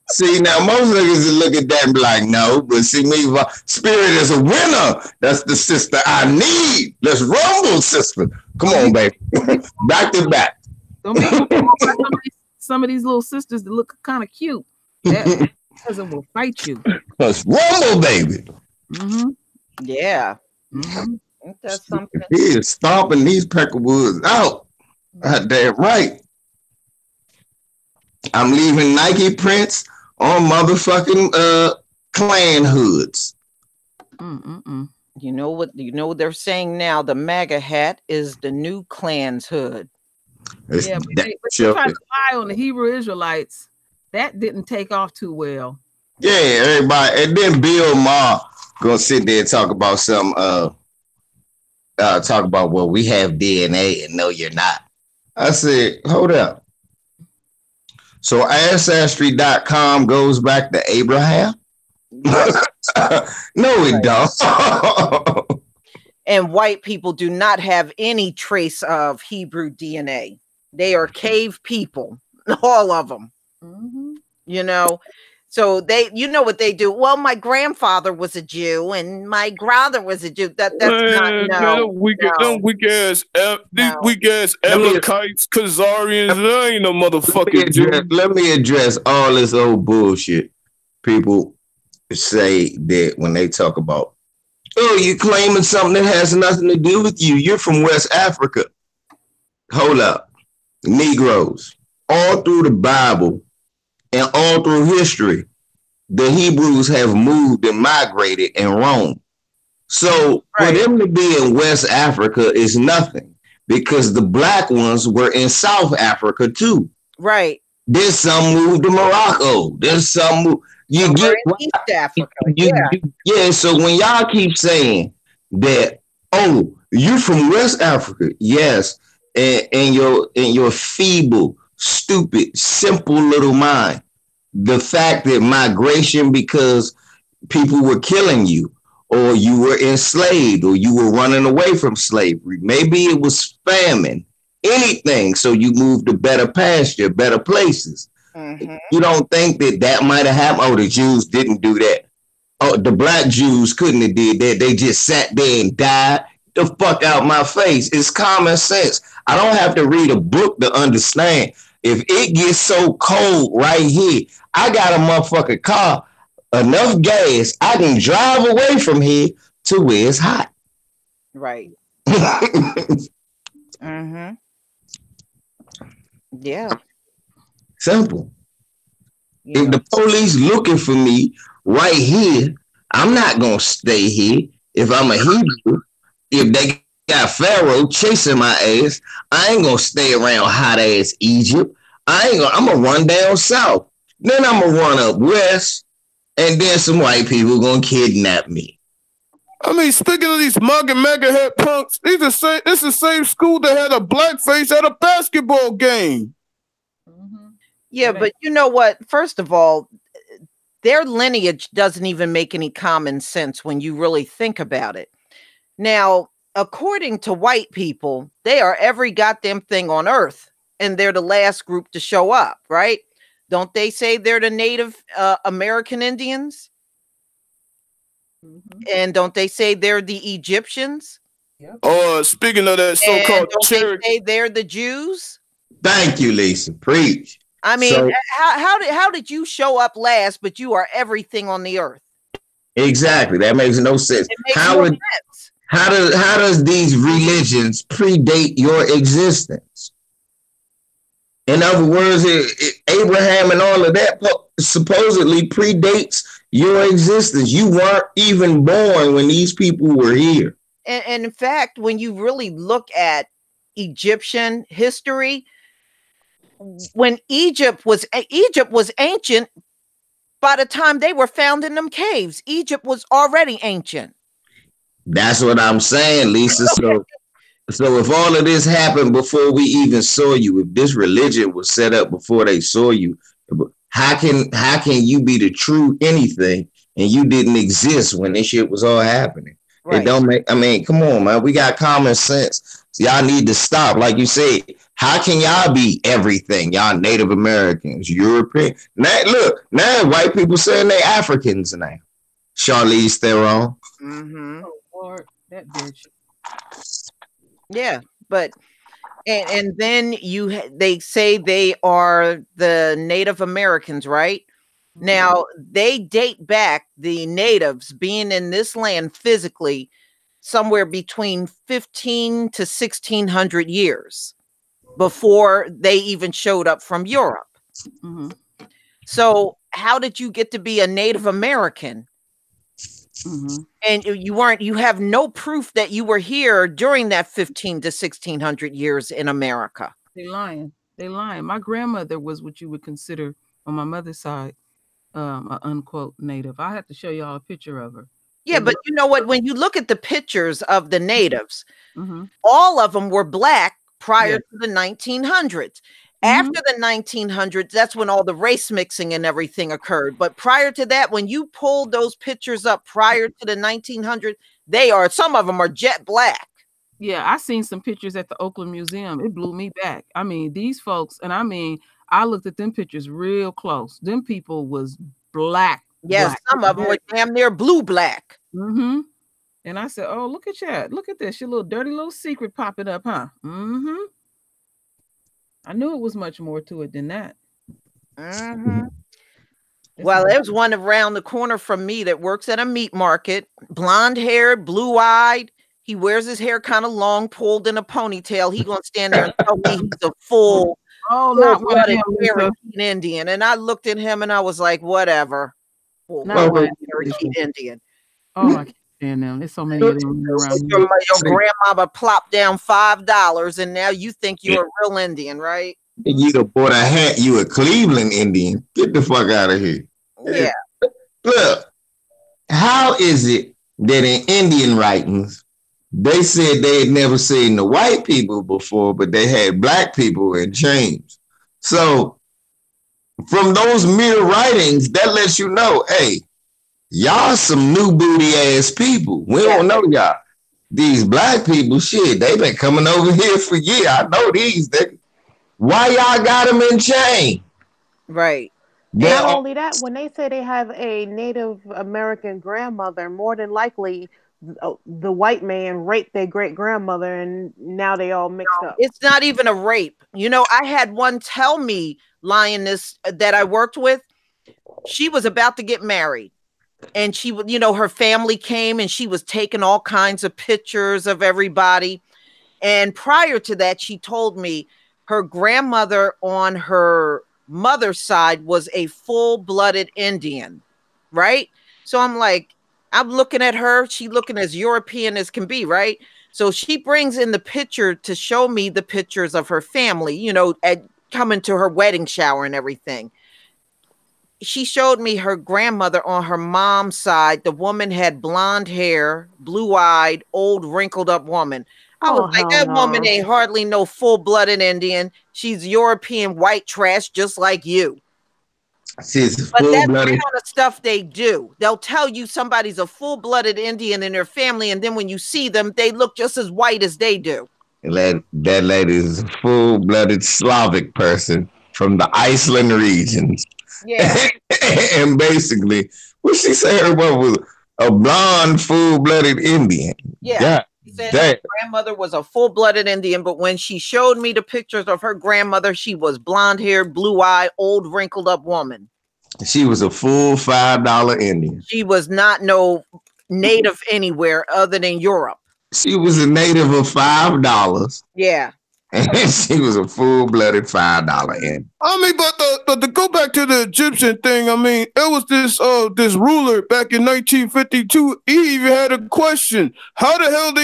See, now most niggas look at that and be like, no, but see me, Spirit is a winner. That's the sister I need. Let's rumble, sister. Come on, baby. Back to back. Don't be some of these little sisters that look kind of cute. That cousin will fight you. Let's rumble, baby. Mm-hmm. Yeah. Mm-hmm. Ain't that something? He is stomping these Peckerwoods out. God damn right. I'm leaving Nike prints on motherfucking clan hoods. You know what they're saying now? The MAGA hat is the new Klan's hood. Yeah, but they tried to lie on the Hebrew Israelites. That didn't take off too well. Yeah, everybody. And then Bill Maher gonna sit there and talk about some talk about, well, we have DNA and no, you're not. I said, hold up. So Ancestry.com goes back to Abraham? No, it don't. And white people do not have any trace of Hebrew DNA. They are cave people, all of them. Mm-hmm. You know, so you know what they do. Well, my grandfather was a Jew and my brother was a Jew. That's not weak ass Amalekites, Khazarians. There ain't no motherfucking Jew. Let me address all this old bullshit people say that when they talk about, oh, you're claiming something that has nothing to do with you. You're from West Africa. Hold up. Negroes. All through the Bible and all through history, the Hebrews have moved and migrated and roamed. So for them to be in West Africa is nothing, because the black ones were in South Africa too. Right. There's some moved to Morocco. There's some moved. You get East Africa. Yeah. So when y'all keep saying that, oh, you're from West Africa, yes, and your feeble, stupid, simple little mind, the fact that migration because people were killing you, or you were enslaved, or you were running away from slavery, maybe it was famine, anything, so you moved to better pasture, better places. Mm-hmm. You don't think that might have happened? Oh, the Jews didn't do that. Oh, the black Jews couldn't have did that. They just sat there and died. The fuck out my face. It's common sense. I don't have to read a book to understand. If it gets so cold right here, I got a motherfucking car, enough gas, I can drive away from here to where it's hot. Right. Mm-hmm. Yeah. Simple. Yeah. If the police looking for me right here, I'm not gonna stay here. If I'm a Hebrew, if they got Pharaoh chasing my ass, I ain't gonna stay around hot ass Egypt. I'm gonna run down south. Then I'm gonna run up west, and then some white people gonna kidnap me. I mean, speaking of these mega head punks, this is the same school that had a blackface at a basketball game. Yeah, but you know what? First of all, their lineage doesn't even make any common sense when you really think about it. Now, according to white people, they are every goddamn thing on earth, and they're the last group to show up, right? Don't they say they're the Native American Indians? Mm-hmm. And don't they say they're the Egyptians? Yep. Speaking of that so-called Cherokee, they say they're the Jews? Thank you, Lisa. Preach. I mean, so, how did you show up last, but you are everything on the earth? Exactly. That makes no sense. How does these religions predate your existence? In other words, Abraham and all of that supposedly predates your existence. You weren't even born when these people were here. And in fact, when you really look at Egyptian history, when Egypt was ancient, by the time they were found in them caves, Egypt was already ancient. That's what I'm saying, Lisa. So if all of this happened before we even saw you, if this religion was set up before they saw you, how can you be the true anything and you didn't exist when this shit was all happening. Right. It don't make. I mean, come on, man. We got common sense. So y'all need to stop. Like you said, how can y'all be everything? Y'all Native Americans, European. Now look, now white people saying they Africans now. Charlize Theron. Mm-hmm. Oh Lord, that bitch. Yeah, but and then they say they are the Native Americans, right? Mm-hmm. Now they date back, the natives being in this land physically, somewhere between 15 to 1600 years before they even showed up from Europe. Mm-hmm. So how did you get to be a Native American? Mm-hmm. And you have no proof that you were here during that 15 to 1600 years in America. They lying. My grandmother was what you would consider on my mother's side, an unquote native. I have to show y'all a picture of her. Yeah, but you know what? When you look at the pictures of the natives, all of them were black prior to the 1900s. After the 1900s, that's when all the race mixing and everything occurred. But prior to that, when you pulled those pictures up prior to the 1900s, some of them are jet black. Yeah, I seen some pictures at the Oakland Museum. It blew me back. I mean, these folks, and I looked at them pictures real close. Them people was black. Yes, black. Some of them were damn near blue black. Mm-hmm. And I said, oh, look at that. Look at this. Your little dirty little secret popping up, huh? Mm-hmm. I knew it was much more to it than that. Mm-hmm. Well, there's one around the corner from me that works at a meat market. Blonde haired, blue eyed. He wears his hair kind of long, pulled in a ponytail. He gonna stand there and tell me he's a full-blooded Cherokee Indian. And I looked at him and I was like, whatever. Cherokee Indian. Oh, I can't stand them. There's so many of them around here. Your grandmama plopped down $5 and now you think you're a real Indian, right? You done bought a hat, you a Cleveland Indian. Get the fuck out of here. Yeah. Look, how is it that in Indian writings, they said they had never seen the white people before, but they had black people in chains? So from those mere writings, that lets you know, hey, y'all some new booty ass people. We don't know y'all. These black people, shit, they been coming over here for years. I know these. Why y'all got them in chain? Right. Not only that, when they say they have a Native American grandmother, more than likely the white man raped their great grandmother and now they all mixed up. It's not even a rape. You know, I had one tell me, lioness that I worked with, she was about to get married. And she would, her family came and she was taking all kinds of pictures of everybody. And prior to that, she told me her grandmother on her mother's side was a full-blooded Indian, right? So I'm looking at her. She looking as European as can be, right? So she brings in the picture to show me the pictures of her family, coming to her wedding shower and everything. She showed me her grandmother on her mom's side. The woman had blonde hair, blue-eyed, old, wrinkled-up woman. I was like, that woman ain't hardly no full-blooded Indian. She's European white trash, just like you. But that's the kind of stuff they do. They'll tell you somebody's a full-blooded Indian in their family, and then when you see them, they look just as white as they do. That lady is a full-blooded Slavic person from the Iceland regions. Yeah. And basically, what she say her mother was a blonde, full-blooded Indian. Yeah. She said her grandmother was a full-blooded Indian, but when she showed me the pictures of her grandmother, she was blonde-haired, blue-eyed, old, wrinkled-up woman. She was a full $5 Indian. She was not no native anywhere other than Europe. She was a native of $5. Yeah. And she was a full-blooded $5 Indian. I mean, but to go back to the Egyptian thing, I mean, it was this ruler back in 1952. He even had a question: how the hell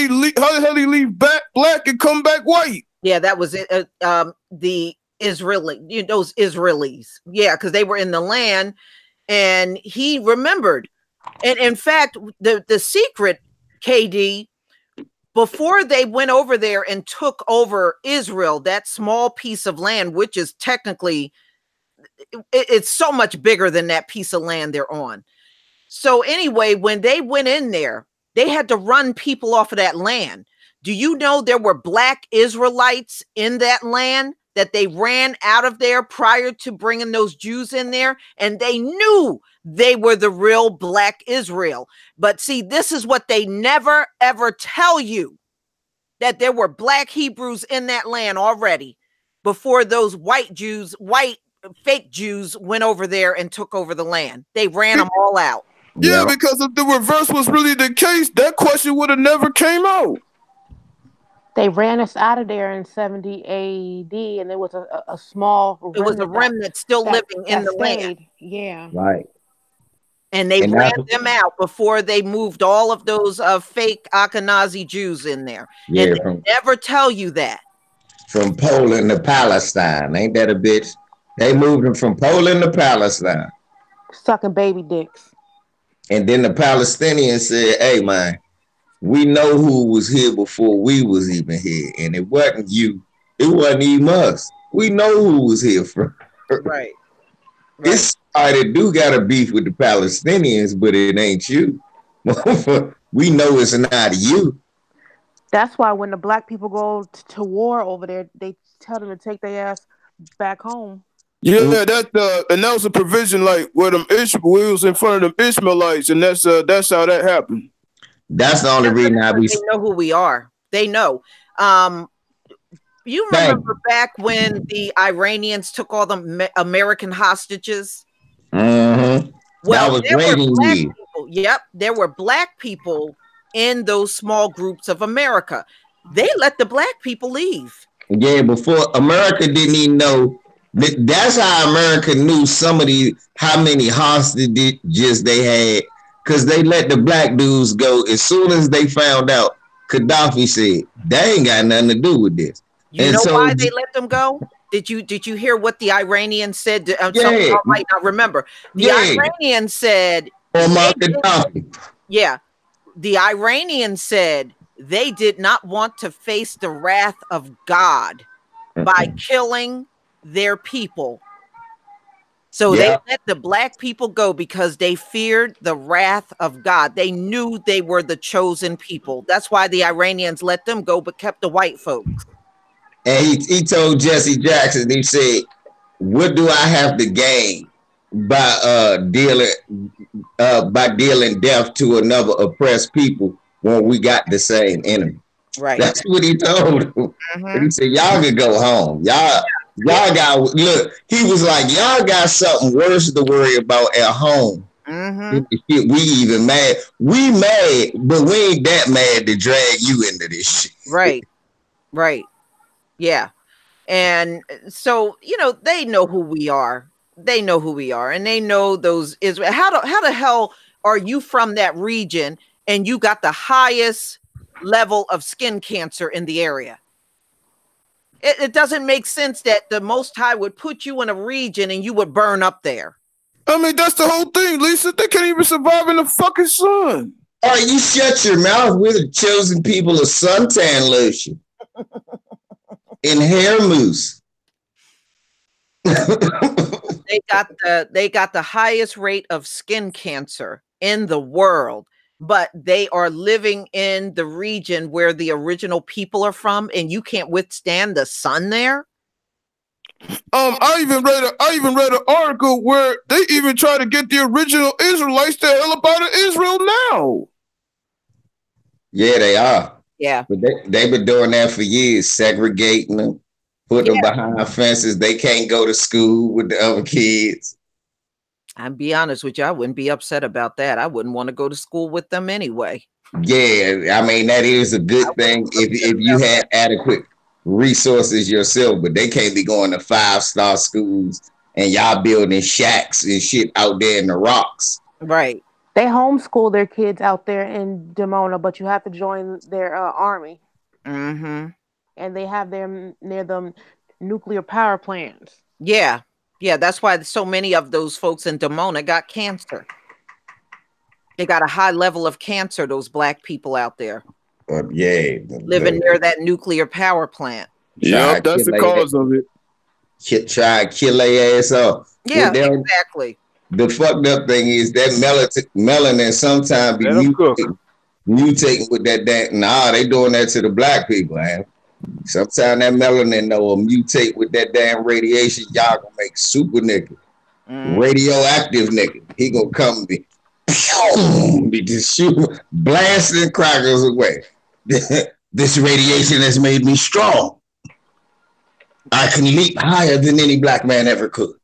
he leave back black and come back white? Yeah, that was it. The Israeli, those Israelis. Yeah, because they were in the land, and he remembered. And in fact, the secret, KD. Before they went over there and took over Israel, that small piece of land, which is technically, it's so much bigger than that piece of land they're on. So anyway, when they went in there, they had to run people off of that land. Do you know there were black Israelites in that land that they ran out of there prior to bringing those Jews in there? And they knew they were the real black Israel. But see, this is what they never, ever tell you, that there were black Hebrews in that land already before those white fake Jews went over there and took over the land. They ran them all out. Yeah, because if the reverse was really the case, that question would have never came out. They ran us out of there in 70 AD, and there was a small remnant. It was a remnant still living in the land. Yeah. Right. And they ran them out before they moved all of those fake Ashkenazi Jews in there. Yeah, and they never tell you that. From Poland to Palestine. Ain't that a bitch? They moved them from Poland to Palestine. Sucking baby dicks. And then the Palestinians said, hey, man, we know who was here before we was even here. And it wasn't you. It wasn't even us. We know who was here first. Right. It's somebody do got a beef with the Palestinians, but it ain't you. We know it's not you. That's why when the black people go to war over there, they tell them to take their ass back home. Yeah, and that was a provision like where we was in front of them Ishmaelites, and that's how that happened. That's the only reason they know who we are. They know. You remember back when the Iranians took all the American hostages? Mm-hmm. Well, there were black people. Yep, there were black people in those small groups of America. They let the black people leave. Yeah, before America didn't even know. That's how America knew how many hostages they had, because they let the black dudes go as soon as they found out. Gaddafi said they ain't got nothing to do with this. You know why they let them go? Did you hear what the Iranians said? Some people might not remember. The Iranians said, the Iranians said they did not want to face the wrath of God by killing their people. So they let the black people go because they feared the wrath of God. They knew they were the chosen people. That's why the Iranians let them go, but kept the white folks. And he told Jesse Jackson, he said, what do I have to gain by dealing death to another oppressed people when we got the same enemy? Right. That's what he told him. Mm-hmm. He said, y'all can go home. Y'all got, look, he was like, y'all got something worse to worry about at home. Mm-hmm. We even mad. We mad, but we ain't that mad to drag you into this shit. Right. Right. Yeah. And so, they know who we are. They know who we are. And they know those Israel. How the hell are you from that region and you got the highest level of skin cancer in the area? It doesn't make sense that the Most High would put you in a region and you would burn up there. I mean, that's the whole thing, Lisa. They can't even survive in the fucking sun. All right, you shut your mouth. We're the chosen people of suntan lotion and hair mousse. They got the highest rate of skin cancer in the world, but they are living in the region where the original people are from, and you can't withstand the sun there. I even read an article where they even try to get the original Israelites the hell up out of Israel now. Yeah, they are. Yeah, but they've been doing that for years, segregating them, putting them behind fences. They can't go to school with the other kids. I'll be honest with you, I wouldn't be upset about that. I wouldn't want to go to school with them anyway. Yeah, I mean, that is a good thing if you had adequate resources yourself, but they can't be going to 5-star schools and y'all building shacks and shit out there in the rocks. Right. They homeschool their kids out there in Dimona, but you have to join their army. Mm-hmm. And they have them near the nuclear power plants. Yeah. Yeah, that's why so many of those folks in Dimona got cancer. They got a high level of cancer, those black people out there. Living near that nuclear power plant. Yeah, that's the cause of it. Try to kill their ass off. Yeah, exactly. the fucked up thing is that melanin sometimes be mutating with that damn. Nah, they doing that to the black people, man. Sometimes that melanin will mutate with that damn radiation. Y'all gonna make super nigga, radioactive nigga. He gonna come be just shoot blasting crackers away. This radiation has made me strong. I can leap higher than any black man ever could.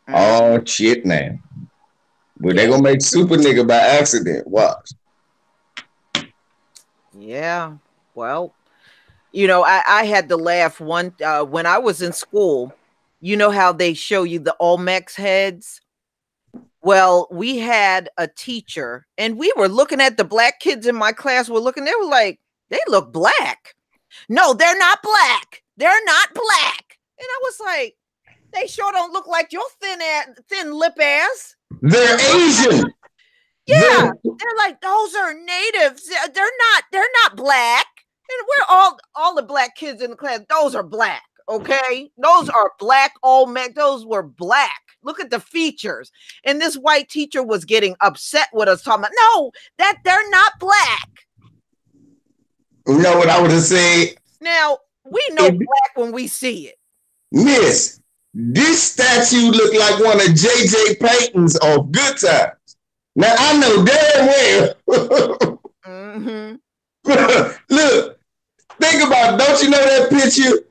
Oh shit, man. But they gonna make super nigga by accident. Watch. Yeah. Well, you know, I had to laugh when I was in school. You know how they show you the Olmecs heads? Well, we had a teacher and we were looking at the black kids in my class. We're looking, they were like, they look black. No, they're not black. They're not black. And I was like, they sure don't look like your thin lip ass. They're Asian. Yeah, they're like, those are natives. They're not black. And we're all the black kids in the class. Those are black. Okay, those are black. Olmec. Those were black. Look at the features. And this white teacher was getting upset with us, talking about, no, that they're not black. You know what I would have said? Now, we know black when we see it. Miss, this statue look like one of J.J. Payton's of Good Times. Now, I know damn well. Look, think about it. Don't you know that picture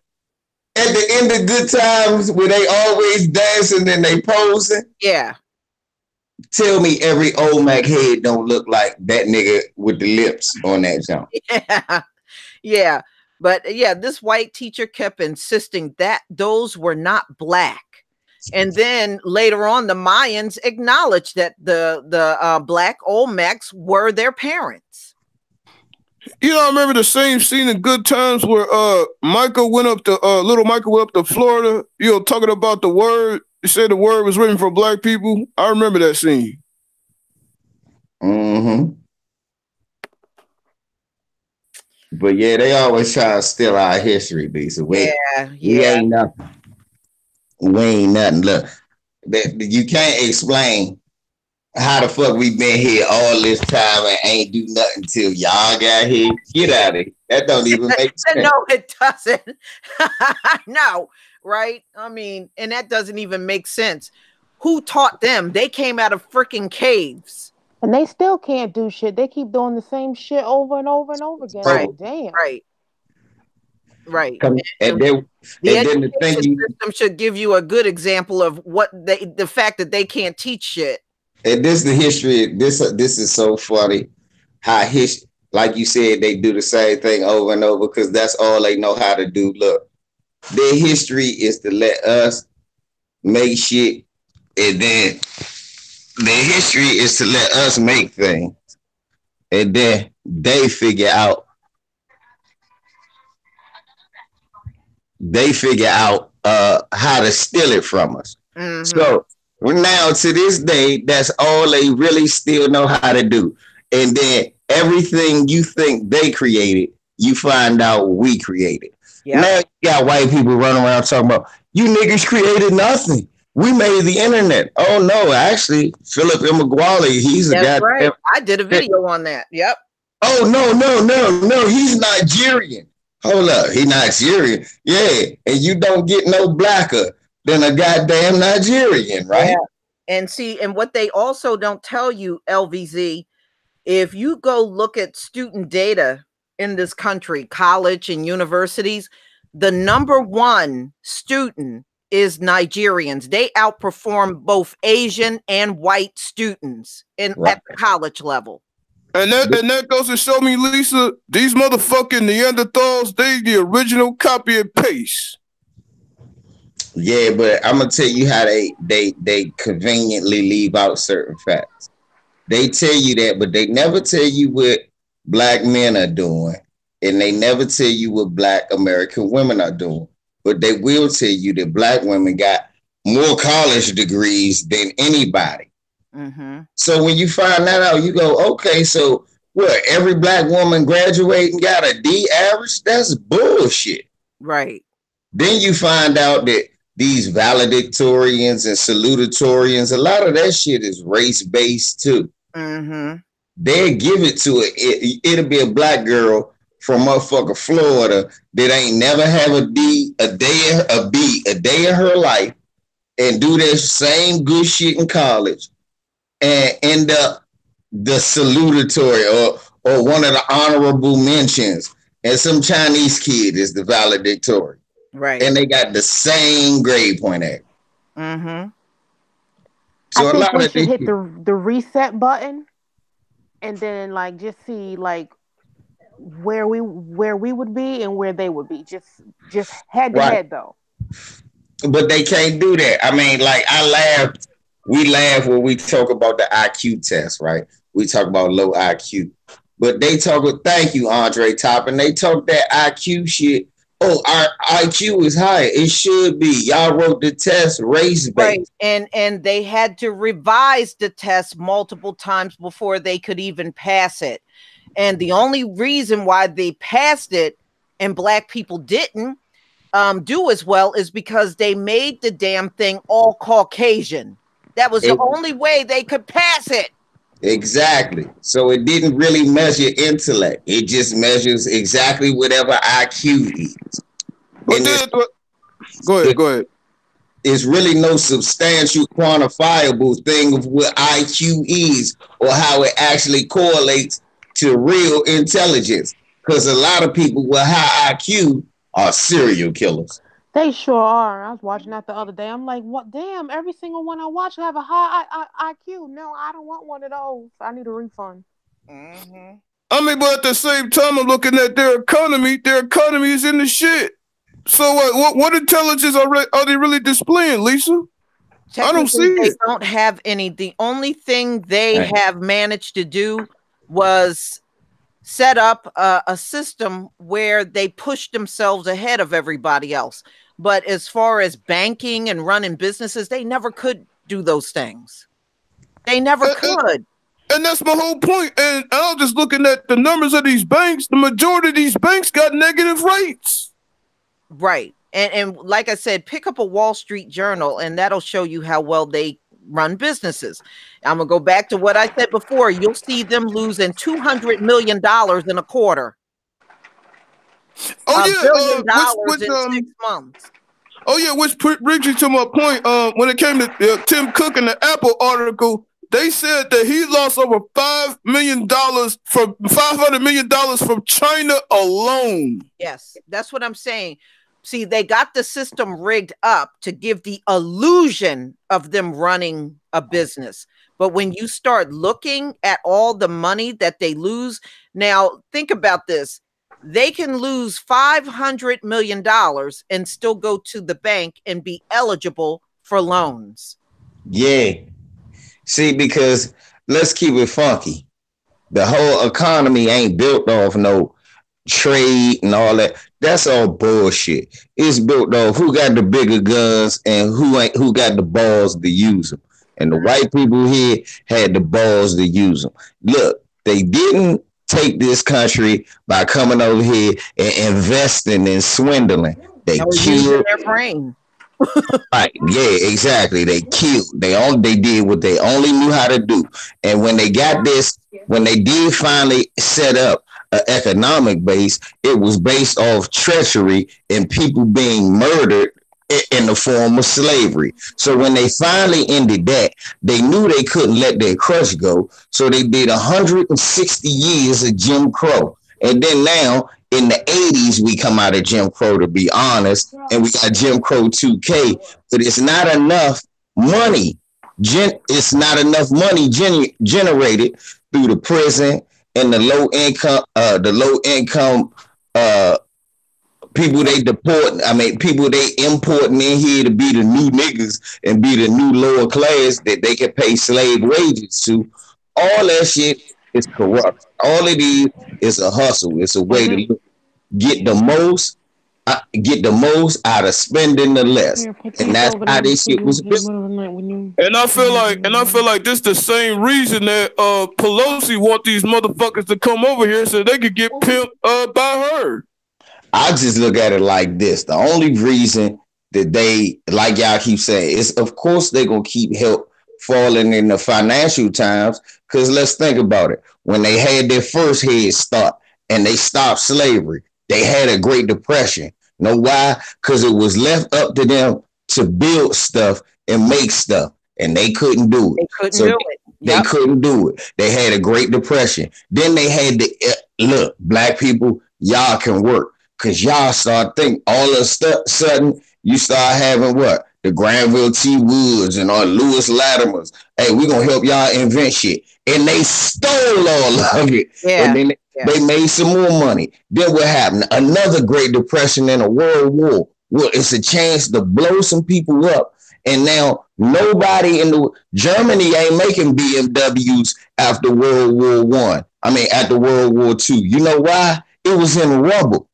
at the end of Good Times where they always dancing and they posing? Yeah. Tell me every Olmec head don't look like that nigga with the lips on that jump. Yeah. Yeah. But yeah, this white teacher kept insisting that those were not black. And then later on, the Mayans acknowledged that the black Olmecs were their parents. You know, I remember the same scene in Good Times where Michael went up to little Michael went up to Florida, you know, talking about the word. He said the word was written for black people. I remember that scene. Mm-hmm. But yeah, they always try to steal our history, B. So we ain't nothing. We ain't nothing. Look, you can't explain how the fuck we been here all this time and ain't do nothing till y'all got here. Get out of here. That don't even make sense. No, it doesn't. No, right? I mean, and that doesn't even make sense. Who taught them? They came out of freaking caves. And they still can't do shit. They keep doing the same shit over and over and over again. Right. Like, damn. Right. And then the education system should give you a good example of what the fact that they can't teach shit. And this the history. This is so funny. How like you said, they do the same thing over and over because that's all they know how to do. Look, their history is to let us make shit, and then their history is to let us make things, and then they figure out how to steal it from us. Mm-hmm. So now to this day, that's all they really still know how to do. And then everything you think they created, you find out we created. Yep. Now you got white people running around talking about, you niggas created nothing. We made the internet. Oh no, actually, Philip Emeagwali, he's a guy. Right. I did a video on that. Yep. Oh no, he's Nigerian. Hold up, he Nigerian. Yeah, and you don't get no blacker than a goddamn Nigerian, right? Yeah. And what they also don't tell you, LVZ, if you go look at student data in this country, college and universities, the number one student is Nigerians. They outperform both Asian and white students at the college level. And that goes to show me, Lisa, these motherfucking Neanderthals, they the original copy and paste. Yeah, but I'm gonna tell you how they conveniently leave out certain facts. They tell you that, but they never tell you what black men are doing, and they never tell you what black American women are doing. But they will tell you that black women got more college degrees than anybody. Mm-hmm. So when you find that out, you go, okay, so what? Every black woman graduating got a D average? That's bullshit. Right. Then you find out that these valedictorians and salutatorians, a lot of that shit is race based too. Mm-hmm. They give it to it'll be a black girl from motherfucker Florida that ain't never have a day of her life and do their same good shit in college and end up the salutatory or one of the honorable mentions, and some Chinese kid is the valedictorian. Right. And they got the same grade point at. Mm-hmm. So I think we should hit the reset button and then like just see like where we would be and where they would be. Just head to head though. But they can't do that. I mean, like we laugh when we talk about the IQ test, right? We talk about low IQ. But they talk thank you, Andre Toppin. They talk that IQ shit. Oh, our IQ is high. It should be. Y'all wrote the test race based. Right. And they had to revise the test multiple times before they could even pass it. And the only reason why they passed it and black people didn't do as well is because they made the damn thing all Caucasian. That was the only way they could pass it. Exactly. So it didn't really measure intellect. It just measures exactly whatever IQ is. Go ahead. It's really no substantial quantifiable thing of what IQ is or how it actually correlates to real intelligence. Because a lot of people with high IQ are serial killers. They sure are. I was watching that the other day. I'm like, what? Damn, every single one I watch have a high IQ. No, I don't want one of those. I need a refund. Mm-hmm. I mean, but at the same time, I'm looking at their economy. Their economy is in the shit. So what intelligence are they really displaying, Lisa? I don't see they it. Don't have any. The only thing they have managed to do was set up a system where they pushed themselves ahead of everybody else. But as far as banking and running businesses, they never could do those things. They never could. And that's my whole point. And I was just looking at the numbers of these banks. The majority of these banks got negative rates. Right. And like I said, pick up a Wall Street Journal and that'll show you how well they run businesses. I'm going to go back to what I said before. You'll see them losing $200 million in a quarter. $1 billion in 6 months. Oh, yeah, which brings you to my point. When it came to Tim Cook and the Apple article, they said that he lost over $500 million from China alone. Yes, that's what I'm saying. See, they got the system rigged up to give the illusion of them running a business. But when you start looking at all the money that they lose, now think about this. They can lose $500 million and still go to the bank and be eligible for loans. Yeah. See, because let's keep it funky. The whole economy ain't built off no trade and all that. That's all bullshit. It's built off who got the bigger guns and who got the balls to use them. And the white people here had the balls to use them. Look, they didn't take this country by coming over here and investing and swindling. They killed their brain. Right, yeah, exactly. They killed. They did what they only knew how to do. And when they got this, when they did finally set up an economic base, it was based off treachery and people being murdered in the form of slavery. So when they finally ended that, they knew they couldn't let their crush go. So they did 160 years of Jim Crow. And then now in the 80s, we come out of Jim Crow, to be honest, and we got Jim Crow 2K, but it's not enough money. It's not enough money generated through the prison and the low income people they deport. I mean, people they importing in here to be the new niggas and be the new lower class that they can pay slave wages to. All that shit is corrupt. All it is a hustle. It's a way to get the most out of spending the less, and that's how this shit was built. And I feel like this the same reason that Pelosi want these motherfuckers to come over here so they could get pimped by her. I just look at it like this: the only reason that they, like y'all keep saying, it's of course they gonna keep help falling in the financial times. Because let's think about it. When they had their first head start and they stopped slavery, they had a Great Depression. Know why? Because it was left up to them to build stuff and make stuff, and they couldn't do it. They couldn't do it. They couldn't do it. They had a Great Depression. Then they had to look, black people, y'all can work. Because y'all start thinking all of a sudden, you start having what? The Granville T. Woods and all Lewis Latimer's. Hey, we're going to help y'all invent shit. And they stole all of it. Yeah. And then they made some more money. Then what happened? Another Great Depression and a World War. Well, it's a chance to blow some people up. And now nobody in Germany ain't making BMWs after World War One. I mean, after World War II. You know why? It was in rubble.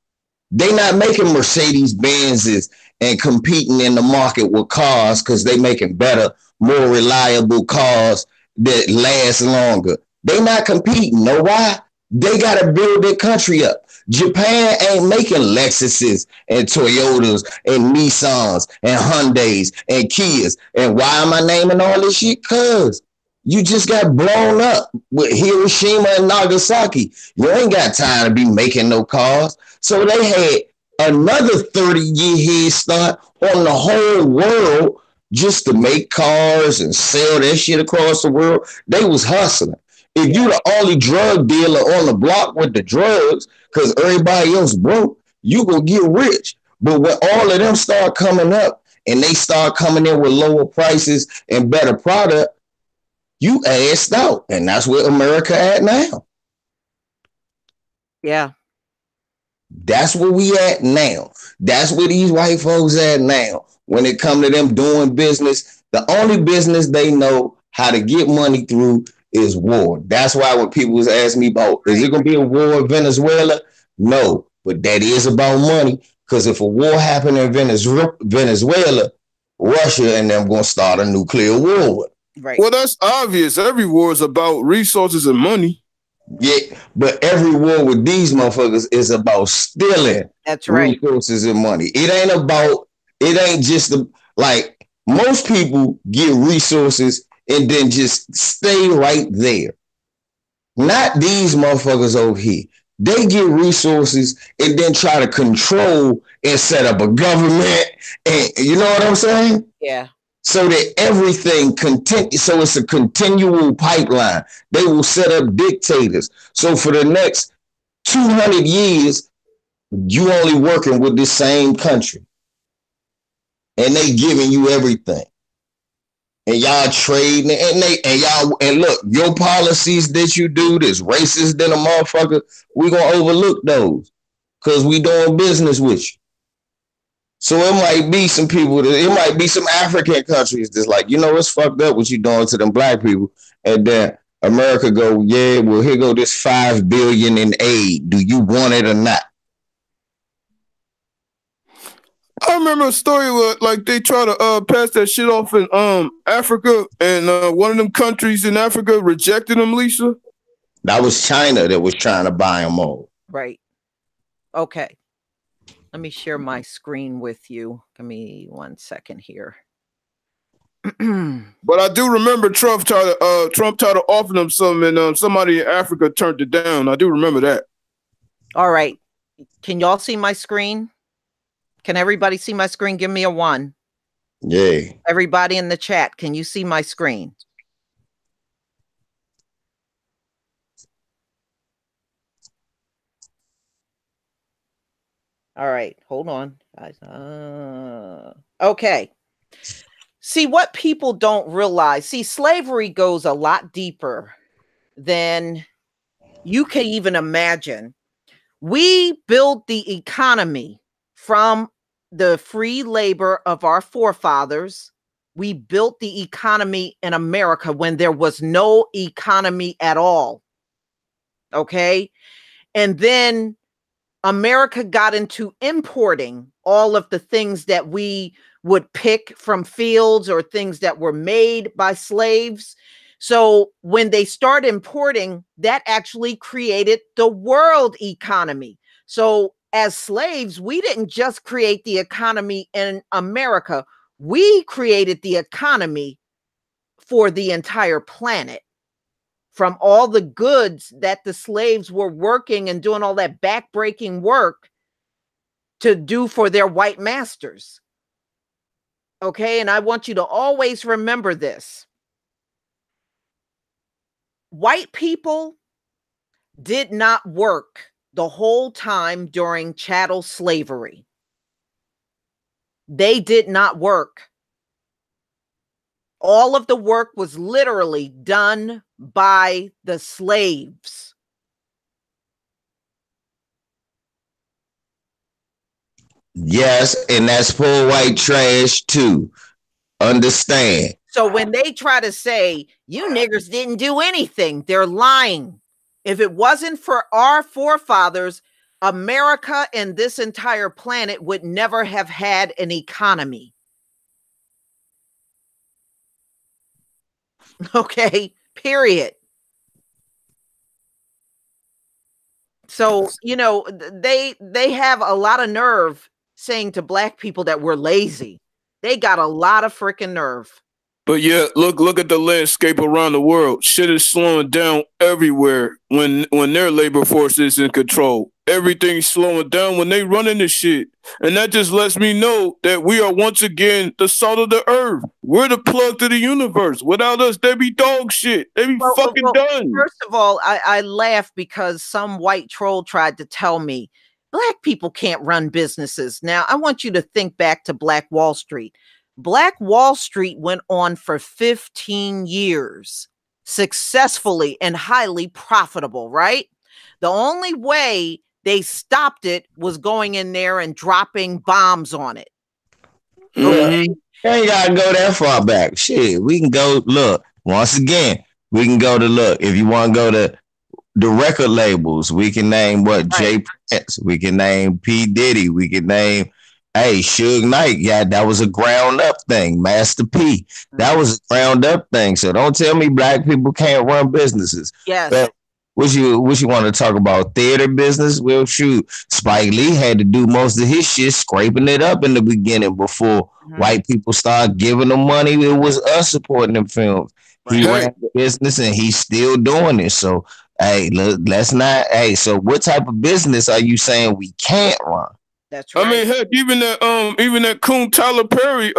They not making Mercedes Benzes and competing in the market with cars because they making better, more reliable cars that last longer. They not competing. Know why? They got to build their country up. Japan ain't making Lexuses and Toyotas and Nissans and Hyundais and Kias. And why am I naming all this shit? Because you just got blown up with Hiroshima and Nagasaki. You ain't got time to be making no cars. So they had another 30-year head start on the whole world just to make cars and sell that shit across the world. They was hustling. If you the only drug dealer on the block with the drugs, because everybody else broke, you gonna get rich. But when all of them start coming up and they start coming in with lower prices and better product, you assed out. And that's where America at now. Yeah. That's where we at now. That's where these white folks at now. When it come to them doing business, the only business they know how to get money through is war. That's why when people was asking me about, is it going to be a war in Venezuela? No, but that is about money. Because if a war happened in Venezuela, Russia and them going to start a nuclear war. Right. Well, that's obvious. Every war is about resources and money. Yeah, but every war with these motherfuckers is about stealing resources and money. It ain't just like most people get resources and then just stay right there. Not these motherfuckers over here. They get resources and then try to control and set up a government. And you know what I'm saying? Yeah. So that everything so it's a continual pipeline. They will set up dictators. So for the next 200 years, you only working with the same country. And they giving you everything. And y'all trading and look, your policies that you do that's racist than a motherfucker, we gonna overlook those because we doing business with you. So it might be some people it might be some African countries that's like, you know, it's fucked up what you doing to them black people. And then America go, yeah, well, here go this $5 billion in aid. Do you want it or not? I remember a story where like they try to pass that shit off in Africa, and one of them countries in Africa rejected them, Lisa. That was China that was trying to buy them all. Right. Okay. Let me share my screen with you. Give me 1 second here. But I do remember Trump tried to offer them something, and somebody in Africa turned it down. I do remember that. All right. Can y'all see my screen? Can everybody see my screen? Give me a 1. Yeah. Everybody in the chat, can you see my screen? All right, hold on, guys. Okay. See, what people don't realize, slavery goes a lot deeper than you can even imagine. We built the economy from the free labor of our forefathers. We built the economy in America when there was no economy at all. Okay. And then America got into importing all of the things that we would pick from fields or things that were made by slaves. So when they start importing, that actually created the world economy. So as slaves, we didn't just create the economy in America. We created the economy for the entire planet. From all the goods that the slaves were working and doing all that backbreaking work to do for their white masters. Okay, and I want you to always remember this. White people did not work the whole time during chattel slavery. They did not work. All of the work was literally done by the slaves. Yes, and that's poor white trash too. Understand. So when they try to say, you niggers didn't do anything, they're lying. If it wasn't for our forefathers, America and this entire planet would never have had an economy. Okay, period. So, you know, they have a lot of nerve saying to black people that we're lazy. They got a lot of freaking nerve. But yeah, look at the landscape around the world. Shit is slowing down everywhere when their labor force is in control. Everything's slowing down when they running this shit. And that just lets me know that we are once again the salt of the earth. We're the plug to the universe. Without us, they be dog shit. They be fucking done. First of all, I laugh because some white troll tried to tell me black people can't run businesses. Now, I want you to think back to Black Wall Street. Black Wall Street went on for 15 years, successfully and highly profitable, right? The only way they stopped it was going in there and dropping bombs on it. Okay? You ain't gotta go that far back. Shit, we can go look. Once again, we can go to look. If you want to go to the record labels, we can name what? Right. Jay Prince. We can name P. Diddy. We can name Suge Knight. Yeah, that was a ground up thing. Master P. That was a ground up thing. So don't tell me black people can't run businesses. Yes. But what you want to talk about? Theater business? Well, shoot, Spike Lee had to do most of his shit scraping it up in the beginning before white people started giving them money. It was us supporting them films. He ran the business and he's still doing it. So, let's not. So what type of business are you saying we can't run? That's right. I mean, heck, even that coon Tyler Perry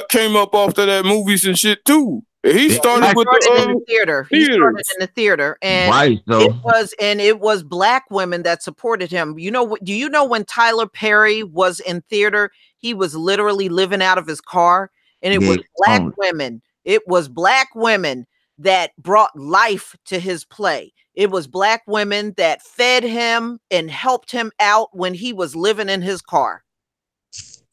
came up after that movies and shit too. He started in the theater. He started in the theater, and it was black women that supported him. You know, do you know when Tyler Perry was in theater, he was literally living out of his car, and it was black women. It was black women that brought life to his play. It was black women that fed him and helped him out when he was living in his car.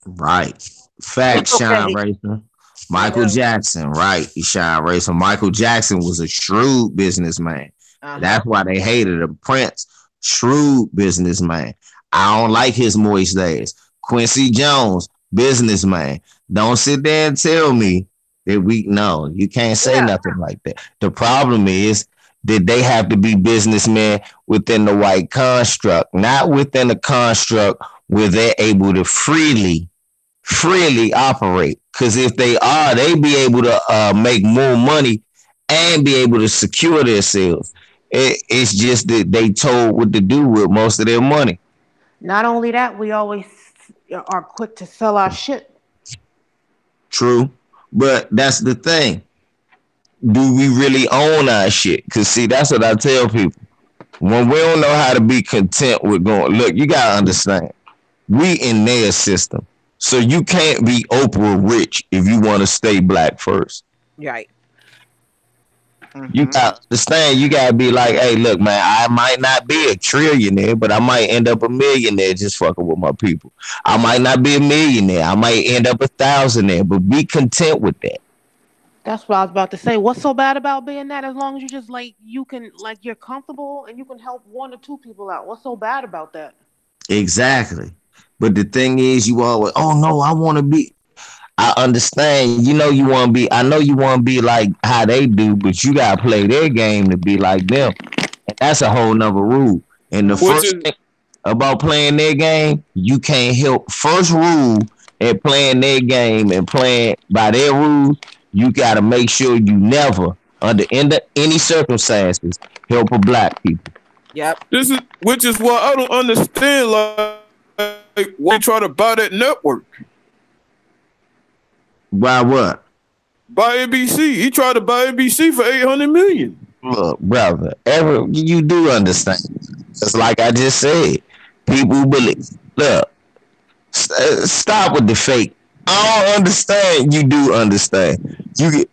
Right. Facts, Sean Racer. Michael Jackson, right? Sean Racer. Michael Jackson was a shrewd businessman. That's why they hated him. Prince, shrewd businessman. I don't like his moist days. Quincy Jones, businessman. Don't sit there and tell me that you can't say nothing like that. The problem is that they have to be businessmen within the white construct, not within a construct where they're able to freely operate. Because if they are, they be able to make more money and be able to secure themselves. It's just that they told what to do with most of their money. Not only that, we always are quick to sell our shit. True. But that's the thing. Do we really own our shit? Because, see, that's what I tell people. When we don't know how to be content with going, look, you got to understand, we in their system. So you can't be Oprah rich if you want to stay black first. Right. You got to understand, you got to be like, hey, look, man, I might not be a trillionaire, but I might end up a millionaire just fucking with my people. I might not be a millionaire. I might end up a thousandaire, but be content with that. That's what I was about to say. What's so bad about being that? As long as you just you're comfortable and you can help one or two people out. What's so bad about that? Exactly. But the thing is, you always, oh no, I want to be. I understand. You know, you want to be. I know you want to be like how they do, but you gotta play their game to be like them. And that's a whole nother rule. And the about playing their game, you can't help. First rule at playing their game and playing by their rules, you got to make sure you never, under any circumstances, help a black people. Yep. Which is why I don't understand, like why you try to buy that network. Why what? Buy NBC. He tried to buy NBC for $800 million. Look, brother, you do understand. It's like I just said. People believe. Look, stop with the fake. I don't understand. You do understand.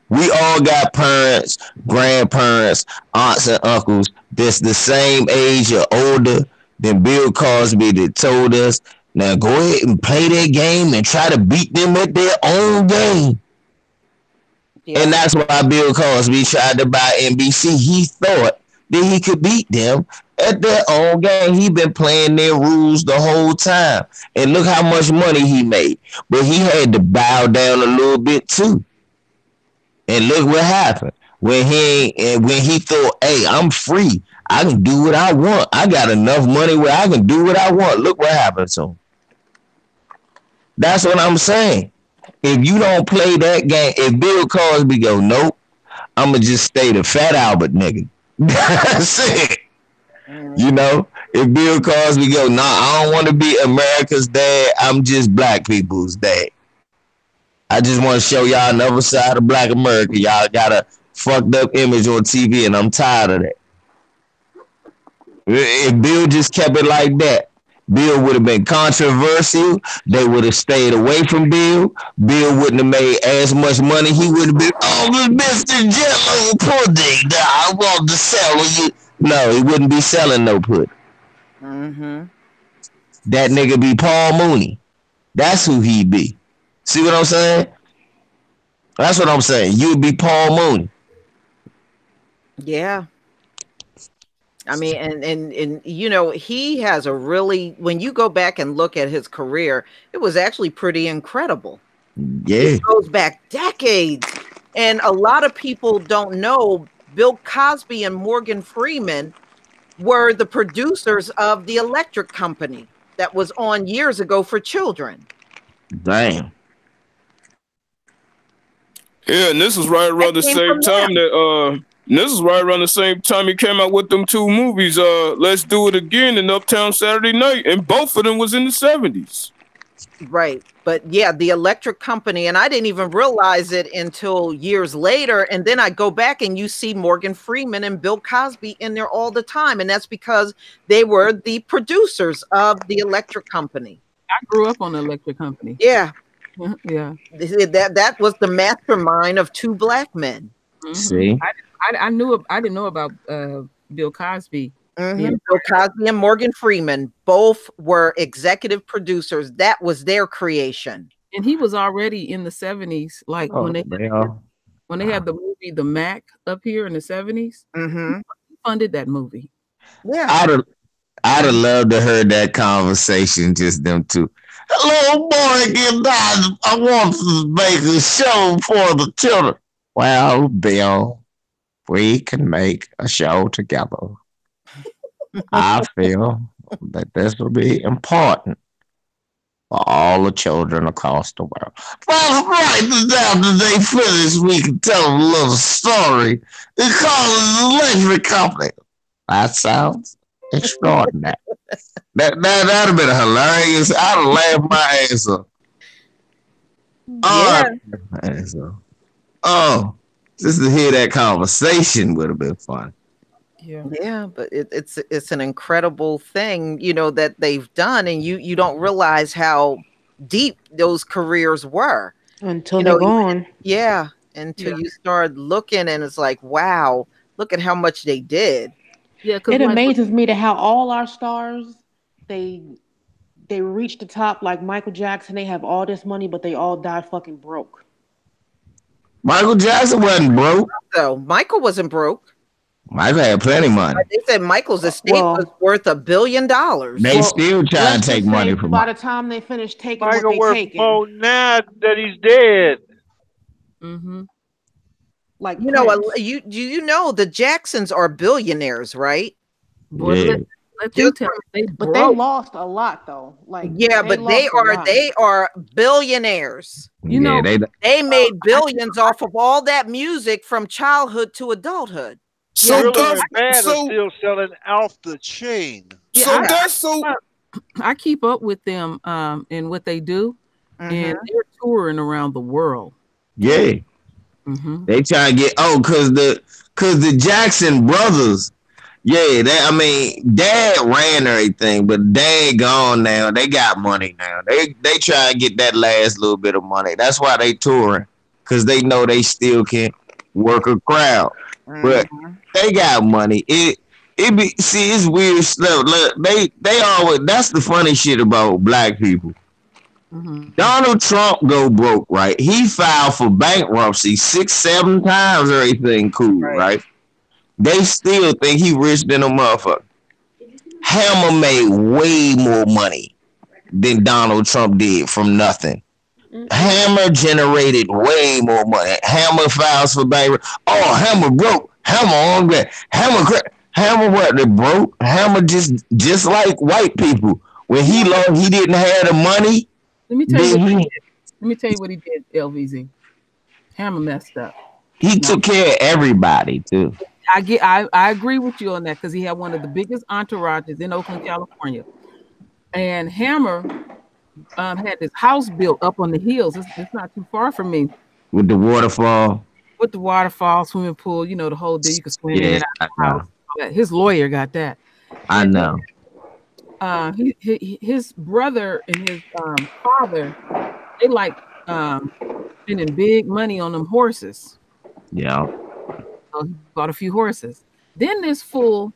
We all got parents, grandparents, aunts and uncles that's the same age or older than Bill Cosby that told us, now go ahead and play their game and try to beat them at their own game. Yeah. And that's why Bill Cosby tried to buy NBC. He thought that he could beat them at their own game. He been playing their rules the whole time. And look how much money he made. But he had to bow down a little bit too. And look what happened. When he thought, hey, I'm free. I can do what I want. I got enough money where I can do what I want. Look what happened to him. That's what I'm saying. If you don't play that game, if Bill Cosby go, nope, I'm going to just stay the Fat Albert nigga. That's it. You know, if Bill Cosby go, nah, I don't want to be America's dad. I'm just black people's dad. I just want to show y'all another side of black America. Y'all got a fucked up image on TV, and I'm tired of that. If Bill just kept it like that, Bill would have been controversial. They would have stayed away from Bill. Bill wouldn't have made as much money. He would have been, oh, Mr. Jello pudding. I want to sell you. No, he wouldn't be selling no pudding. Mm-hmm. That nigga be Paul Mooney. That's who he be. See what I'm saying? That's what I'm saying. You'd be Paul Mooney. Yeah. I mean, and you know, he has a really, when you go back and look at his career, it was actually pretty incredible. Yeah. It goes back decades. And a lot of people don't know Bill Cosby and Morgan Freeman were the producers of The Electric Company that was on years ago for children. Damn. Yeah, and this is right around the same time that this is right around the same time he came out with them two movies, Let's Do It Again and Uptown Saturday Night, and both of them was in the 70s. Right. But yeah, The Electric Company, and I didn't even realize it until years later. And then I go back and you see Morgan Freeman and Bill Cosby in there all the time. And that's because they were the producers of The Electric Company. I grew up on The Electric Company. Yeah. Yeah. That was the mastermind of two black men. Mm-hmm. See? I didn't know about Bill Cosby. Mm-hmm. Yeah. Bill Cosby and Morgan Freeman both were executive producers. That was their creation. And he was already in the 70s, like when they had the movie The Mac up here in the 70s. Mm-hmm. He funded that movie. Yeah. I'd have loved to heard that conversation, just them two. Hello, Morgan. I want to make a show for the children. Well, Bill, we can make a show together. I feel that this will be important for all the children across the world. Well, right after they finish, we can tell them a little story. It's called The Electric Company. That sounds extraordinary. That'd have been hilarious. I'd have laughed my ass off. Oh, just to hear that conversation would have been fun. Yeah, but it's an incredible thing, you know, that they've done, and you don't realize how deep those careers were until they're gone. Yeah, until you start looking, and it's like, wow, look at how much they did. Yeah, it amazes me to how all our stars they reach the top, like Michael Jackson. They have all this money, but they all died fucking broke. Michael Jackson wasn't broke. So Michael wasn't broke. Michael had plenty of money. They said Michael's estate was worth $1 billion. They still trying to take money from by the time they finish taking Michael what they taking. More now that he's dead. Mm-hmm. Like, you know, you know the Jacksons are billionaires, right? Yeah. Let them tell you, but they lost a lot though. Like yeah, but they are billionaires. You know, they made billions off of all that music from childhood to adulthood. So Thriller and Bad are still selling off the chain. Yeah, I keep up with them and what they do, and they're touring around the world. Yeah. They try to get cause the Jackson brothers, Dad ran everything, but Dad gone now. They got money now. They try to get that last little bit of money. That's why they touring, cause they know they still can work a crowd. But they got money. It's weird stuff. Look, they always, that's the funny shit about black people. Donald Trump go broke, right? He filed for bankruptcy 6-7 times. Everything cool, right? They still think he rich than a motherfucker. Hammer made way more money than Donald Trump did from nothing. Hammer generated way more money. Hammer files for bankruptcy. Oh, Hammer broke. Hammer on that. Hammer what? They broke. Hammer just like white people. When he lost, he didn't have the money. Let me tell you what he did. Let me tell you what he did, LVZ. Hammer messed up. He took care of everybody too. I agree with you on that because he had one of the biggest entourages in Oakland, California. And Hammer had this house built up on the hills. It's not too far from me. With the waterfall. With the waterfall, swimming pool, the whole deal. You could swim in and out of the house. His lawyer got that. I know. His brother and his father, they like spending big money on them horses. Yeah. So he bought a few horses. Then this fool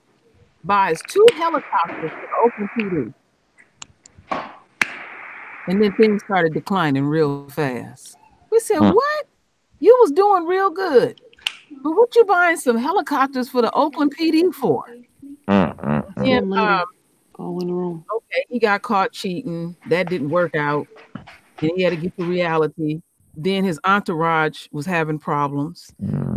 buys 2 helicopters for Oakland PD. And then things started declining real fast. We said, what? You was doing real good. But what you buying some helicopters for the Oakland PD for? And, go in the room. Okay, he got caught cheating. That didn't work out. And he had to get to reality. Then his entourage was having problems.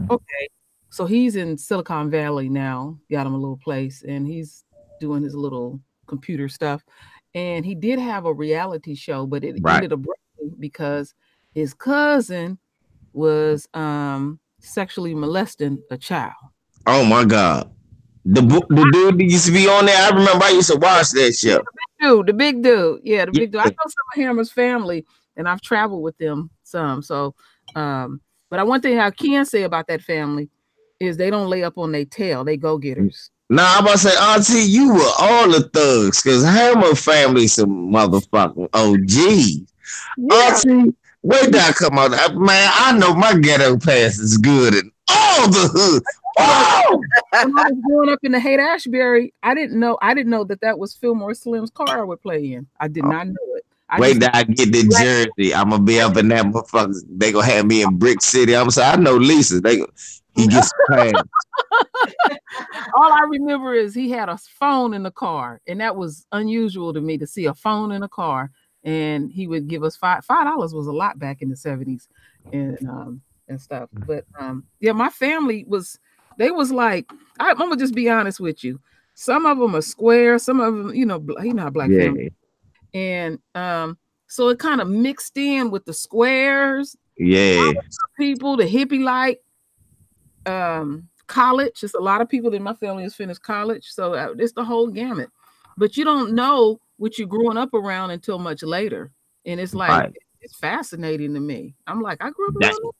Okay. So he's in Silicon Valley now. Got him a little place and he's doing his little computer stuff. And he did have a reality show, but it ended abruptly because his cousin was sexually molesting a child. Oh my God. The dude that used to be on there, I remember I used to watch that show. The big dude. Yeah, the big dude. I know some of Hammer's family, and I've traveled with them some. So, but one thing I can say about that family is they don't lay up on their tail. They go-getters. Nah, I'm about to say, Auntie, you were all the thugs, because Hammer family some motherfucking OGs. Yeah. Auntie, where did I come out? Man, I know my ghetto pass is good in all the hood. Oh! When I was growing up in the Haight-Ashbury, I didn't know that was Fillmore Slim's car I would play in. I did not know it. Wait till I get the jersey. I'm gonna be up in that motherfucker. They gonna have me in Brick City. I'm saying I know Lisa. He gets paid. All I remember is he had a phone in the car, and that was unusual to me to see a phone in a car. And he would give us $5 was a lot back in the 70s, and stuff. But my family was like, I'm gonna just be honest with you. Some of them are square, some of them, black family. And so it kind of mixed in with the squares, people, the hippie like college. Just a lot of people in my family has finished college, so it's the whole gamut. But you don't know what you're growing up around until much later, and it's like it's fascinating to me. I'm like, I grew up around those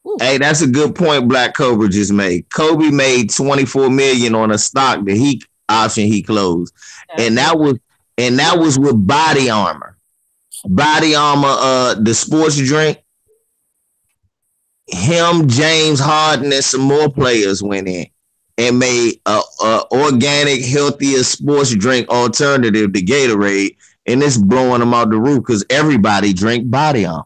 people. Hey, that's a good point Black Cobra just made. Kobe made $24 million on a stock that he closed. And that was with Body Armor. Body Armor, the sports drink. Him, James Harden, and some more players went in and made a organic, healthier sports drink alternative to Gatorade. And it's blowing them out the roof because everybody drink Body Armor.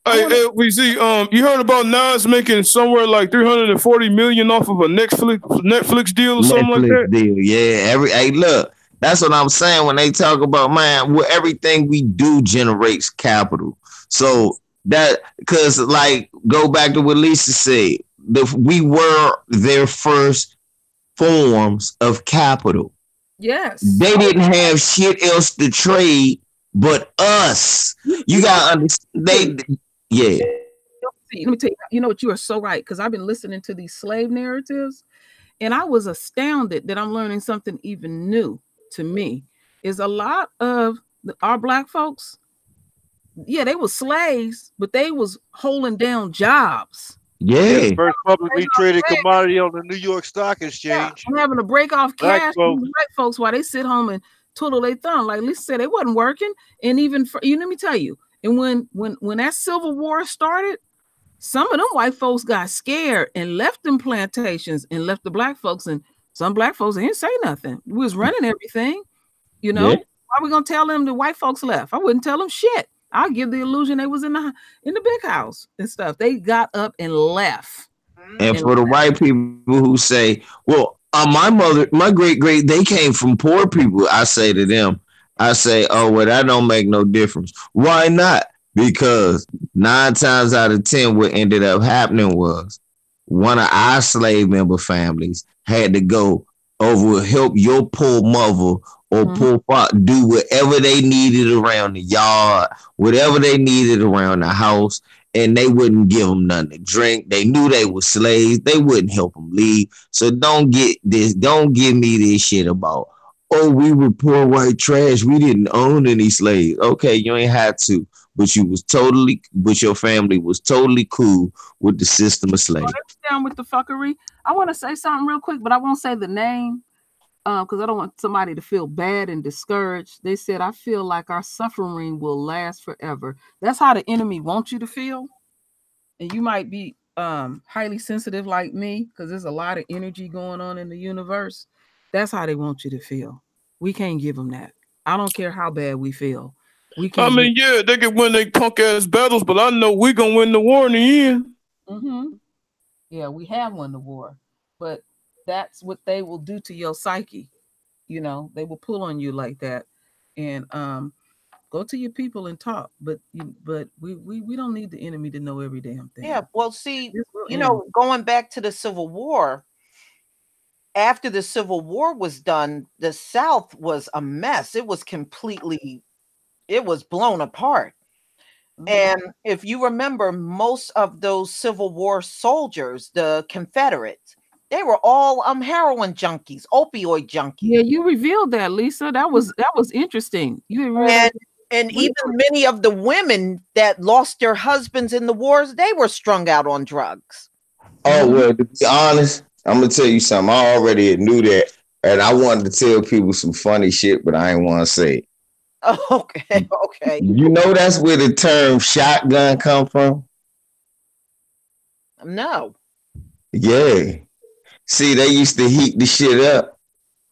Hey, we see. You heard about Nas making somewhere like $340 million off of a Netflix deal or something like that? Deal, yeah. Look, that's what I'm saying when they talk about everything we do generates capital. So that because go back to what Lisa said, we were their first forms of capital. Yes. They didn't have shit else to trade but us. You gotta understand. Yeah. See, let me tell you, you know what, you are so right, because I've been listening to these slave narratives, and I was astounded that I'm learning something even new to me. Is a lot of our black folks, yeah, they were slaves, but they was holding down jobs. Yeah. First publicly traded commodity on the New York Stock Exchange. I'm having to break off cash from the white folks while they sit home and twiddle their thumb. Like Lisa said, they wasn't working. And even for, let me tell you, and when that Civil War started, some of them white folks got scared and left them plantations and left the black folks, and some black folks didn't say nothing. We was running everything, you know. Yeah. Why are we gonna tell them the white folks left? I wouldn't tell them shit. I'll give the illusion they was in the big house and stuff. They got up and left. And for the white people who say, well, my great, they came from poor people, I say to them, I say, oh, well, that don't make no difference. Why not? Because 9 times out of 10, what ended up happening was one of our slave member families had to go over, help your poor mother or poor father do whatever they needed around the yard, whatever they needed around the house, and they wouldn't give them nothing to drink. They knew they were slaves. They wouldn't help them leave. So don't give me this shit about, oh, we were poor white trash. We didn't own any slaves. Okay, you ain't had to. But your family was totally cool with the system of slavery. Down with the fuckery. I want to say something real quick, but I won't say the name because I don't want somebody to feel bad and discouraged. They said, I feel like our suffering will last forever. That's how the enemy wants you to feel. And you might be highly sensitive like me because there's a lot of energy going on in the universe. That's how they want you to feel. We can't give them that. I don't care how bad we feel. I mean, yeah, they can win their punk ass battles, but I know we're gonna win the war in the end. Yeah, we have won the war, but that's what they will do to your psyche. You know, they will pull on you like that, and go to your people and talk. But we don't need the enemy to know every damn thing. Yeah, well, see, you know, going back to the Civil War. After the Civil War was done, the South was a mess. It was blown apart. And if you remember, most of those Civil War soldiers, the Confederates, they were all heroin junkies, opioid junkies. Yeah, you revealed that, Lisa. That was interesting. And even many of the women that lost their husbands in the wars, they were strung out on drugs. Oh, well, to be honest, I'm gonna tell you something. I already knew that, and I wanted to tell people some funny shit, but I ain't want to say it. Okay. You know that's where the term shotgun come from? No. Yeah. See, they used to heat the shit up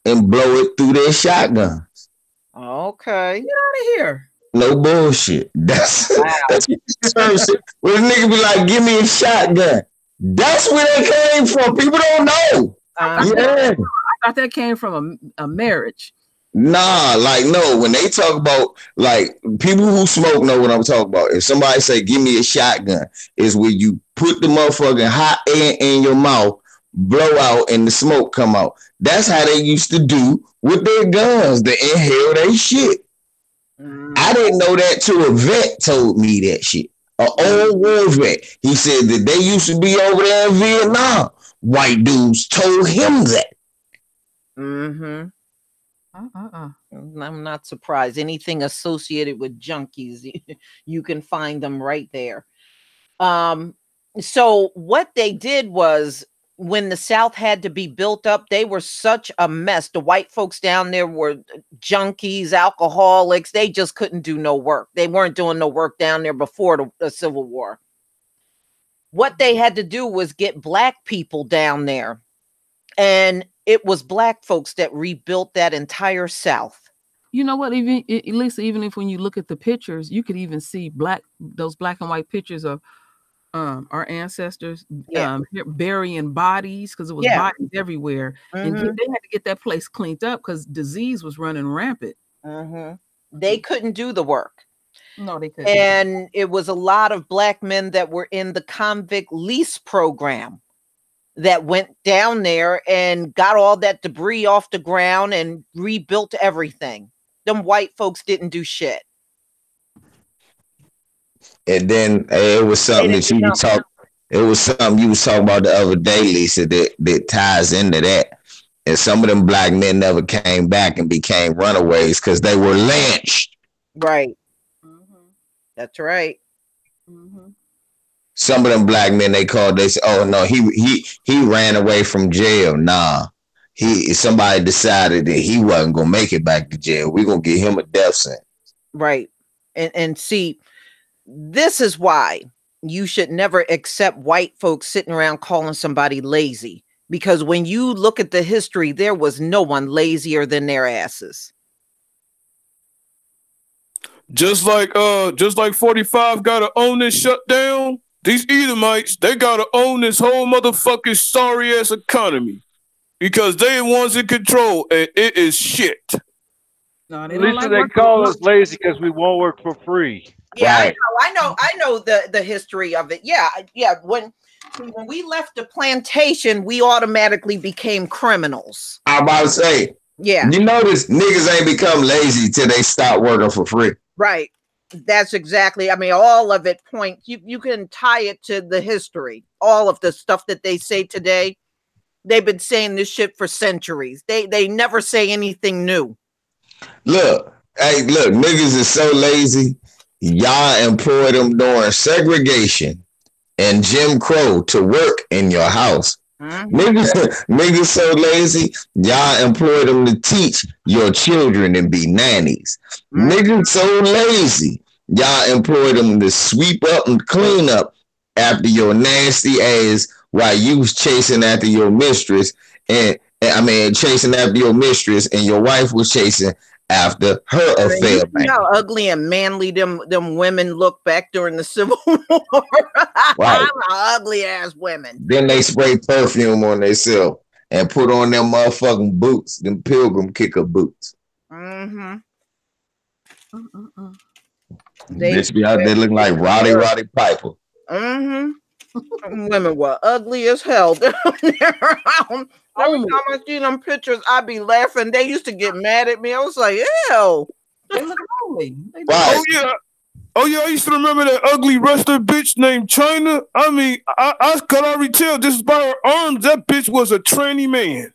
and blow it through their shotguns. Okay. Get out of here. No bullshit. That's what the term shit. When a nigga be like, give me a shotgun. That's where they came from. People don't know. I thought that came from a marriage. Nah, like no. When they talk about, like, people who smoke know what I'm talking about. If somebody say, give me a shotgun, is where you put the motherfucking hot air in your mouth, blow out, and the smoke come out. That's how they used to do with their guns, to inhale their shit. I didn't know that till a vet told me that shit. An old war vet. He said that they used to be over there in Vietnam. White dudes told him that. I'm not surprised. Anything associated with junkies, you can find them right there. So what they did was, when the South had to be built up, they were such a mess. The white folks down there were junkies, alcoholics. They just couldn't do no work. They weren't doing no work down there before the Civil War. What they had to do was get black people down there. And it was black folks that rebuilt that entire South. You know what? Lisa, even if when you look at the pictures, you could even see those black and white pictures of our ancestors burying bodies, because it was bodies everywhere. And they had to get that place cleaned up because disease was running rampant. They couldn't do the work. No, they couldn't. And it was a lot of black men that were in the convict lease program. that went down there and got all that debris off the ground and rebuilt everything. Them white folks didn't do shit. And then it was something that you talk. It was something you was talking about the other day, Lisa, that ties into that. And some of them black men never came back and became runaways because they were lynched. Right. That's right. Some of them black men they say, oh no, he ran away from jail. Nah. Somebody decided that he wasn't gonna make it back to jail. We're gonna get him a death sentence. Right. And see, this is why you should never accept white folks sitting around calling somebody lazy. Because when you look at the history, there was no one lazier than their asses. Just like 45 gotta own this shutdown, these Edomites, they gotta own this whole motherfucking sorry ass economy. Because they the ones in control and it is shit. No, at least they call us lazy because we won't work for free. Yeah, right. I know the history of it. Yeah. When we left the plantation, we automatically became criminals. I'm about to say, yeah. You notice niggas ain't become lazy till they stop working for free. Right. That's exactly. I mean, all of it you can tie it to the history. All of the stuff that they say today, they've been saying this shit for centuries. They never say anything new. Look, niggas is so lazy. Y'all employ them during segregation and Jim Crow to work in your house. Niggas so lazy, y'all employ them to teach your children and be nannies. Niggas so lazy, y'all employ them to sweep up and clean up after your nasty ass while you was chasing after your mistress and your mistress and your wife was chasing after her affair. You know how ugly and manly them women look back during the Civil War. Right. Ugly ass women. Then they spray perfume on themselves and put on them motherfucking boots, them pilgrim kicker boots. Bitch be out there looking like Roddy Piper. Women were ugly as hell down there. Every time I see them pictures, I be laughing. They used to get mad at me. I was like, ew. They look ugly. Oh yeah. I used to remember that ugly wrestler bitch named China. I mean, I could already tell just by her arms that bitch was a tranny man.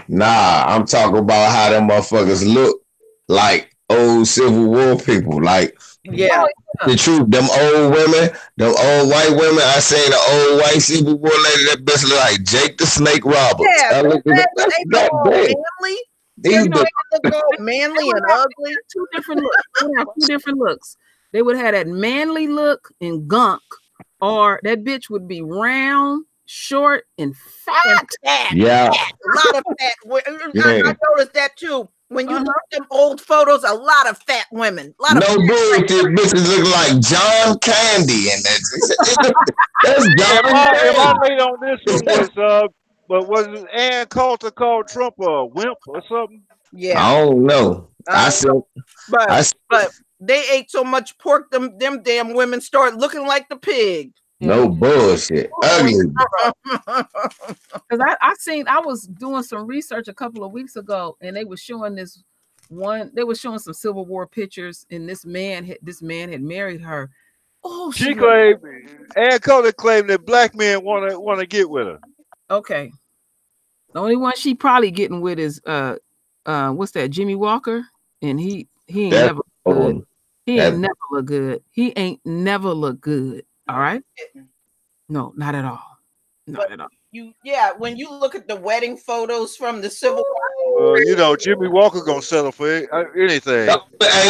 Nah, I'm talking about how them motherfuckers look like old Civil War people. Like, yeah. The truth, them old women, them old white women. I seen the old white Civil War lady. That bitch look like Jake the Snake Roberts. Yeah, they look manly. They look all manly and ugly. Two different looks. They would have two different looks. They would have that manly look and gunk, or that bitch would be round, short, and fat. Yeah, a lot of fat. I noticed that too. When you look at them old photos, a lot of fat women. A lot of bullshit. Bitches look like John Candy, and that's John. If I laid on this one was Ann Coulter called Trump a wimp or something? Yeah, I don't know. But they ate so much pork, them damn women started looking like the pig. No bullshit. Ugly. Because I was doing some research a couple of weeks ago, and they were showing some Civil War pictures, and this man had married her. Oh, she claimed, Ann Coulter claimed that black men want to get with her. Okay. The only one she probably getting with is what's that, Jimmy Walker? And he ain't never good. He ain't never look good. He ain't never look good. All right. No, not at all. Not at all. When you look at the wedding photos from the Civil War, Jimmy Walker gonna settle for anything. Hey,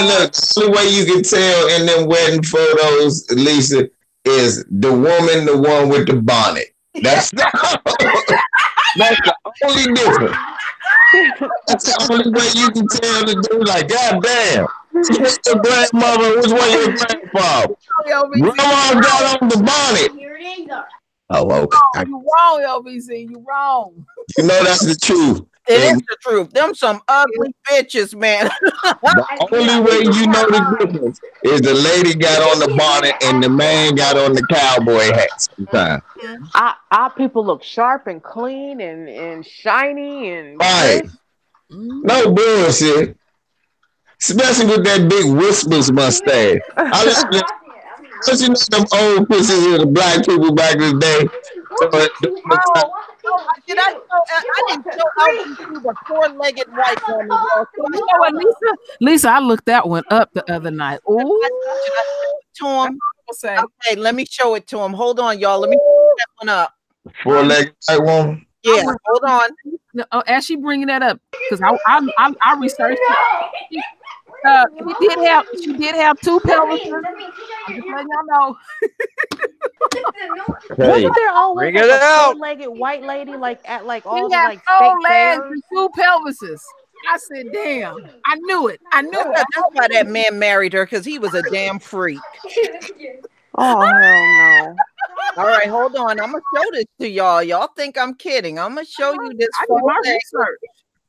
look, the only way you can tell in them wedding photos, Lisa, is the one with the bonnet. That's that's the only difference. That's the only way you can tell the dude. Like, goddamn. Which your grandmother? Which one your grandfather? Grandma got on the bonnet. Oh, okay. You wrong, LBC. You wrong. You know that's the truth. It is the truth. Them some ugly bitches, man. The only way you know the difference is the lady got on the bonnet and the man got on the cowboy hat sometimes. Our people look sharp and clean and shiny and Right. crisp. No bullshit. Especially with that big whispers mustache. I like you know them old pictures of the black people back in the day. Did I didn't show Elton to the four-legged white woman, y'all. You know what, Lisa, I looked that one up the other night. Ooh. Should I show it to him? Okay, let me show it to him. Hold on, y'all. Let me show that one up. Four-legged white woman. Yeah, hold on. As she bringing that up, because I researched it. She did have two pelvises. I'm just letting y'all know. Wasn't there always Bring like it a out. four-legged white lady like at like all She the had like 4 state legs fairs? and 2 pelvises. I said, damn, I knew it. That's why that man married her, because he was a damn freak. Oh hell no! All right, hold on. I'm gonna show this to y'all. Y'all think I'm kidding? I'm gonna show you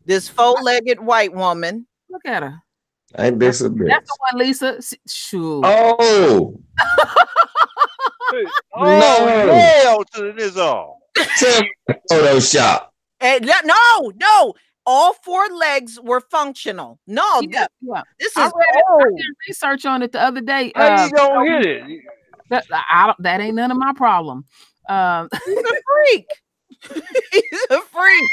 this four-legged white woman. Look at her. Ain't this a bitch? That's the one, Lisa. Shoot. Oh. Oh, hell to this all. Photoshop. No. All 4 legs were functional. No, yeah. This I is did research on it the other day. How you gonna hit it? That ain't none of my problem. He's a freak. He's a freak.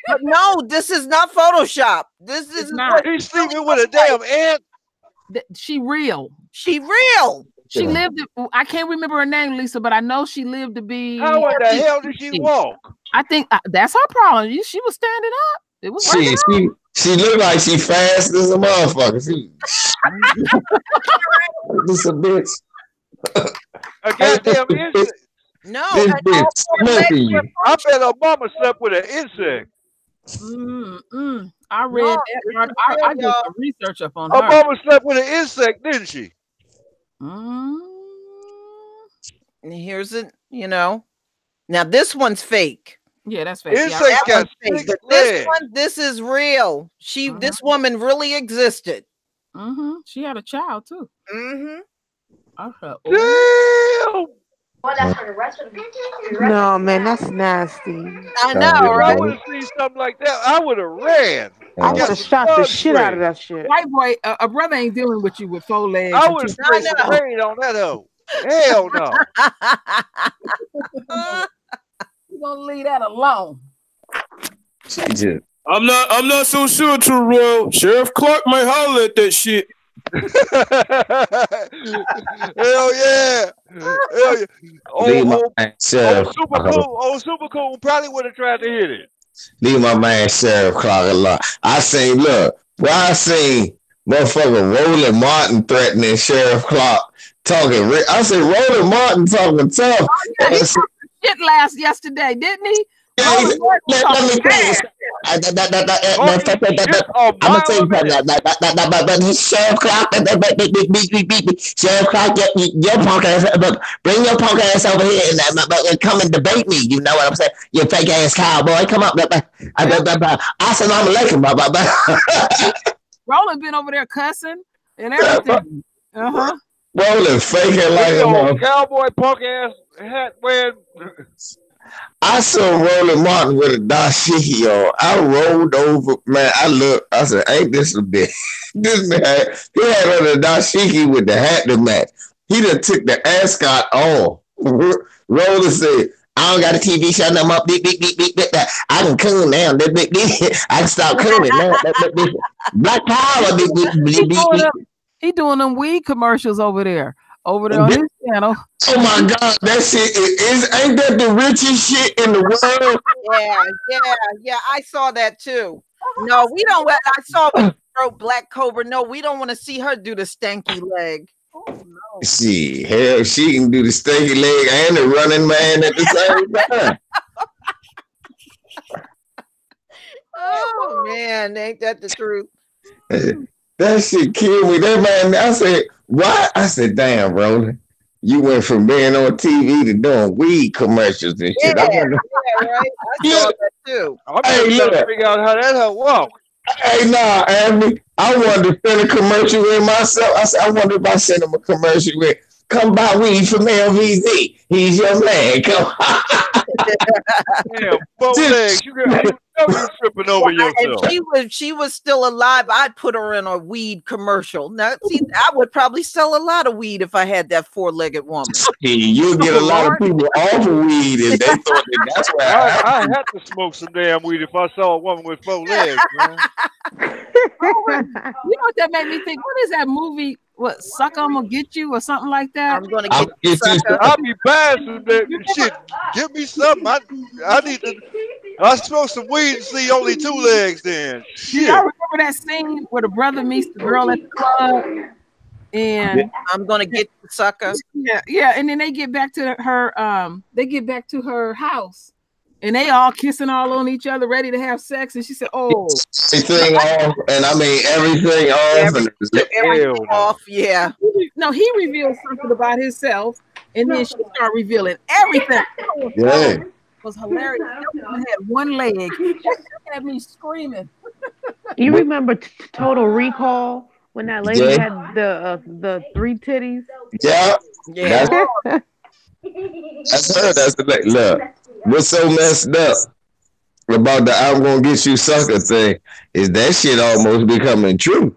But no, this is not Photoshop. This is not. He's sleeping with a damn ant. She real. She real. She lived. I can't remember her name, Lisa, but I know she lived to be. How in the hell did she walk? I think that's her problem. She was standing up. It was she looked like she fast as a motherfucker. This a bitch. A goddamn insect. No, this bitch smoking you. I bet Obama slept with an insect. I read that. I did some research up on her. Obama slept with an insect, didn't she? Here's it. Now this one's fake. Yeah, that's fake. Insects got 6 legs. This is real. This woman really existed. She had a child too. Damn. Well, that's for the rest of the No, man, that's nasty. I know, right? I would have seen something like that. I would have ran. I would have shot the shit out of that shit. White boy, a brother ain't dealing with you with 4 legs. I would have sprayed some paint on that hoe. Hell no. You're gonna leave that alone. I'm not so sure, True Royal. Sheriff Clark might holler at that shit. Hell yeah. Hell yeah. Super Cool probably would have tried to hit it. Leave my man Sheriff Clark alone. I seen motherfucker Roland Martin threatening Sheriff Clark talking. I said Roland Martin talking tough. Oh, yeah, he talked shit yesterday, didn't he? Let me tell you. I'm gonna tell you something. Sheriff Clark, Sheriff Clark, your punk ass, bring your punk ass over here and come and debate me. You know what I'm saying? You fake ass cowboy, come up. Assalamu alaikum, Roland been over there cussing and everything. Roland faking like a cowboy punk ass hat wearing. I saw Roland Martin with a dashiki on. I rolled over, man. I looked. I said, "Ain't this a bitch?" This man, he had on the dashiki with the hat to match. He done took the ascot off. Roland said, "I don't got a TV show no more. Beep, beep, beep, beep, beep. I can coon now. Beep, beep, beep. I can stop cooning now. Black power. Beep, beep, beep, beep." He doing them weed commercials over there on his channel. Oh my God, that shit ain't that the richest shit in the world? Yeah. I saw that too. No, we don't. I saw when Black Cobra. No, we don't want to see her do the stanky leg. Oh no. Hell, she can do the stanky leg and the running man at the same time. Oh man, ain't that the truth? That shit killed me. That man, I said, why? I said, damn, Roland. You went from being on TV to doing weed commercials and shit. Yeah. Yeah, right. I saw that too. I'm just trying to figure out how that hell walk. Hey, nah, Abby, I wanted to send a commercial in myself. I said, I wonder if I send him a commercial with, come buy weed from LVZ. He's your man. Come Damn, 4 legs. You tripping over yourself. If she was still alive, I'd put her in a weed commercial. Now, see, I would probably sell a lot of weed if I had that 4-legged woman. You get a lot of people off of weed, and they thought that's why I had to smoke some damn weed if I saw a woman with 4 legs, man. You know what that made me think? What is that movie? What, Sucker, I'm gonna get you or something like that? I'm gonna get you, sucker. I'll be bad some that shit. Give me something. I need to. I smoke some weed and see only 2 legs. Then shit. Y'all remember that scene where the brother meets the girl at the club, and I'm gonna get you, sucker. Yeah, and then they get back to her. They get back to her house. And they all kissing all on each other, ready to have sex. And she said, "Oh, everything off." And I mean everything off. Everything off. Yeah. No, he revealed something about himself, and then she started revealing everything. Yeah, it was hilarious. That woman had 1 leg. That had me screaming. You remember Total Recall when that lady had the 3 titties? Yeah. That's her. That's the lady. Look. What's so messed up about the "I'm gonna get you sucker" thing is that shit almost becoming true.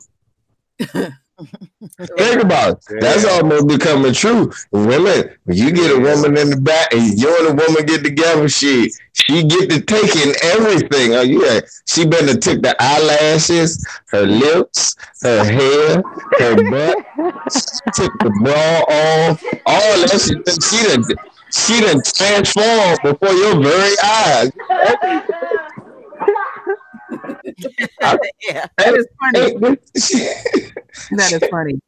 Think about it. That's almost becoming true. Women, when you get a woman in the back and you and a woman get together, she get to taking everything. Oh yeah, she better take the eyelashes, her lips, her hair, her butt, took the bra off, all that shit. She done transformed before your very eyes. That is funny. That is funny.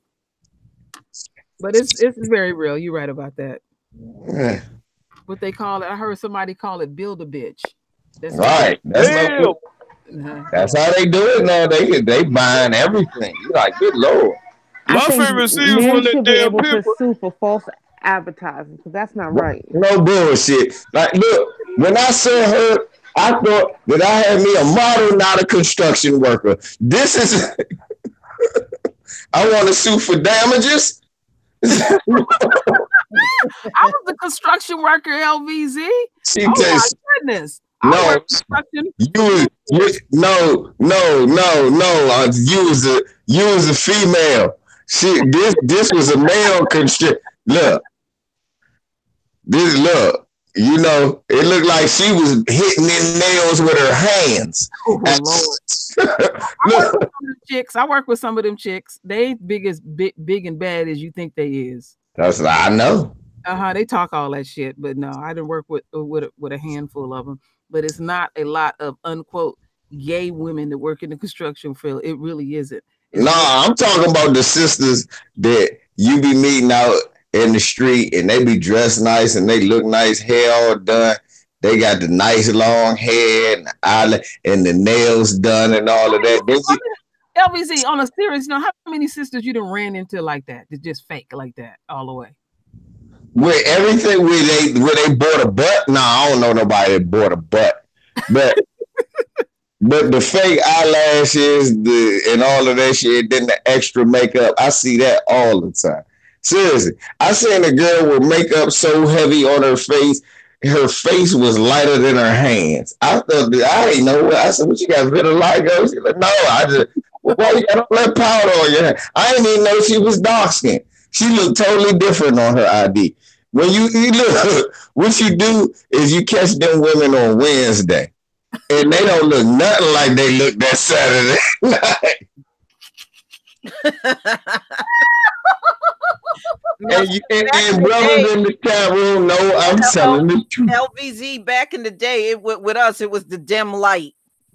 But it's very real. You're right about that. What they call it, I heard somebody call it build a bitch. That's right. That's how they do it now. They buying everything. You're like, good Lord. My favorite scene was when that damn people sue for false advertising, because that's not right. No bullshit. Like, look, when I saw her, I thought that I had me a model, not a construction worker. This is I want to sue for damages. I was the construction worker, LVZ. Oh my goodness. No, you was a female. This was a male construction. Look, you know, it looked like she was hitting in nails with her hands. Oh, I work with some of them chicks. They ain't big and bad as you think they is. That's what I know. They talk all that shit, but no, I didn't work with a handful of them. But it's not a lot of unquote gay women that work in the construction field. It really isn't. I'm talking about the sisters that you be meeting out in the street and they be dressed nice and they look nice, hair all done. They got the nice long hair and the eyelid and the nails done and all of that. LVZ, on a serious note, how many sisters you done ran into like that? That's just fake like that all the way. With everything where they bought a butt? No, I don't know nobody that bought a butt. But but the fake eyelashes, and all of that shit, then the extra makeup, I see that all the time. Seriously, I seen a girl with makeup so heavy on her face was lighter than her hands. I thought I didn't know what. I said, "What you got vitiligo?" She's like, "No, I just why you got all that powder on your hand?" I didn't even know she was dark skinned. She looked totally different on her ID. When you look, what you do is you catch them women on Wednesday, and they don't look nothing like they look that Saturday night. and brothers in the chat room know I'm telling the truth. LVZ back in the day, with us, it was the dim light.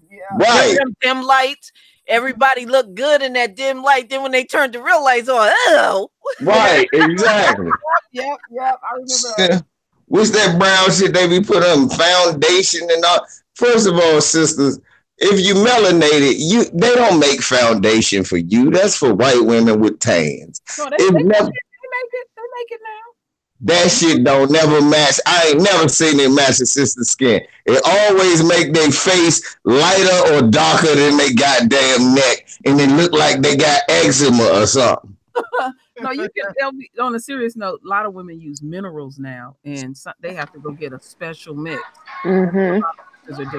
Yeah. Right. Dim lights. Everybody looked good in that dim light. Then when they turned the real lights on, oh. Right, exactly. Yep. I remember that. What's that brown shit they be put on foundation and all? First of all, sisters, if you melanated, they don't make foundation for you. That's for white women with tans. No, they make it now. That shit don't never match. I ain't never seen it match a sister's skin. It always make their face lighter or darker than they goddamn neck, and it look like they got eczema or something. No, you can. On a serious note, a lot of women use minerals now, and they have to go get a special mix. Mm-hmm. That's what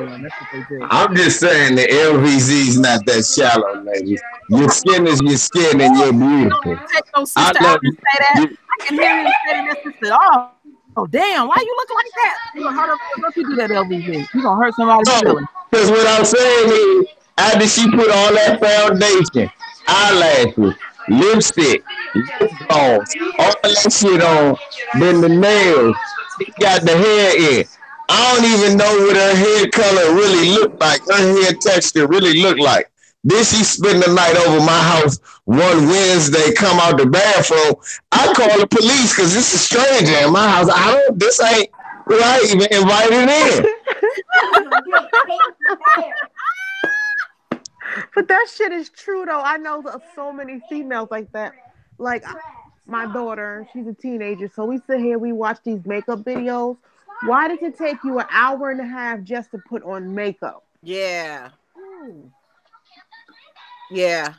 they do. I'm just saying the LVZ is not that shallow, ladies. Your skin is your skin, and you're beautiful. Take those sister out and say that. I can hear you saying that sister. Oh, damn! Why you look like that? Don't you do that, LVZ? You gonna hurt somebody's feelings. Because what I'm saying is, after she put all that foundation, eyelashes, lipstick, lip balms, all that shit on, then the nails, she got the hair in. I don't even know what her hair color really looked like. Her hair texture really looked like. Then she spend the night over my house one Wednesday, come out the bathroom. I call the police because this is a stranger in my house. This ain't who I even invited in. But that shit is true though. I know so many females like that. Like my daughter, she's a teenager. So we sit here, we watch these makeup videos. Why does it take you an hour and a half just to put on makeup? Yeah. Yeah.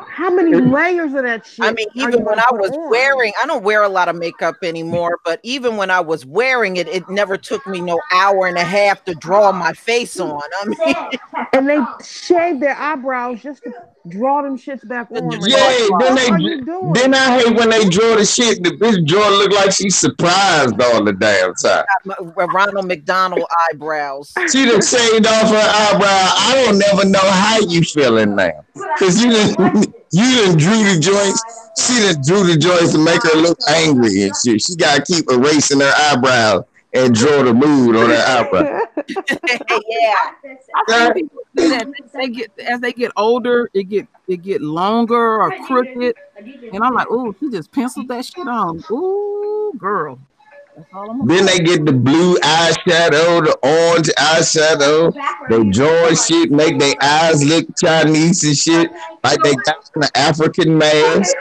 How many layers of that shit? I mean, even when I was wearing, I don't wear a lot of makeup anymore, but even when I was wearing it, it never took me no hour and a half to draw my face on. I mean, and they shave their eyebrows just to draw them shits back on. Yeah, then I hate when they draw the shit. The bitch draw look like she's surprised all the damn time. Ronald McDonald eyebrows. She done shaved off her eyebrow. I don't never know how you feeling now. Cause you done drew the joints. She done drew the joints to make her look angry and shit. She gotta keep erasing her eyebrows and draw the mood on her eyebrow. Yeah. I think people do that. As they get older, it get longer or crooked. And I'm like, oh, she just penciled that shit on. Ooh, girl. Then they get the blue eyeshadow, the orange eyeshadow. They draw shit, make their eyes look Chinese and shit, like they got an African mask.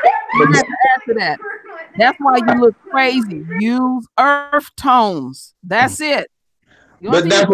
After that, that's why you look crazy. Use earth tones. That's it. You don't need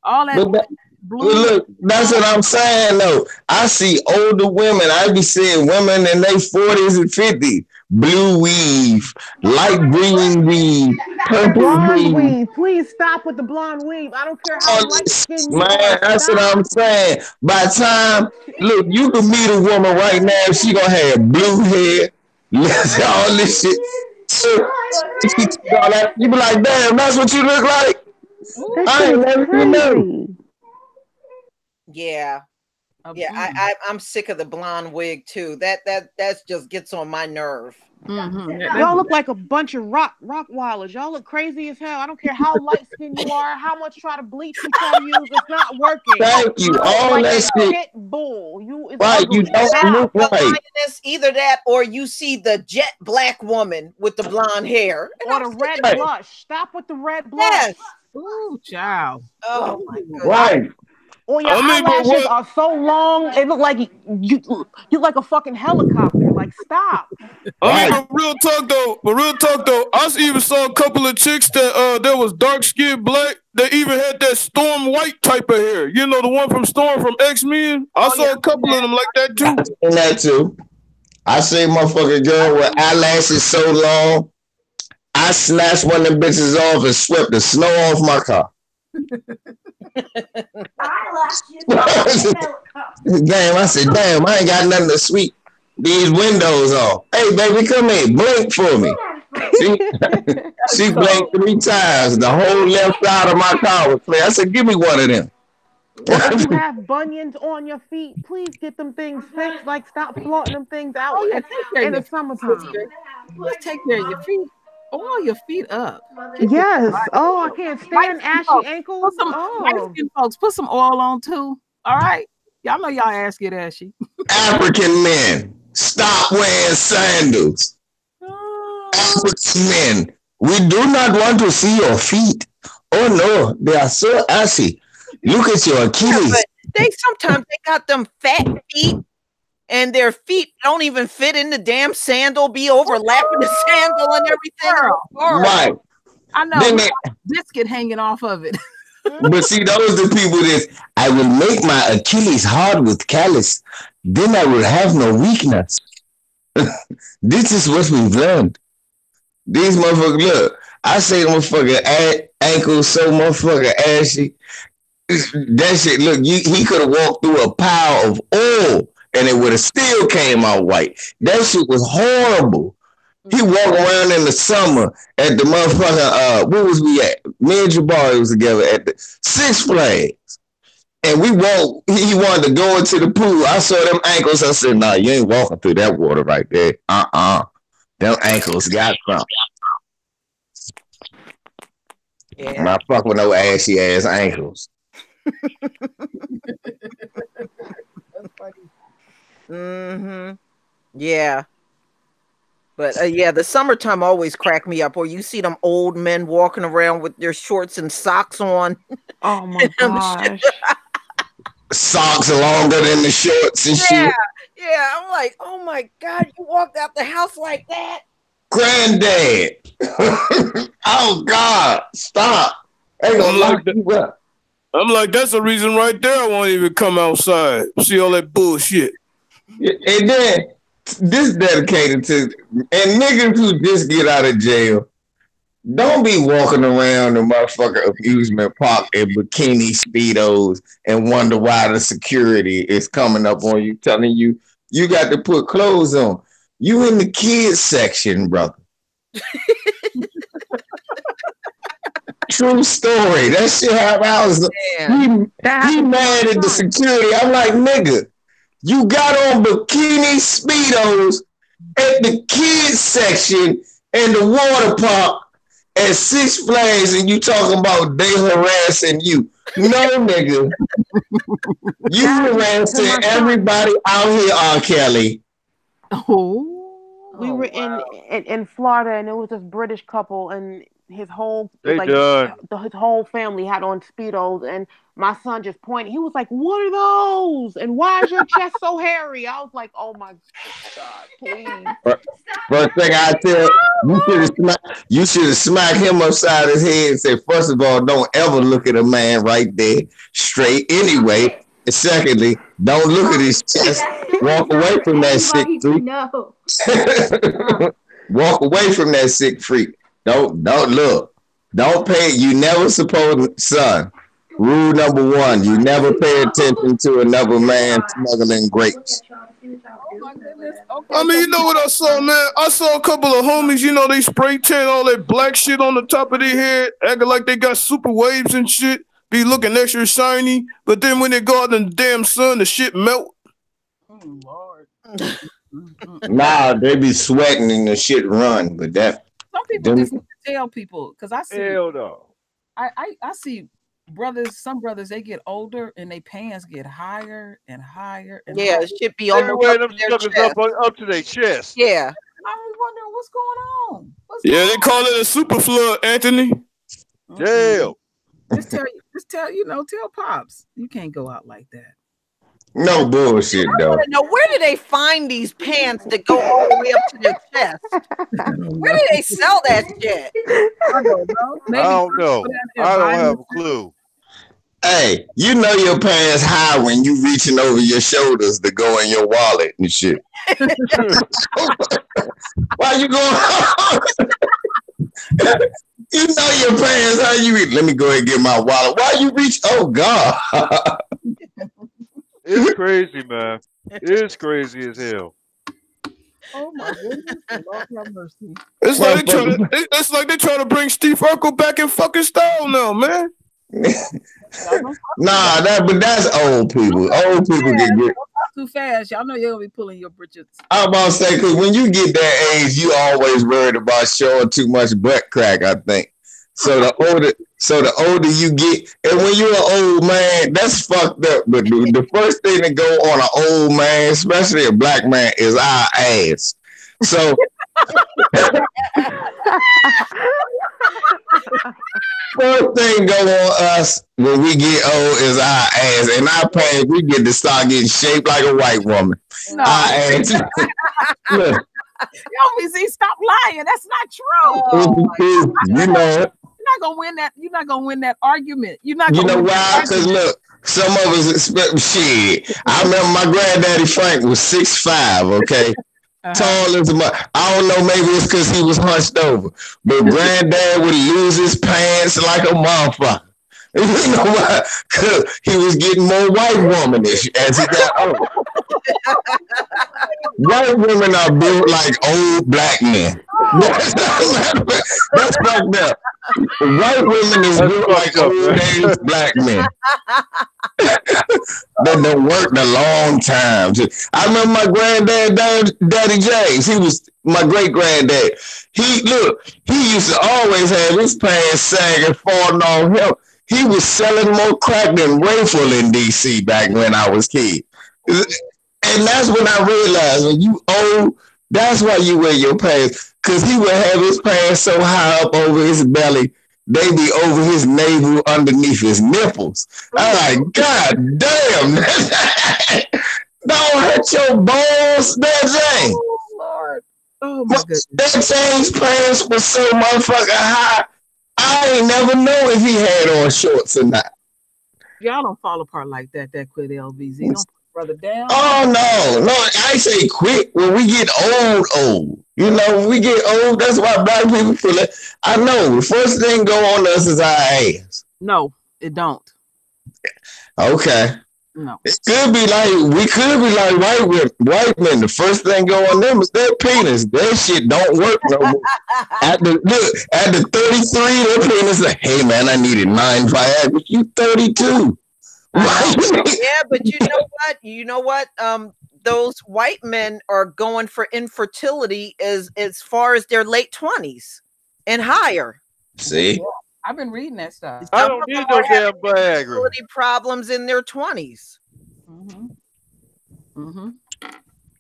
all that blue. Look, that's what I'm saying though. I see older women. I be seeing women in their 40s and 50s. Blue weave, light green weave, purple weave. Please stop with the blonde weave. I don't care how light skin you are. That's what I'm saying. By the time, look, you can meet a woman right now. She gonna have blue hair, all this shit. You be like, damn, that's what you look like. I ain't never even know. Yeah. Yeah, I'm sick of the blonde wig too. That just gets on my nerve. Mm-hmm. Y'all look like a bunch of rock wallers. Y'all look crazy as hell. I don't care how light skinned you are, how much try to bleach you try to use. It's not working. Thank you. All like that shit. Bull. Right, you don't look right. Either that, or you see the jet black woman with the blonde hair, or the red blush. Stop with the red blush. Yes. Ooh, child. Oh my goodness. Right. Or your eyelashes are so long, it look like you like a fucking helicopter. Like, stop. I mean, but real talk though, I even saw a couple of chicks that was dark skinned black. They even had that Storm White type of hair. You know, the one from Storm from X-Men. I saw a couple of them like that too. I seen that too. I see motherfucking girl with eyelashes so long, I snatched one of them bitches off and swept the snow off my car. Damn, I said, damn, I ain't got nothing to sweep these windows off. Hey, baby, come here, blink for me. She blinked 3 times. The whole left side of my car was clear. I said, give me one of them. If you have bunions on your feet, please get them things fixed. Like, stop flaunting them things out in the summertime. Let's take care of your feet. Oil your feet up. Yes. Oh, I can't stand ashy ankles. White skin folks, put some oil on too. All right. Y'all know y'all ass get ashy. African men, stop wearing sandals. African men, we do not want to see your feet. Oh no, they are so ashy. Look at your Achilles. Yeah, but sometimes they got them fat feet and their feet don't even fit in the damn sandal, be overlapping the sandal and everything. Right. I know. Biscuit hanging off of it. But see, those are the people that I will make my Achilles hard with callus. Then I will have no weakness. This is what we've learned. These motherfuckers, look, I say the motherfucking ankles so motherfucking ashy. That shit, look, he could have walked through a pile of oil and it would have still came out white. That shit was horrible. He walked around in the summer at the motherfucking, where was we at? Me and Jabari was together at the Six Flags. And he wanted to go into the pool. I saw them ankles. I said, nah, you ain't walking through that water right there. Them ankles got something. Yeah. I'm not fucking with no ashy ass ankles. Mm-hmm. Yeah. But yeah, the summertime always crack me up. Or you see them old men walking around with their shorts and socks on. Oh my gosh. Socks longer than the shorts and shit. Yeah. I'm like, oh my God, you walked out the house like that? Granddad. Oh God, stop. Ain't gonna lock you up. I'm like, that's the reason right there I won't even come outside. See all that bullshit. And then this dedicated to and niggas who just get out of jail. Don't be walking around the motherfucking amusement park in bikini speedos and wonder why the security is coming up on you, telling you you got to put clothes on. You in the kids section, brother. True story. That shit happened. I was he mad at the security. I'm like, nigga, you got on bikini speedos at the kids section in the water park at Six Flags, and you talking about they harassing you. No, nigga. You harassing everybody out here, R. Kelly. We were in Florida, and it was this British couple, and his whole his whole family had on Speedos, and my son just pointed. He was like, "What are those? And why is your chest so hairy?" I was like, "Oh my God, please!" First thing I tell you should have smacked him upside his head and said, first of all, don't ever look at a man right there straight anyway. And secondly, don't look at his chest. Walk away from that sick freak. No. Walk away from that sick freak. Don't look. Don't pay. You never supposed, son. Rule number 1: you never pay attention to another man smuggling grapes. I mean, you know what I saw, man? I saw a couple of homies, you know, they spray tan all that black shit on the top of their head, acting like they got super waves and shit, be looking extra shiny, but then when they go out in the damn sun, the shit melt. Oh, Lord. Nah, they be sweating and the shit run, but that... Some people just need to tell people, because I see... Hell no. I see some brothers, they get older and their pants get higher and higher. And higher. It should be almost up to their chest. Yeah. I was wondering what's going on. They call it a super flood, Anthony. Jail. Tell Pops, you can't go out like that. No bullshit, though. Now, where do they find these pants that go all the way up to their chest? Where do they sell that shit? I don't know. I don't have a clue. Hey, you know your pants high when you reaching over your shoulders to go in your wallet and shit. Why you going? You know your pants high. Let me go ahead and get my wallet. Why you reach? Oh God. It's crazy, man. It's crazy as hell. Oh my goodness. Lord have mercy. It's like they trying to bring Steve Urkel back in fucking style now, man. But that's old people. Old people get good. Too fast. Y'all know you're gonna be pulling your britches. I'm about to say, because when you get that age, you always worried about showing too much butt crack, I think. So the older you get, and when you're an old man, that's fucked up. But the first thing to go on an old man, especially a black man, is our ass. So first thing go on us when we get old is our ass, and our pants we get to start getting shaped like a white woman. No. I asked look. LVZ, stop lying. That's not true. You know. You're not gonna win that. You're not gonna win that argument. You're not. You gonna know win why? Because look, some of us expect shit. I remember my granddaddy Frank was 6'5", okay? Tall as a I don't know, maybe it's because he was hunched over. But granddad would lose his pants like a motherfucker. You know why? Because he was getting more white womanish as he got older. White women are built like old black men. That's fucked up. White women is built like old age black men. That done worked a long time. I remember my granddad, Daddy James. He was my great granddad. He used to always have his pants sagging, falling off him. He was selling more crack than Rayful in DC back when I was kid. And that's when I realized when you old, that's why you wear your pants. Because he would have his pants so high up over his belly, they be over his navel underneath his nipples. I'm like, God damn. Don't hurt your balls, that thing. Oh, Lord. Oh, my goodness. That James pants was so motherfucking high. I ain't never know if he had on shorts or not. Y'all don't fall apart like that quick, LVZ. Don't put brother down. Oh, no. I say quick when we get old. You know, when we get old, that's why black people feel it. I know. The first thing go on us is our ass. No, it don't. Okay. No. We could be like white men. The first thing go on them is their penis. That shit don't work no more. At the 33, their penis like, hey man, I needed 9 Viagra. You 32. Yeah, but you know what? Those white men are going for infertility as far as their late 20s and higher. See? I've been reading that stuff. I don't need no damn Viagra. Problems in their 20s.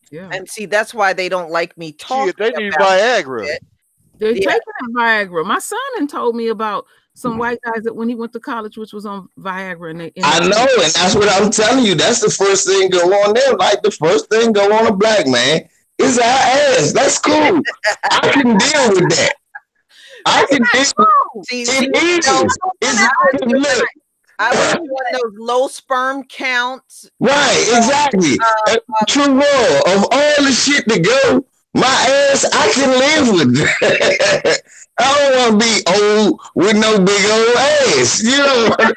Yeah. And see, that's why they don't like me talking. Shit, they need Viagra. They're taking that Viagra. My son told me about some white guys that when he went to college, which was on Viagra. I know, and that's what I'm telling you. That's the first thing go on there. Like the first thing go on a black man is our ass. That's cool. I can deal with that. I can I was doing those low sperm counts. Right, exactly. True world. Of all the shit to go, my ass, I can live with. I don't want to be old with no big old ass. You know what?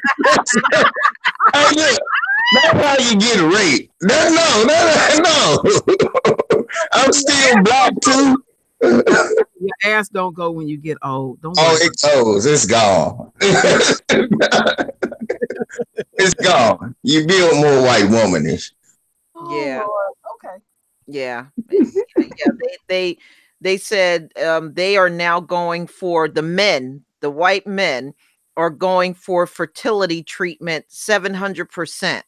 That's how you get raped. No. I'm still black too. Your ass don't go when you get old. It goes. It's gone. It's gone. You build more white womanish. Yeah. Oh, okay. Yeah. They said they are now going for the white men are going for fertility treatment 700%.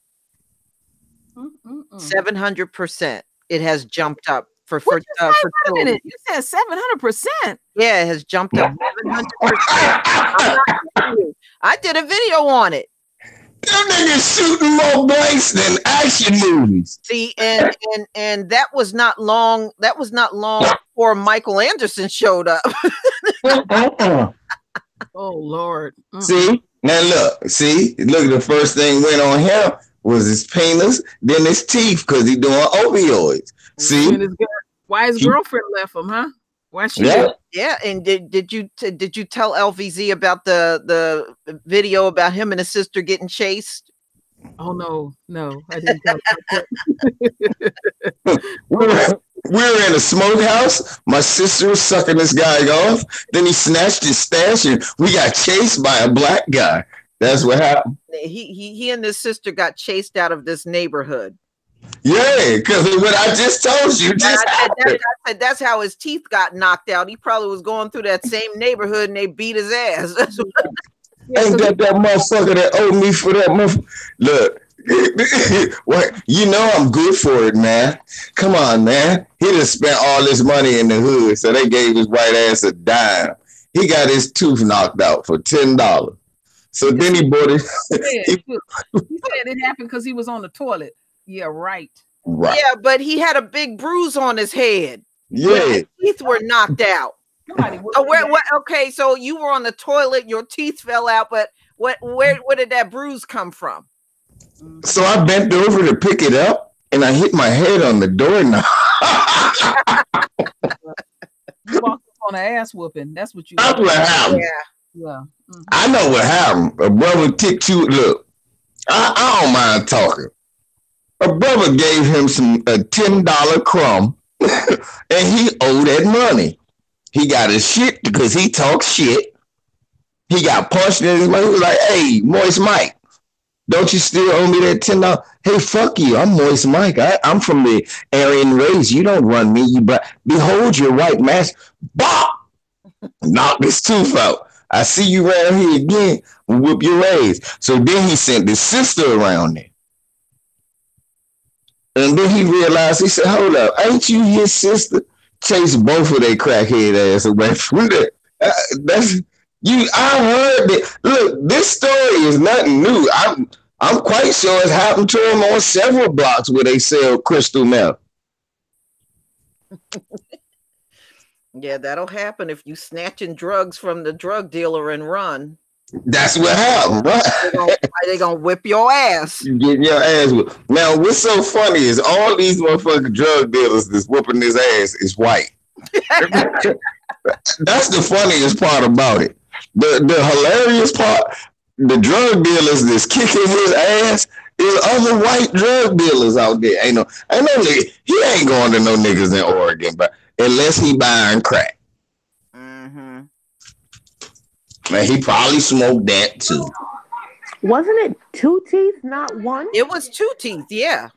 700%. It has jumped up for fertility. You said 700%. Yeah, it has jumped up 700%. I did a video on it. Them niggas shooting more blanks than action movies. See, and that was not long. That was not long before Michael Anderson showed up. Oh Lord. See? Now look, the first thing went on him was his penis, then his teeth, because he doing opioids. See? Why his girlfriend left him, huh? Why she? Yeah. And did you tell LVZ about the video about him and his sister getting chased? Oh no, I didn't tell We're in a smokehouse. My sister was sucking this guy off. Then he snatched his stash, and we got chased by a black guy. That's what happened. He and his sister got chased out of this neighborhood. Yeah, because what I just told you. I said that's how his teeth got knocked out. He probably was going through that same neighborhood and they beat his ass. Ain't that motherfucker that owed me for that motherfucker? Look, what you know I'm good for it, man. Come on, man. He just spent all this money in the hood, so they gave his white ass a dime. He got his tooth knocked out for $10. So then he bought it. He said it happened because he was on the toilet. Yeah, right. Right. Yeah, but he had a big bruise on his head. Yeah. His teeth were knocked out. Okay, so you were on the toilet, your teeth fell out, but where did that bruise come from? So I bent over to pick it up, and I hit my head on the doorknob. You walked up on an ass whooping. That's what you. That's what happened. Yeah. I know what happened. A brother kicked you. Look, I don't mind talking. A brother gave him a $10 crumb, and he owed that money. He got his shit because he talks shit. He got punched in his mouth. He was like, "Hey, Moist Mike, don't you still owe me that $10? Hey, fuck you. I'm Moist Mike. I'm from the Aryan race. You don't run me. Behold your white mask." Bop! Knocked his tooth out. I see you around here again. Whoop your ass. So then he sent his sister around there. And then he realized, he said, "Hold up, ain't you his sister?" Chased both of their crackhead ass away from there. That's you. I heard that. Look, this story is nothing new. I'm quite sure it's happened to him on several blocks where they sell crystal meth. Yeah, that'll happen if you snatching drugs from the drug dealer and run. That's what happened, right? They gonna whip your ass. You getting your ass whipped. Now, what's so funny is all these motherfucking drug dealers that's whooping his ass is white. That's the funniest part about it. The hilarious part, the drug dealers that's kicking his ass is other white drug dealers out there. He ain't going to no niggas in Oregon, but unless he buying crack. Man, he probably smoked that too. Wasn't it 2 teeth, not one? It was 2 teeth, yeah.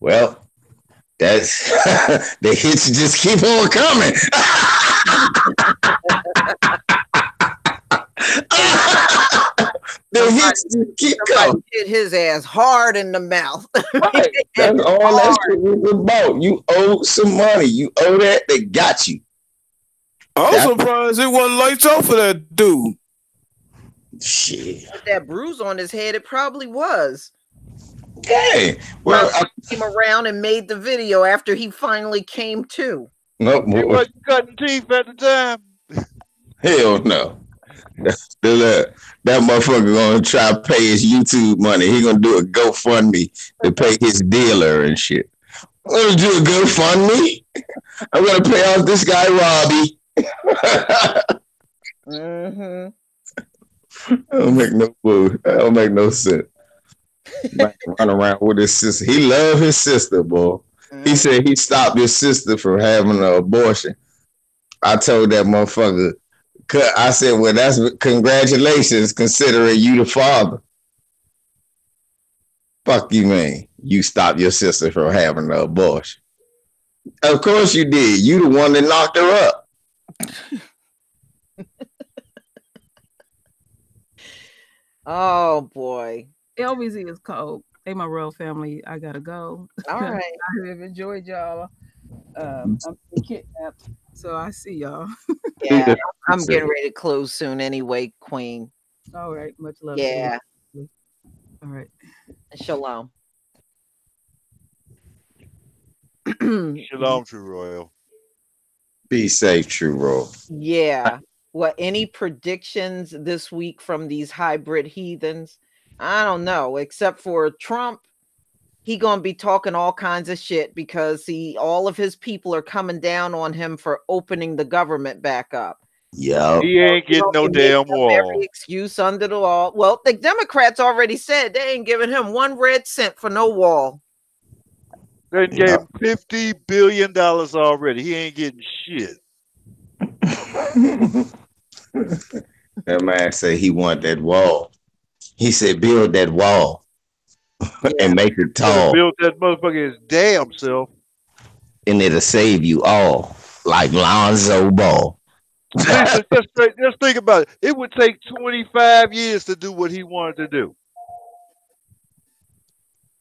Well, that's the hits just keep on coming. The hits just keep coming. Hit his ass hard in the mouth. Right. That's all that shit was about. You owe some money. You owe that. They got you. I'm surprised it wasn't lights out for that dude. Shit. With that bruise on his head, it probably was. Okay. Well, I came around and made the video after he finally came to. Nope. He wasn't cutting teeth at the time. Hell no. That motherfucker gonna try to pay his YouTube money. He gonna do a GoFundMe to pay his dealer and shit. I'm gonna do a GoFundMe. I'm gonna pay off this guy Robbie. That don't make no sense. Run around with his sister. He loved his sister, boy. He said he stopped his sister from having an abortion. I told that motherfucker, I said, well, that's congratulations considering you the father. Fuck you, man. You stopped your sister from having an abortion. Of course you did. You the one that knocked her up. Oh boy. LBZ is cold. Hey, my royal family, I gotta go. All right. I have enjoyed y'all. I'm kidnapped, so I see y'all. Yeah, I'm getting ready to close soon anyway, Queen. All right, much love. Yeah. All right. Shalom. Shalom, True Royal. Be safe, True Royal. Yeah. What, any predictions this week from these hybrid heathens? I don't know, except for Trump. He gonna be talking all kinds of shit because all of his people are coming down on him for opening the government back up. Yeah, he ain't getting no damn wall. Every excuse under the law. Well, the Democrats already said they ain't giving him 1 red cent for no wall. They gave him $50 billion already. He ain't getting shit. That man said he want that wall. He said build that wall and make it tall. Build that motherfucker his damn self. And it'll save you all, like Lonzo Ball. Just think about it. It would take 25 years to do what he wanted to do.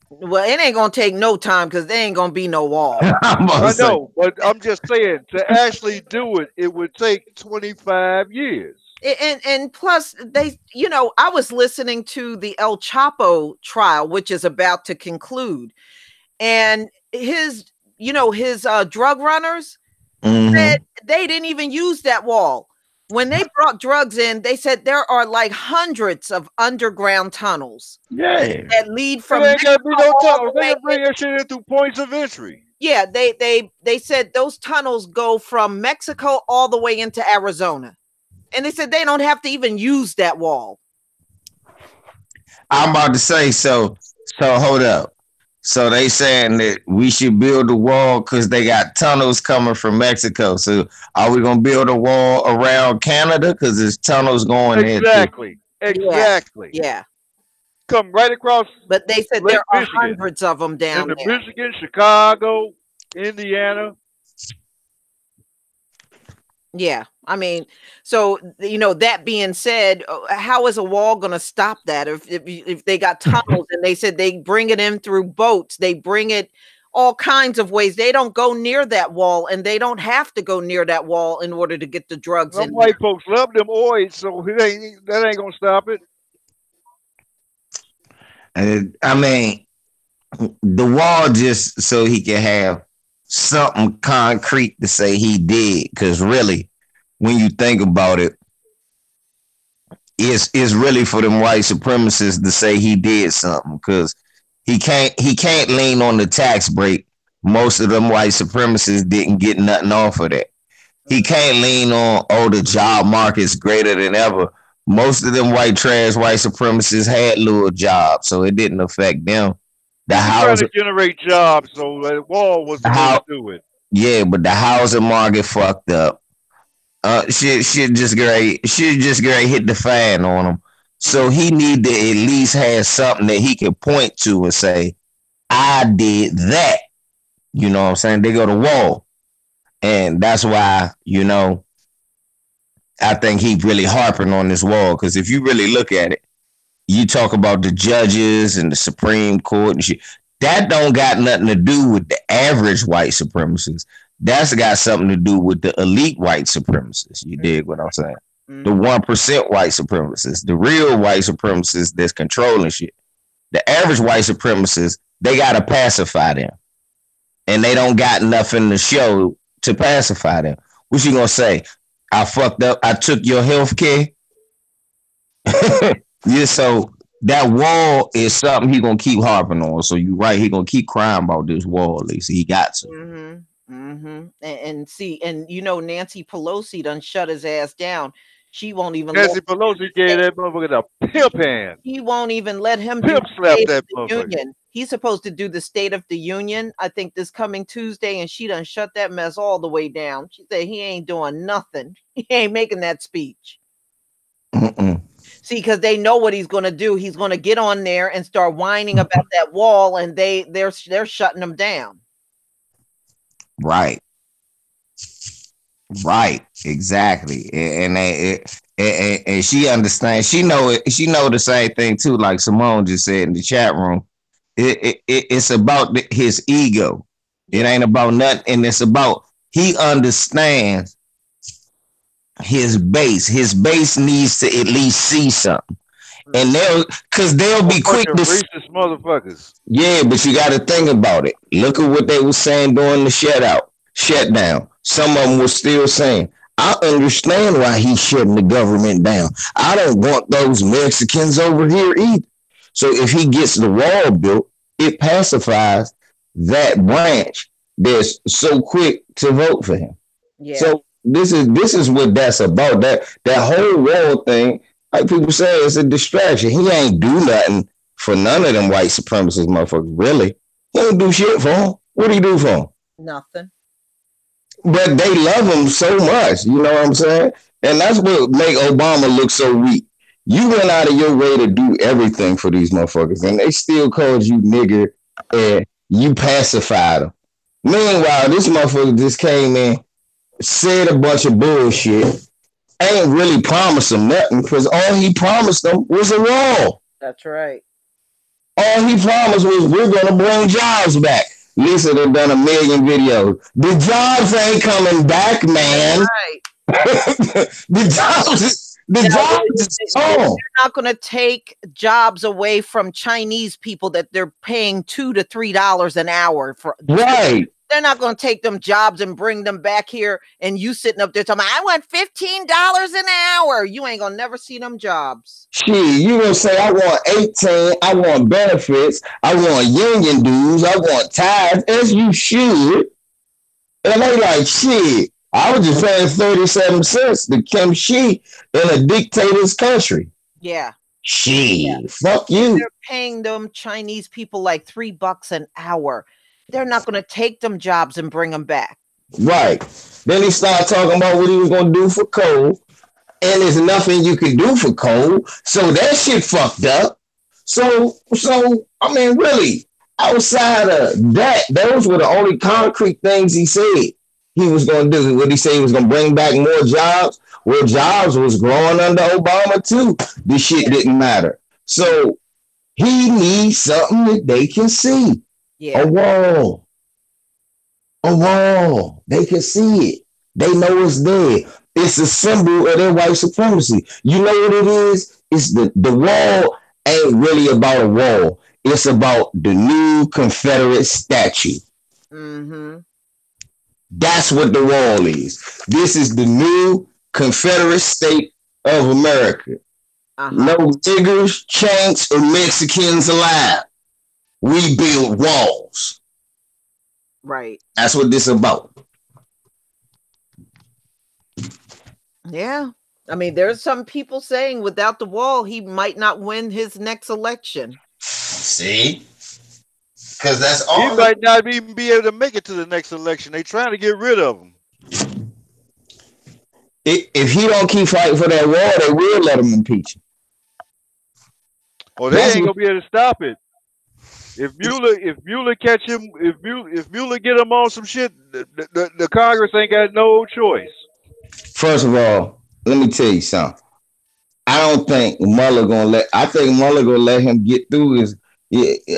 Well, it ain't gonna take no time because there ain't gonna be no wall. I know, but I'm just saying to actually do it, it would take 25 years. And plus they, I was listening to the El Chapo trial, which is about to conclude, and his drug runners said they didn't even use that wall. When they brought drugs in, they said there are like hundreds of underground tunnels that lead from there ain't gotta be no tunnels. They way can bring that shit in through points of entry. Yeah, they said those tunnels go from Mexico all the way into Arizona. And they said they don't have to even use that wall. I'm about to say, so hold up. So they saying that we should build a wall because they got tunnels coming from Mexico. So are we gonna build a wall around Canada because there's tunnels going there? Exactly. Yeah. Come right across. But they said there are hundreds of them down there. Michigan, Chicago, Indiana. Yeah, I mean, so that being said, how is a wall going to stop that? If they got tunnels and they said they bring it in through boats, they bring it all kinds of ways. They don't go near that wall, and they don't have to go near that wall in order to get the drugs. Some white folks love them oils, so that ain't gonna stop it. I mean, the wall just so he can have something concrete to say he did, because really, when you think about it, it's really for them white supremacists to say he did something, because he can't lean on the tax break. Most of them white supremacists didn't get nothing off of that. He can't lean on, the job market's greater than ever. Most of them white supremacists had little jobs, so it didn't affect them. The house to generate jobs, so the wall was the way to do it. Yeah, but the housing market fucked up. Shit just great. Shit just great hit the fan on him. So he need to at least have something that he can point to and say, I did that. You know what I'm saying? They go to wall. And that's why, I think he's really harping on this wall. Because if you really look at it, you talk about the judges and the Supreme Court and shit. That don't got nothing to do with the average white supremacists. That's got something to do with the elite white supremacists. You dig what I'm saying? Mm-hmm. The 1% white supremacists, the real white supremacists that's controlling shit. The average white supremacists, they got to pacify them. And they don't got nothing to show to pacify them. What you gonna say? I fucked up. I took your health care. Yeah, so that wall is something he gonna keep harping on. So you're right. He gonna keep crying about this wall. At least he got to. Mm-hmm. Mm-hmm. And see, Nancy Pelosi done shut his ass down. She won't even. Nancy Pelosi gave that motherfucker a pimp hand. He won't even let him pimp slap that motherfucker. Union. He's supposed to do the State of the Union, I think, this coming Tuesday, and she done shut that mess all the way down. She said he ain't doing nothing. He ain't making that speech. See, because they know what he's going to do. He's going to get on there and start whining about that wall, and they're shutting him down. Right. Exactly. And she understands. She know it. She know the same thing too. Like Simone just said in the chat room. It's about his ego. It ain't about nothing, and it's about he understands his base. His base needs to at least see something, and they'll be quick to racist motherfuckers. Yeah, but you got to think about it. Look at what they were saying during the shutdown. Some of them were still saying, I understand why he's shutting the government down. I don't want those Mexicans over here either. So if he gets the wall built, it pacifies that branch that's so quick to vote for him. Yeah. So this is what that's about. That whole wall thing, like people say, it's a distraction. He ain't do nothing for none of them white supremacist motherfuckers, really. He don't do shit for him. What do he do for him? Nothing. But they love him so much, you know what I'm saying? And that's what make Obama look so weak. You went out of your way to do everything for these motherfuckers, and they still called you nigger, and you pacified them. Meanwhile, this motherfucker just came in, said a bunch of bullshit, ain't really promised them nothing, because all he promised them was a wall. That's right. All he promised was, we're going to bring jobs back. Lisa done done a million videos. The jobs ain't coming back, man. Right. The jobs is they're not going to take jobs away from Chinese people that they're paying $2 to $3 an hour for. Right. They're not going to take them jobs and bring them back here, and you sitting up there talking, I want $15 an hour. You ain't going to never see them jobs. Shit, you gonna say I want 18, I want benefits, I want union dues, I want tithes, as you should. And they like, shit, I was just paying 37 cents to Kim Shi in a dictator's country. Yeah. Shit, fuck you. They're paying them Chinese people like $3 an hour. They're not going to take them jobs and bring them back. Right. Then he started talking about what he was going to do for coal. And there's nothing you can do for coal. So that shit fucked up. So I mean, really, outside of that, those were the only concrete things he said he was going to do. What he said he was going to bring back more jobs. Well, jobs was growing under Obama too. This shit didn't matter. So he needs something that they can see. Yeah. A wall. A wall. They can see it. They know it's there. It's a symbol of their white supremacy. You know what it is? It's the wall ain't really about a wall. It's about the new Confederate statue. Mm-hmm. That's what the wall is. This is the new Confederate state of America. No niggers, Chinks, or Mexicans allowed. We build walls. Right. That's what this is about. Yeah. I mean, there's some people saying without the wall, he might not win his next election. See? Because that's all. He might not even be able to make it to the next election. They're trying to get rid of him. If he don't keep fighting for that wall, they will let him impeach him. Well, they ain't gonna be able to stop it. If Mueller catch him, if Mueller get him on some shit, the Congress ain't got no choice. First of all, let me tell you something. I don't think Mueller gonna let. I think Mueller gonna let him get through his.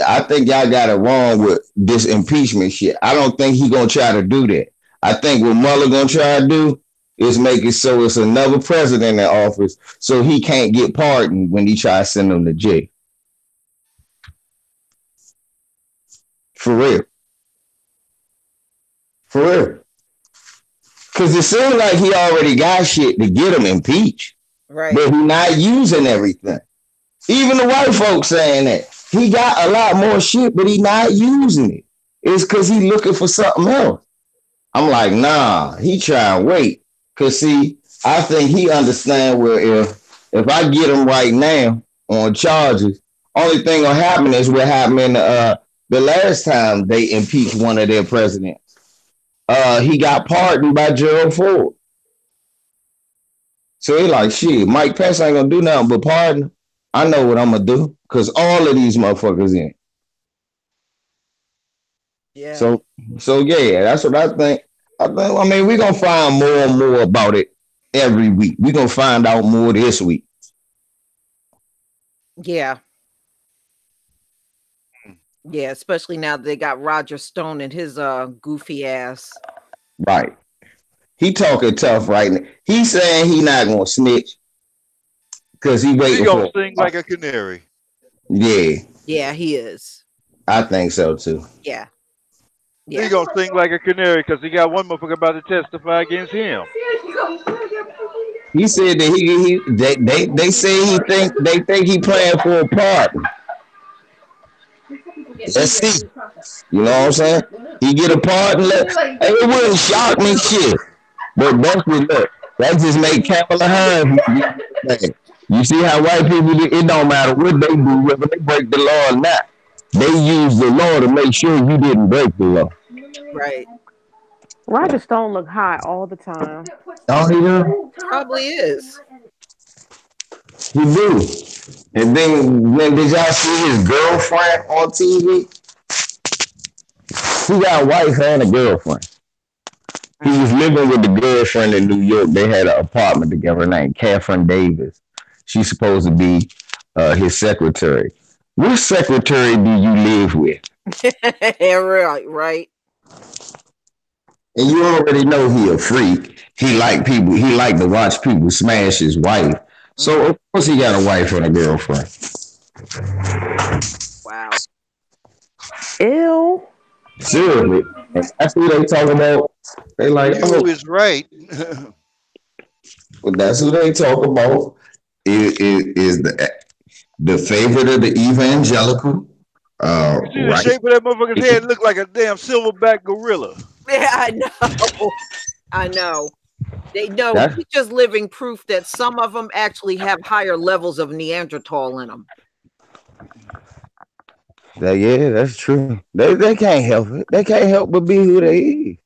I think y'all got it wrong with this impeachment shit. I don't think he gonna try to do that. I think what Mueller gonna try to do is make it so it's another president in office, so he can't get pardoned when he try to send him to jail. For real. For real. Because it seems like he already got shit to get him impeached. Right. But he's not using everything. Even the white folks saying that. He got a lot more shit, but he's not using it. It's because he's looking for something else. I'm like, nah, he trying to wait. Because, see, I think he understands where if I get him right now on charges, only thing gonna happen is what happened in the last time they impeached one of their presidents. He got pardoned by Gerald Ford. So he like, shit, Mike Pence ain't gonna do nothing but pardon. I know what I'm gonna do, because all of these motherfuckers in. Yeah. So yeah, that's what I think. I mean, we're gonna find more and more about it every week. We're gonna find out more this week. Yeah. Yeah, especially now they got Roger Stone and his goofy ass. Right. He talking tough right now. He's saying he not gonna snitch because he waiting. He gonna sing like a canary. Yeah. Yeah, he is. I think so too. Yeah. He gonna sing like a canary because he got one motherfucker about to testify against him. He said that they say they think he playing for a part. Let's see. You know what I'm saying? He get a pardon. It wouldn't shock me shit. But that's what look. That just make Kamala Harris. You see how white people do, it don't matter what they do, whether they break the law or not. They use the law to make sure you didn't break the law. Right. Roger Stone look high all the time. Oh, he do? Probably is. He do. And then did y'all see his girlfriend on TV? He got a wife and a girlfriend. He was living with the girlfriend in New York. They had an apartment together named Catherine Davis. She's supposed to be his secretary. Which secretary do you live with? Right. And you already know he a freak. He like people. He like to watch people smash his wife. So of course he got a wife and a girlfriend. Wow. Ew. Seriously. That's who they talk about. They like, you is right. Well, that's who they talk about. Is the favorite of the evangelical. You see the Right. shape of that motherfucker's head look like a damn silverback gorilla. Yeah, I know. I know. They know he's just living proof that some of them actually have higher levels of Neanderthal in them. Yeah, that's true. They can't help it. They can't help but be who they is.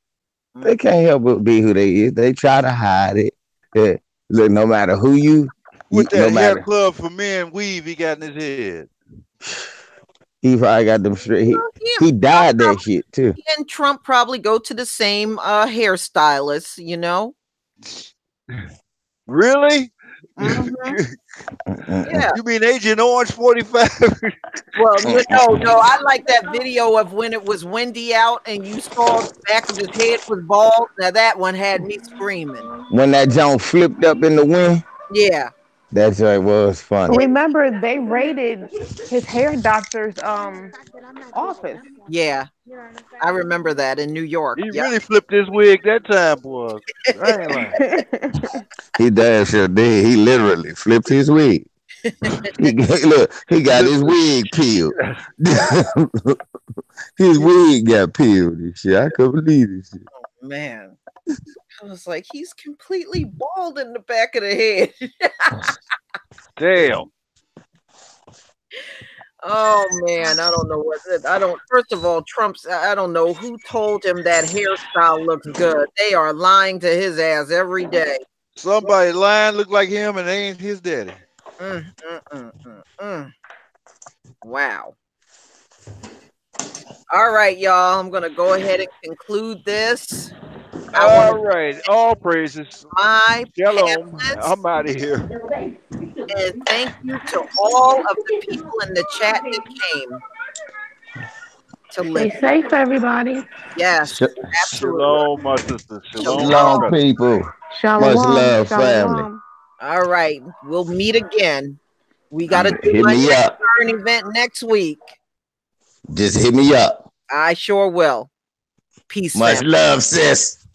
They can't help but be who they is. They try to hide it. Yeah. Look, no matter who you, With that no hair matter. club for men weave he got in his head. He probably got them straight. He dyed that shit too. He and Trump probably go to the same hairstylist, you know. Really? Yeah. You mean Agent Orange 45? Well, no. I like that video of when it was windy out and you saw the back of his head was bald. Now that one had me screaming. When that joint flipped up in the wind. Yeah. That's what it was funny. Remember, they raided his hair doctor's office. Yeah. I remember that in New York. He really flipped his wig that time, boy. I ain't lying. He damn sure did. He literally flipped his wig. He got his wig peeled. His wig got peeled and shit. I couldn't believe this shit. Oh, man. I was like, he's completely bald in the back of the head. Damn. Oh man, I don't know first of all, I don't know who told him that hairstyle looks good. They are lying to his ass every day. Somebody lying look like him and they ain't his daddy. Wow. All right, y'all. I'm gonna go ahead and conclude this. All right. All praises. My Shalom. I'm out of here. And thank you to all of the people in the chat that came to listen. Stay safe, everybody. Yes. Absolutely. Shalom, my sister. Shalom, people. Shalom. Much love, Shalom. family. All right. We'll meet again. We got to do hit me up. an event next week. Just hit me up. I sure will. Peace. Much love, sis.